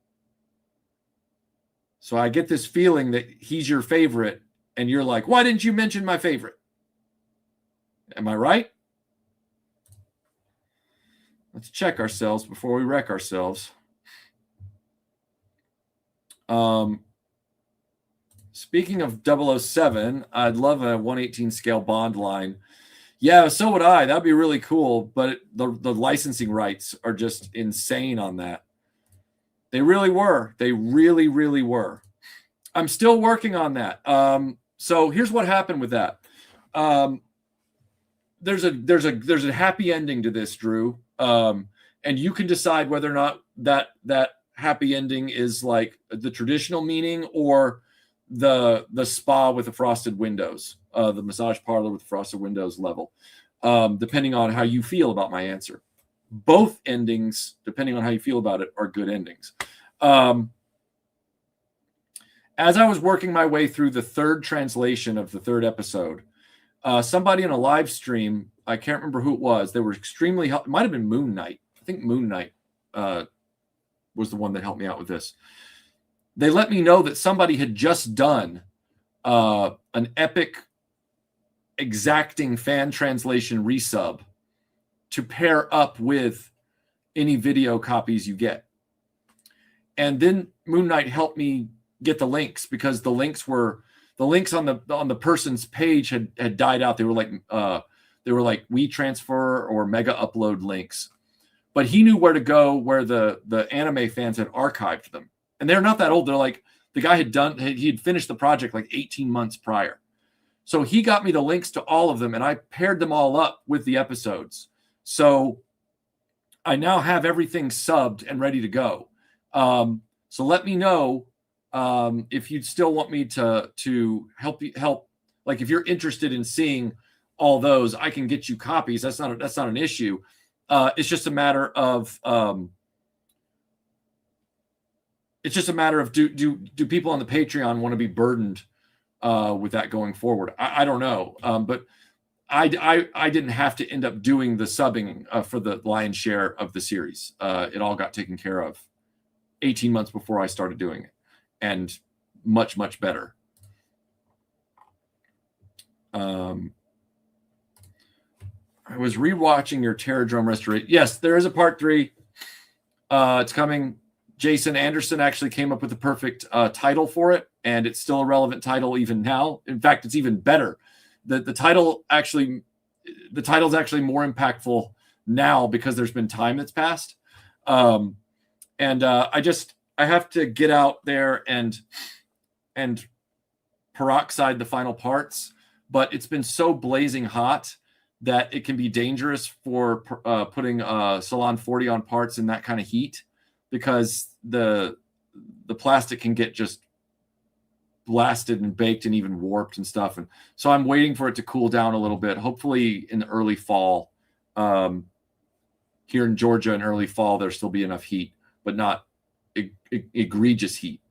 Speaker 4: So I get this feeling that he's your favorite, and you're like, why didn't you mention my favorite? Am I right? Let's check ourselves before we wreck ourselves. Speaking of 007, I'd love a 1/18 scale Bond line. Yeah, so would I. That'd be really cool. But the licensing rights are just insane on that. They really were. They really, really were. I'm still working on that. So here's what happened with that. There's a happy ending to this, Drew. And you can decide whether or not that happy ending is like the traditional meaning or the spa with the frosted windows, the massage parlor with the frosted windows level, depending on how you feel about my answer. Both endings, depending on how you feel about it, are good endings. As I was working my way through the third translation of the third episode, somebody in a live stream, I can't remember who it was, they were extremely helpful. It might have been Moon Knight. I think Moon Knight was the one that helped me out with this. They let me know that somebody had just done an epic exacting fan translation resub to pair up with any video copies you get. And then Moon Knight helped me get the links because the links on the person's page had died out. They were like WeTransfer or Mega Upload links. But he knew where to go where the anime fans had archived them. And they're not that old. They're like, the guy he'd finished the project like 18 months prior. So he got me the links to all of them and I paired them all up with the episodes. So I now have everything subbed and ready to go. So let me know if you'd still want me to help. Like if you're interested in seeing all those, I can get you copies. That's not an issue. It's just a matter of do people on the Patreon want to be burdened with that going forward? I don't know, but I didn't have to end up doing the subbing for the lion's share of the series. It all got taken care of 18 months before I started doing it, and much, much better. I was rewatching your Terradrome restoration. Yes, there is a part 3. It's coming. Jason Anderson actually came up with the perfect title for it, and it's still a relevant title even now. In fact, it's even better. The title actually the title's actually more impactful now because there's been time that's passed. I have to get out there and peroxide the final parts, but it's been so blazing hot that it can be dangerous for putting Salon 40 on parts in that kind of heat, because the plastic can get just blasted and baked and even warped and stuff. And so I'm waiting for it to cool down a little bit. Hopefully in the early fall, here in Georgia in early fall, there'll still be enough heat, but not egregious heat.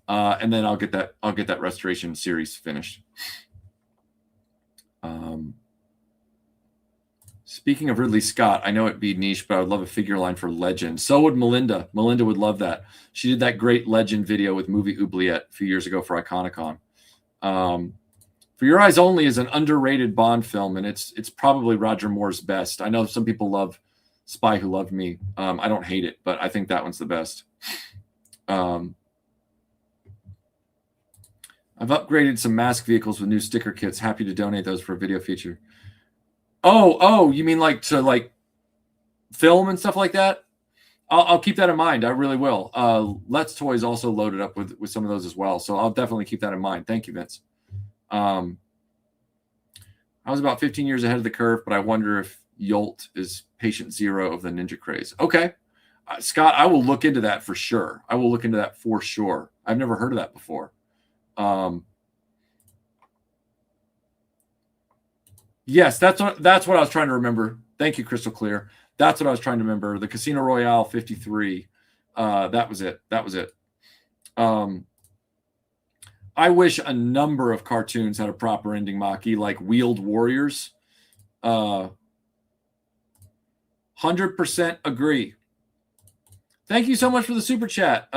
Speaker 4: And then I'll get that restoration series finished. Speaking of Ridley Scott, I know it'd be niche, but I would love a figure line for Legend. So would Melinda. Melinda would love that. She did that great Legend video with Movie Oubliette a few years ago for Iconicon. For Your Eyes Only is an underrated Bond film, and it's probably Roger Moore's best. I know some people love Spy Who Loved Me. I don't hate it, but I think that one's the best. I've upgraded some M.A.S.K vehicles with new sticker kits. Happy to donate those for a video feature. Oh, you mean like to like film and stuff like that? I'll keep that in mind. I really will. Let's Toys also loaded up with some of those as well, so I'll definitely keep that in mind. Thank you, Vince. I was about 15 years ahead of the curve, but I wonder if Yolt is patient zero of the ninja craze. Okay, Scott, I will look into that for sure. I will look into that for sure. I've never heard of that before. Yes, that's what I was trying to remember. Thank you, Crystal Clear. That's what I was trying to remember. The Casino Royale 53. That was it. I wish a number of cartoons had a proper ending, Maki, like Wheeled Warriors. 100% agree. Thank you so much for the super chat.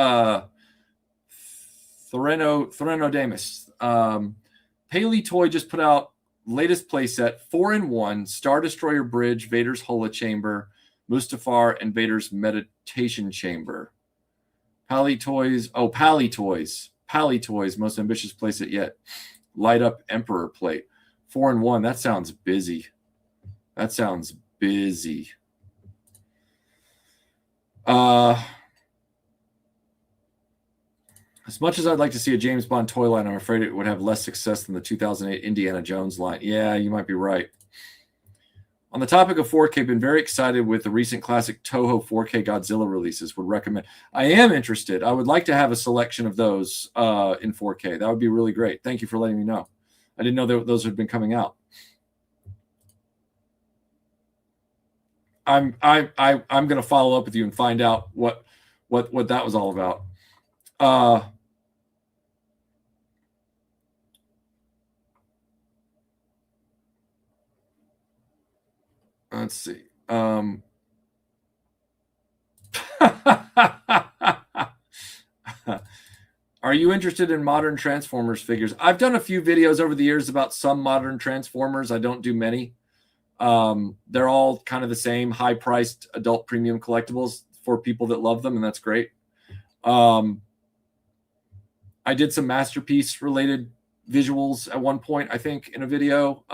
Speaker 4: Thoreno Damus. Paley Toy just put out latest playset, 4-in-1, Star Destroyer Bridge, Vader's Hola Chamber, Mustafar, and Vader's Meditation Chamber. Pally Toys, most ambitious playset yet. Light up Emperor plate. 4-in-1, that sounds busy. As much as I'd like to see a James Bond toy line, I'm afraid it would have less success than the 2008 Indiana Jones line. Yeah, you might be right. On the topic of 4K, been very excited with the recent classic Toho 4K Godzilla releases. Would recommend. I am interested. I would like to have a selection of those in 4K. That would be really great. Thank you for letting me know. I didn't know that those had been coming out. I'm going to follow up with you and find out what that was all about. Let's see. Are you interested in modern Transformers figures? I've done a few videos over the years about some modern Transformers. I don't do many. They're all kind of the same, high-priced adult premium collectibles for people that love them, and that's great. I did some Masterpiece-related visuals at one point, I think, in a video.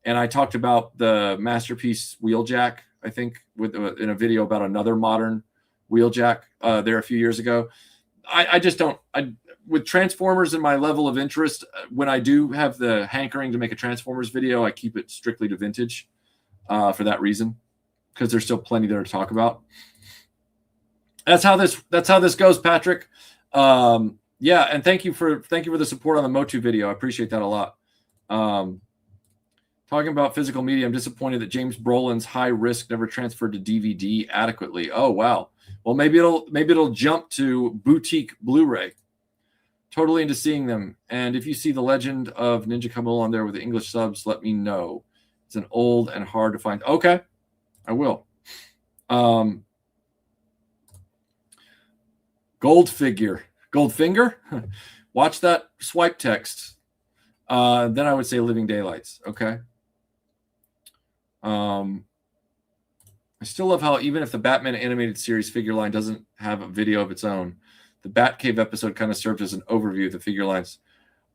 Speaker 4: And I talked about the Masterpiece Wheeljack, I think, in a video about another modern Wheeljack there a few years ago. I just don't. With Transformers and my level of interest, when I do have the hankering to make a Transformers video, I keep it strictly to vintage for that reason, because there's still plenty there to talk about. That's how this goes, Patrick. Yeah, and thank you for the support on the Motu video. I appreciate that a lot. Talking about physical media, I'm disappointed that James Brolin's High Risk never transferred to DVD adequately. Oh wow. Well, maybe it'll jump to boutique Blu-ray. Totally into seeing them. And if you see the Legend of Ninja Kamul on there with the English subs, let me know. It's an old and hard to find. Okay, I will. Goldfinger. Watch that swipe text. Then I would say Living Daylights. Okay. I still love how even if the Batman animated series figure line doesn't have a video of its own, the Batcave episode kind of served as an overview of the figure lines.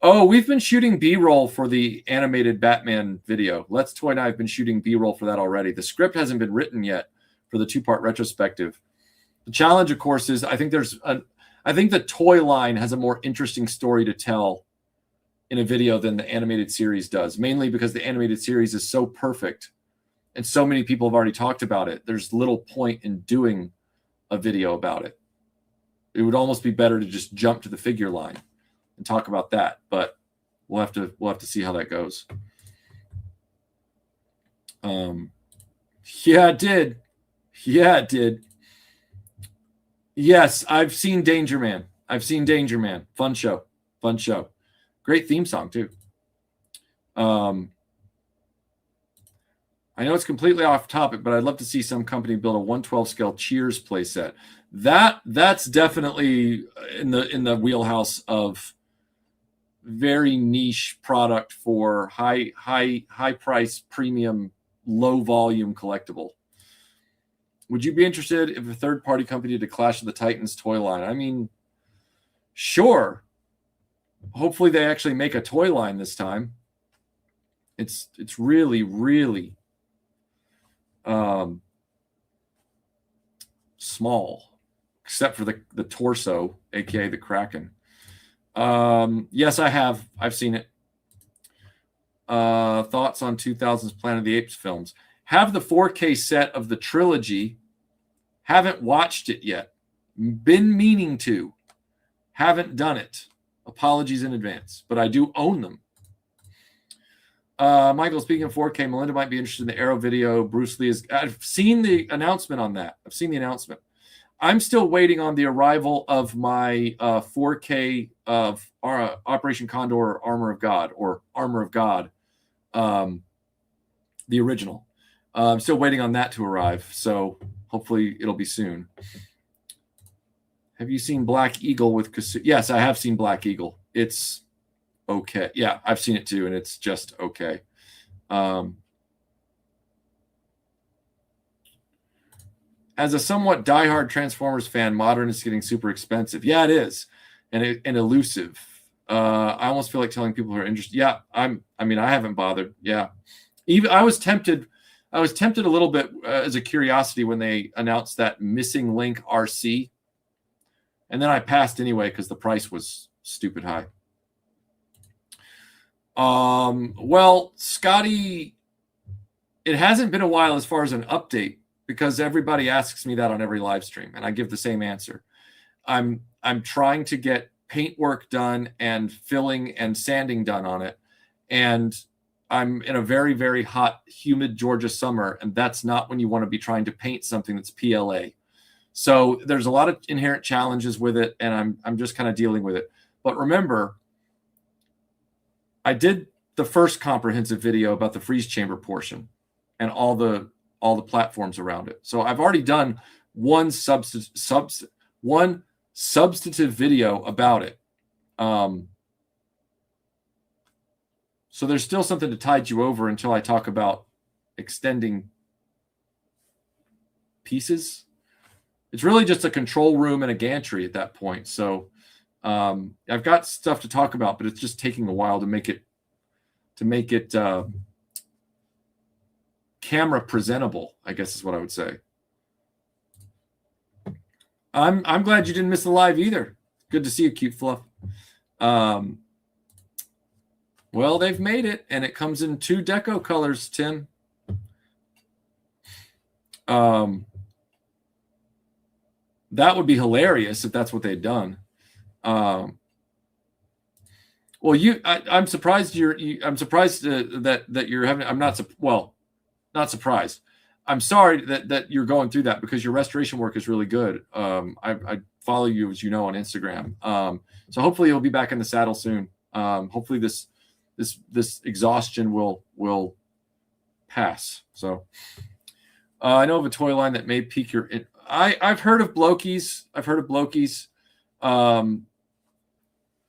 Speaker 4: Oh, we've been shooting B-roll for the animated Batman video. Let's Toy and I have been shooting B-roll for that already. The script hasn't been written yet for the 2-part retrospective. The challenge, of course, is I think the toy line has a more interesting story to tell in a video than the animated series does, mainly because the animated series is so perfect and so many people have already talked about it. There's little point in doing a video about it. It would almost be better to just jump to the figure line and talk about that, but we'll have to see how that goes. Yeah, it did. Yeah, it did. Yes, I've seen Danger Man. Fun show. Great theme song too. I know it's completely off topic, but I'd love to see some company build a 1/12 scale Cheers playset. That's definitely in the wheelhouse of very niche product for high price, premium, low volume collectible. Would you be interested if a third party company did a Clash of the Titans toy line? I mean, sure. Hopefully they actually make a toy line this time. It's really, really small, except for the torso, aka the Kraken. Yes, I have. I've seen it. Thoughts on 2000's Planet of the Apes films? Have the 4K set of the trilogy. Haven't watched it yet. Been meaning to. Haven't done it. Apologies in advance, but I do own them. Michael, speaking of 4K, Melinda might be interested in the Arrow video. Bruce Lee is. I've seen the announcement on that. I'm still waiting on the arrival of my 4K of Operation Condor Armor of God, or Armor of God, the original. I'm still waiting on that to arrive, so hopefully it'll be soon. Have you seen Black Eagle with Kasu? Yes, I have seen Black Eagle. It's okay. Yeah, I've seen it too, and it's just okay. As a somewhat diehard Transformers fan, modern is getting super expensive. Yeah, it is, and elusive. I almost feel like telling people who are interested. Yeah, I haven't bothered. Yeah, even I was tempted a little bit as a curiosity when they announced that Missing Link RC, and then I passed anyway because the price was stupid high. Well, Scotty, it hasn't been a while as far as an update, because everybody asks me that on every live stream, and I give the same answer. I'm trying to get paint work done and filling and sanding done on it, and I'm in a very, very hot, humid Georgia summer, and that's not when you want to be trying to paint something that's PLA. So there's a lot of inherent challenges with it, and I'm just kind of dealing with it. But remember, I did the first comprehensive video about the freeze chamber portion and all the platforms around it. So I've already done one substantive video about it. So there's still something to tide you over until I talk about extending pieces. It's really just a control room and a gantry at that point. So I've got stuff to talk about, but it's just taking a while to make it camera presentable, I guess is what I would say. I'm glad you didn't miss the live either. Good to see you, Cute Fluff. Well, they've made it, and it comes in 2 deco colors, Tim. That would be hilarious if that's what they'd done. Well, I'm surprised I'm surprised that you're having. I'm not not surprised. I'm sorry that you're going through that, because your restoration work is really good. I follow you, as you know, on Instagram. So hopefully you'll be back in the saddle soon. Hopefully this exhaustion will pass. So I know of a toy line that may pique your. I've heard of Blokies.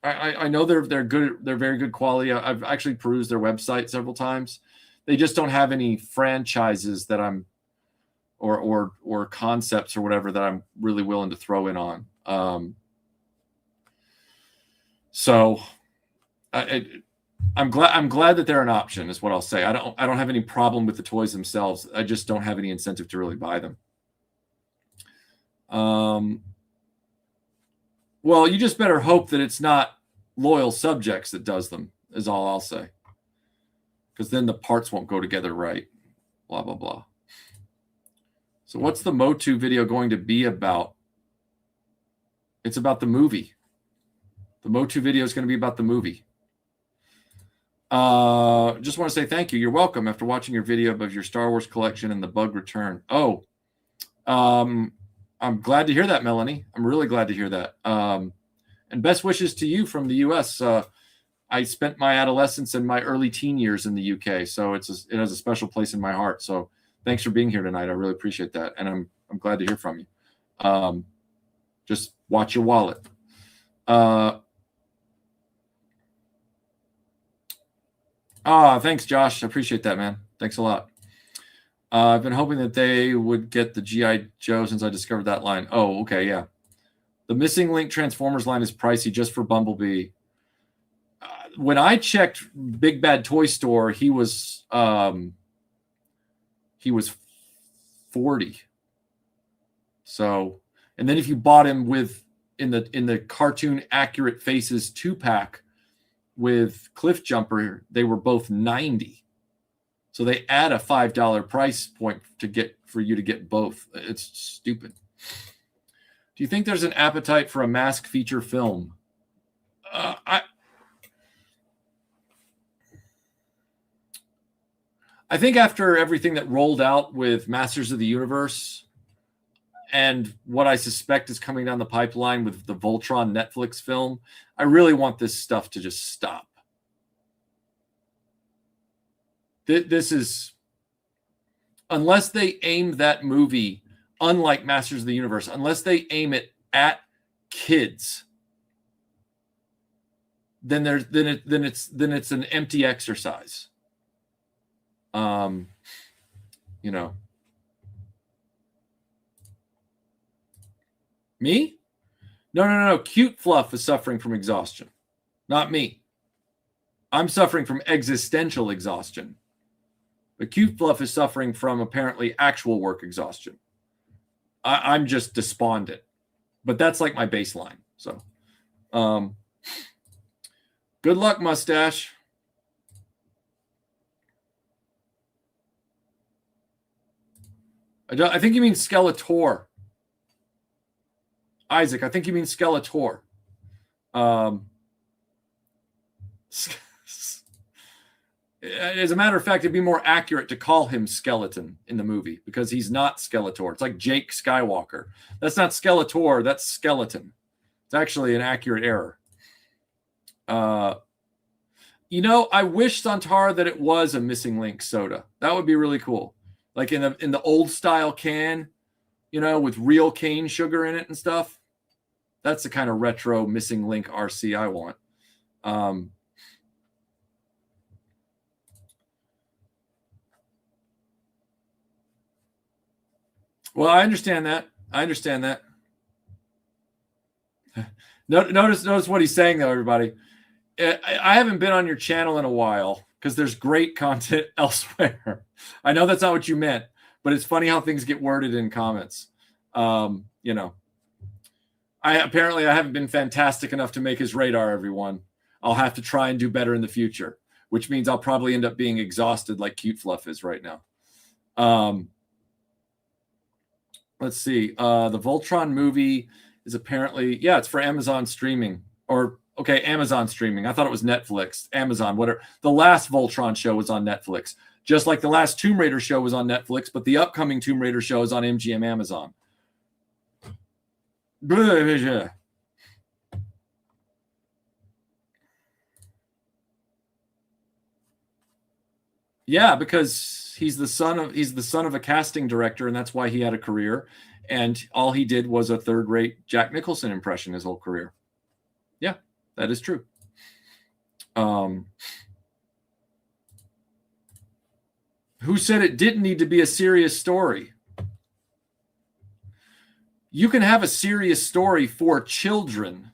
Speaker 4: I know they're good. They're very good quality. I've actually perused their website several times. They just don't have any franchises that I'm or concepts or whatever that I'm really willing to throw in on. So I'm glad that they're an option, is what I'll say. I don't have any problem with the toys themselves. I just don't have any incentive to really buy them. Well, you just better hope that it's not Loyal Subjects that does them, is all I'll say. Because then the parts won't go together right. Blah, blah, blah. So what's the Motu video going to be about? It's about the movie. The Motu video is going to be about the movie. Just want to say thank you. You're welcome. After watching your video of your Star Wars collection and the bug return. Oh, I'm glad to hear that, Melanie. I'm really glad to hear that. And best wishes to you from the U.S. I spent my adolescence and my early teen years in the U.K., so it has a special place in my heart. So thanks for being here tonight. I really appreciate that, and I'm glad to hear from you. Just watch your wallet. Thanks, Josh. I appreciate that, man. Thanks a lot. I've been hoping that they would get the G.I. Joe since I discovered that line. Oh, okay, yeah. The Missing Link Transformers line is pricey just for Bumblebee. When I checked Big Bad Toy Store, he was 40. So, and then if you bought him with in the cartoon accurate faces 2-pack with Cliff Jumper, they were both 90. So they add a $5 price point for you to get both. It's stupid. Do you think there's an appetite for a M.A.S.K feature film? I think after everything that rolled out with Masters of the Universe and what I suspect is coming down the pipeline with the Voltron Netflix film, I really want this stuff to just stop. This is, unless they aim that movie, unlike Masters of the Universe, unless they aim it at kids, then it's an empty exercise. You know, me? No. Cute Fluff is suffering from exhaustion, not me. I'm suffering from existential exhaustion. But Cute Fluff is suffering from apparently actual work exhaustion. I'm just despondent. But that's like my baseline. So, good luck, Mustache. I think you mean Skeletor. Isaac, I think you mean Skeletor. As a matter of fact, it'd be more accurate to call him Skeleton in the movie because he's not Skeletor. It's like Jake Skywalker. That's not Skeletor. That's Skeleton. It's actually an accurate error. You know, I wish, Santara, that it was a Missing Link soda. That would be really cool. Like in the old style can, you know, with real cane sugar in it and stuff. That's the kind of retro Missing Link RC I want. Well, I understand that. Notice what he's saying, though, everybody. I haven't been on your channel in a while because there's great content elsewhere. I know that's not what you meant, but it's funny how things get worded in comments. You know, I haven't been fantastic enough to make his radar, everyone. I'll have to try and do better in the future, which means I'll probably end up being exhausted like Cute Fluff is right now. Let's see. The Voltron movie is apparently, yeah, it's for Amazon streaming. Or, okay, Amazon streaming. I thought it was Netflix. Amazon, whatever. The last Voltron show was on Netflix. Just like the last Tomb Raider show was on Netflix, but the upcoming Tomb Raider show is on MGM Amazon. Yeah, because he's the son of a casting director, and that's why he had a career. And all he did was a third-rate Jack Nicholson impression his whole career. Yeah, that is true. Who said it didn't need to be a serious story? You can have a serious story for children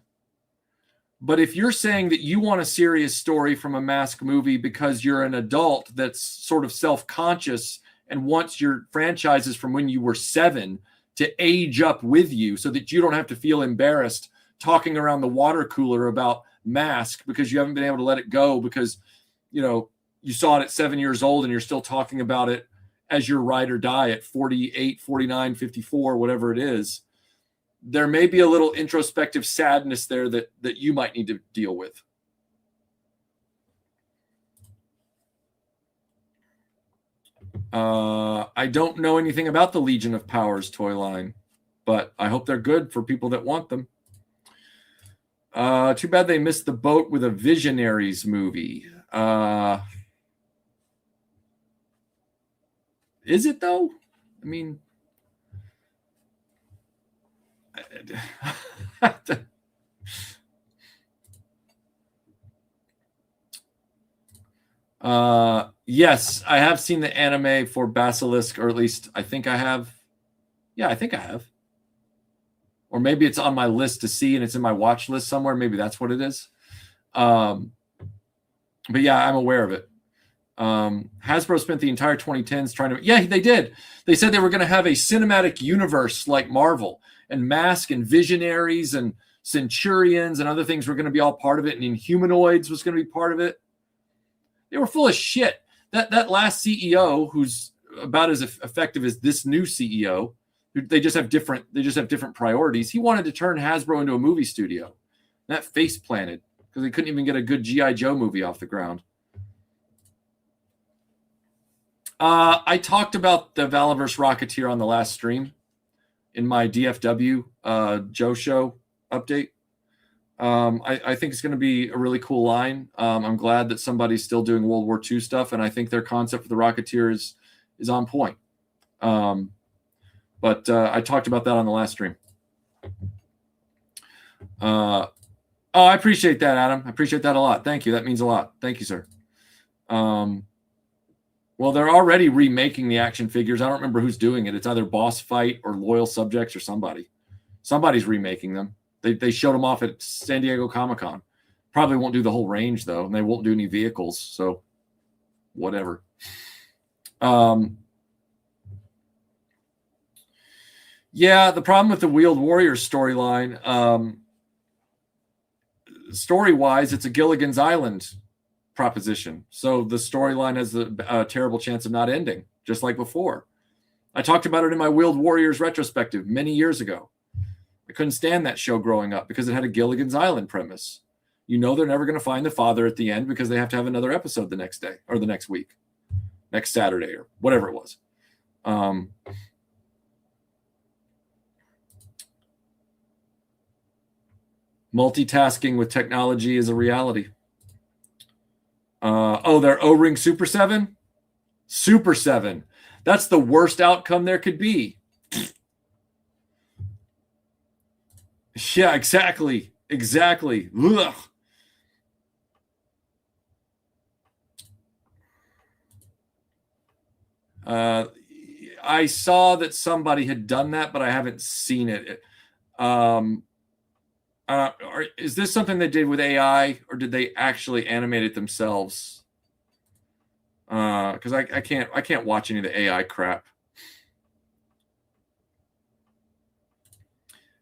Speaker 4: But if you're saying that you want a serious story from a Mask movie because you're an adult that's sort of self-conscious and wants your franchises from when you were 7 to age up with you so that you don't have to feel embarrassed talking around the water cooler about Mask because you haven't been able to let it go because, you know, you saw it at 7 years old and you're still talking about it as your ride or die at 48, 49, 54, whatever it is. There may be a little introspective sadness there that you might need to deal with. I don't know anything about the Legion of Powers toy line, but I hope they're good for people that want them. Too bad they missed the boat with a Visionaries movie. Is it though? I mean, yes, I have seen the anime for Basilisk, or at least I think I have. Yeah, I think I have. Or maybe it's on my list to see and it's in my watch list somewhere. Maybe that's what it is. But yeah, I'm aware of it. Hasbro spent the entire 2010s trying to. Yeah, they did. They said they were going to have a cinematic universe like Marvel, and M.A.S.K. and Visionaries and Centurions and other things were going to be all part of it, and Inhumanoids was going to be part of it. They were full of shit. That last CEO, who's about as effective as this new CEO, they just have different priorities. He wanted to turn Hasbro into a movie studio. That face planted because they couldn't even get a good G.I. Joe movie off the ground. I talked about the Valaverse Rocketeer on the last stream in my DFW Joe Show update. I think it's going to be a really cool line. I'm glad that somebody's still doing World War II stuff, and I think their concept for the Rocketeer is on point. But I talked about that on the last stream. I appreciate that, Adam. I appreciate that a lot. Thank you. That means a lot. Thank you, sir. Well, they're already remaking the action figures. I don't remember who's doing it. It's either Boss Fight or Loyal Subjects or somebody. Somebody's remaking them. They showed them off at San Diego Comic-Con. Probably won't do the whole range, though, and they won't do any vehicles, so whatever. Yeah, the problem with the Wheeled Warriors storyline, story-wise, it's a Gilligan's Island proposition. So the storyline has a terrible chance of not ending, just like before. I talked about it in my Wheeled Warriors retrospective many years ago. I couldn't stand that show growing up because it had a Gilligan's Island premise. You know they're never going to find the father at the end because they have to have another episode the next day or the next week, next Saturday or whatever it was. Multitasking with technology is a reality. They're O-Ring Super 7? Super 7. That's the worst outcome there could be. Yeah, exactly. Ugh. I saw that somebody had done that, but I haven't seen it. Is this something they did with AI, or did they actually animate it themselves? Because I can't watch any of the AI crap.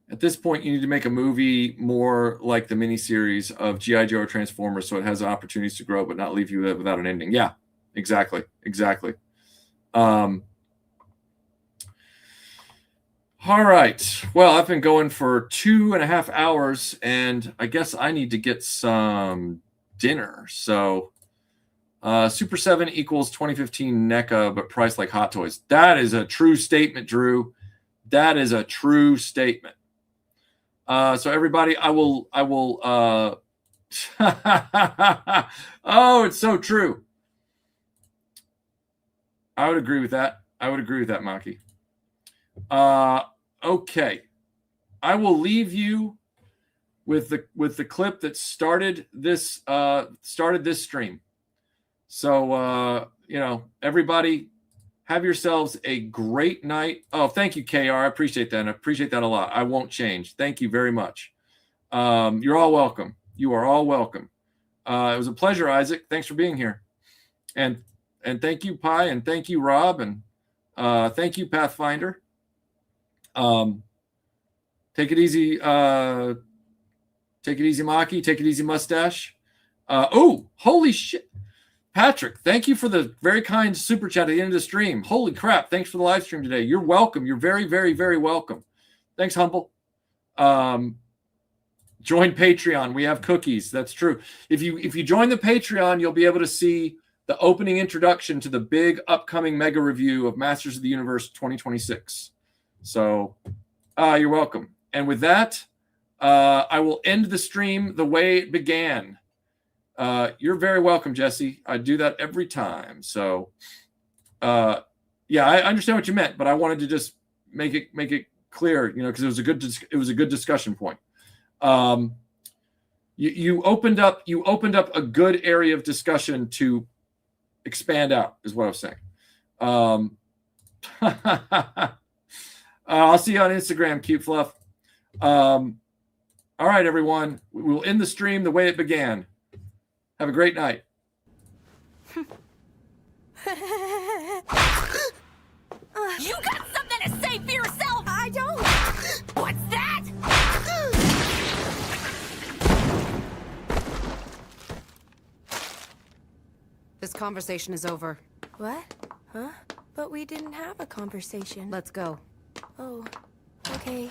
Speaker 4: At this point, you need to make a movie more like the miniseries of G.I. Joe or Transformers, so it has opportunities to grow, but not leave you without an ending. Yeah, exactly. All right. Well, I've been going for 2.5 hours, and I guess I need to get some dinner. So, Super 7 equals 2015 NECA, but priced like Hot Toys. That is a true statement, Drew. That is a true statement. So everybody, I will. Oh, it's so true. I would agree with that. Maki. Okay. I will leave you with the clip that started this stream. So everybody, have yourselves a great night. Oh, thank you, KR. I appreciate that. I appreciate that a lot. I won't change. Thank you very much. You're all welcome. You are all welcome. It was a pleasure, Isaac. Thanks for being here. And thank you, Pi, and thank you, Rob, and thank you, Pathfinder. Take it easy. Take it easy, Maki. Take it easy, Mustache. Oh, holy shit. Patrick, thank you for the very kind super chat at the end of the stream. Holy crap. Thanks for the live stream today. You're welcome. You're very, very, very welcome. Thanks, Humble. Join Patreon. We have cookies. That's true. If you join the Patreon, you'll be able to see the opening introduction to the big upcoming mega review of Masters of the Universe 2026. So you're welcome. And with that, I will end the stream the way it began. You're very welcome, Jesse. I do that every time. So, yeah, I understand what you meant, but I wanted to just make it clear, because it was a good discussion point. You opened up a good area of discussion to expand out, is what I was saying. I'll see you on Instagram, cute fluff. All right, everyone. We will end the stream the way it began. Have a great night.
Speaker 1: You got something to say for yourself! I don't! What's that?
Speaker 3: This conversation is over.
Speaker 2: What? Huh? But we didn't have a conversation.
Speaker 3: Let's go.
Speaker 2: Oh, okay.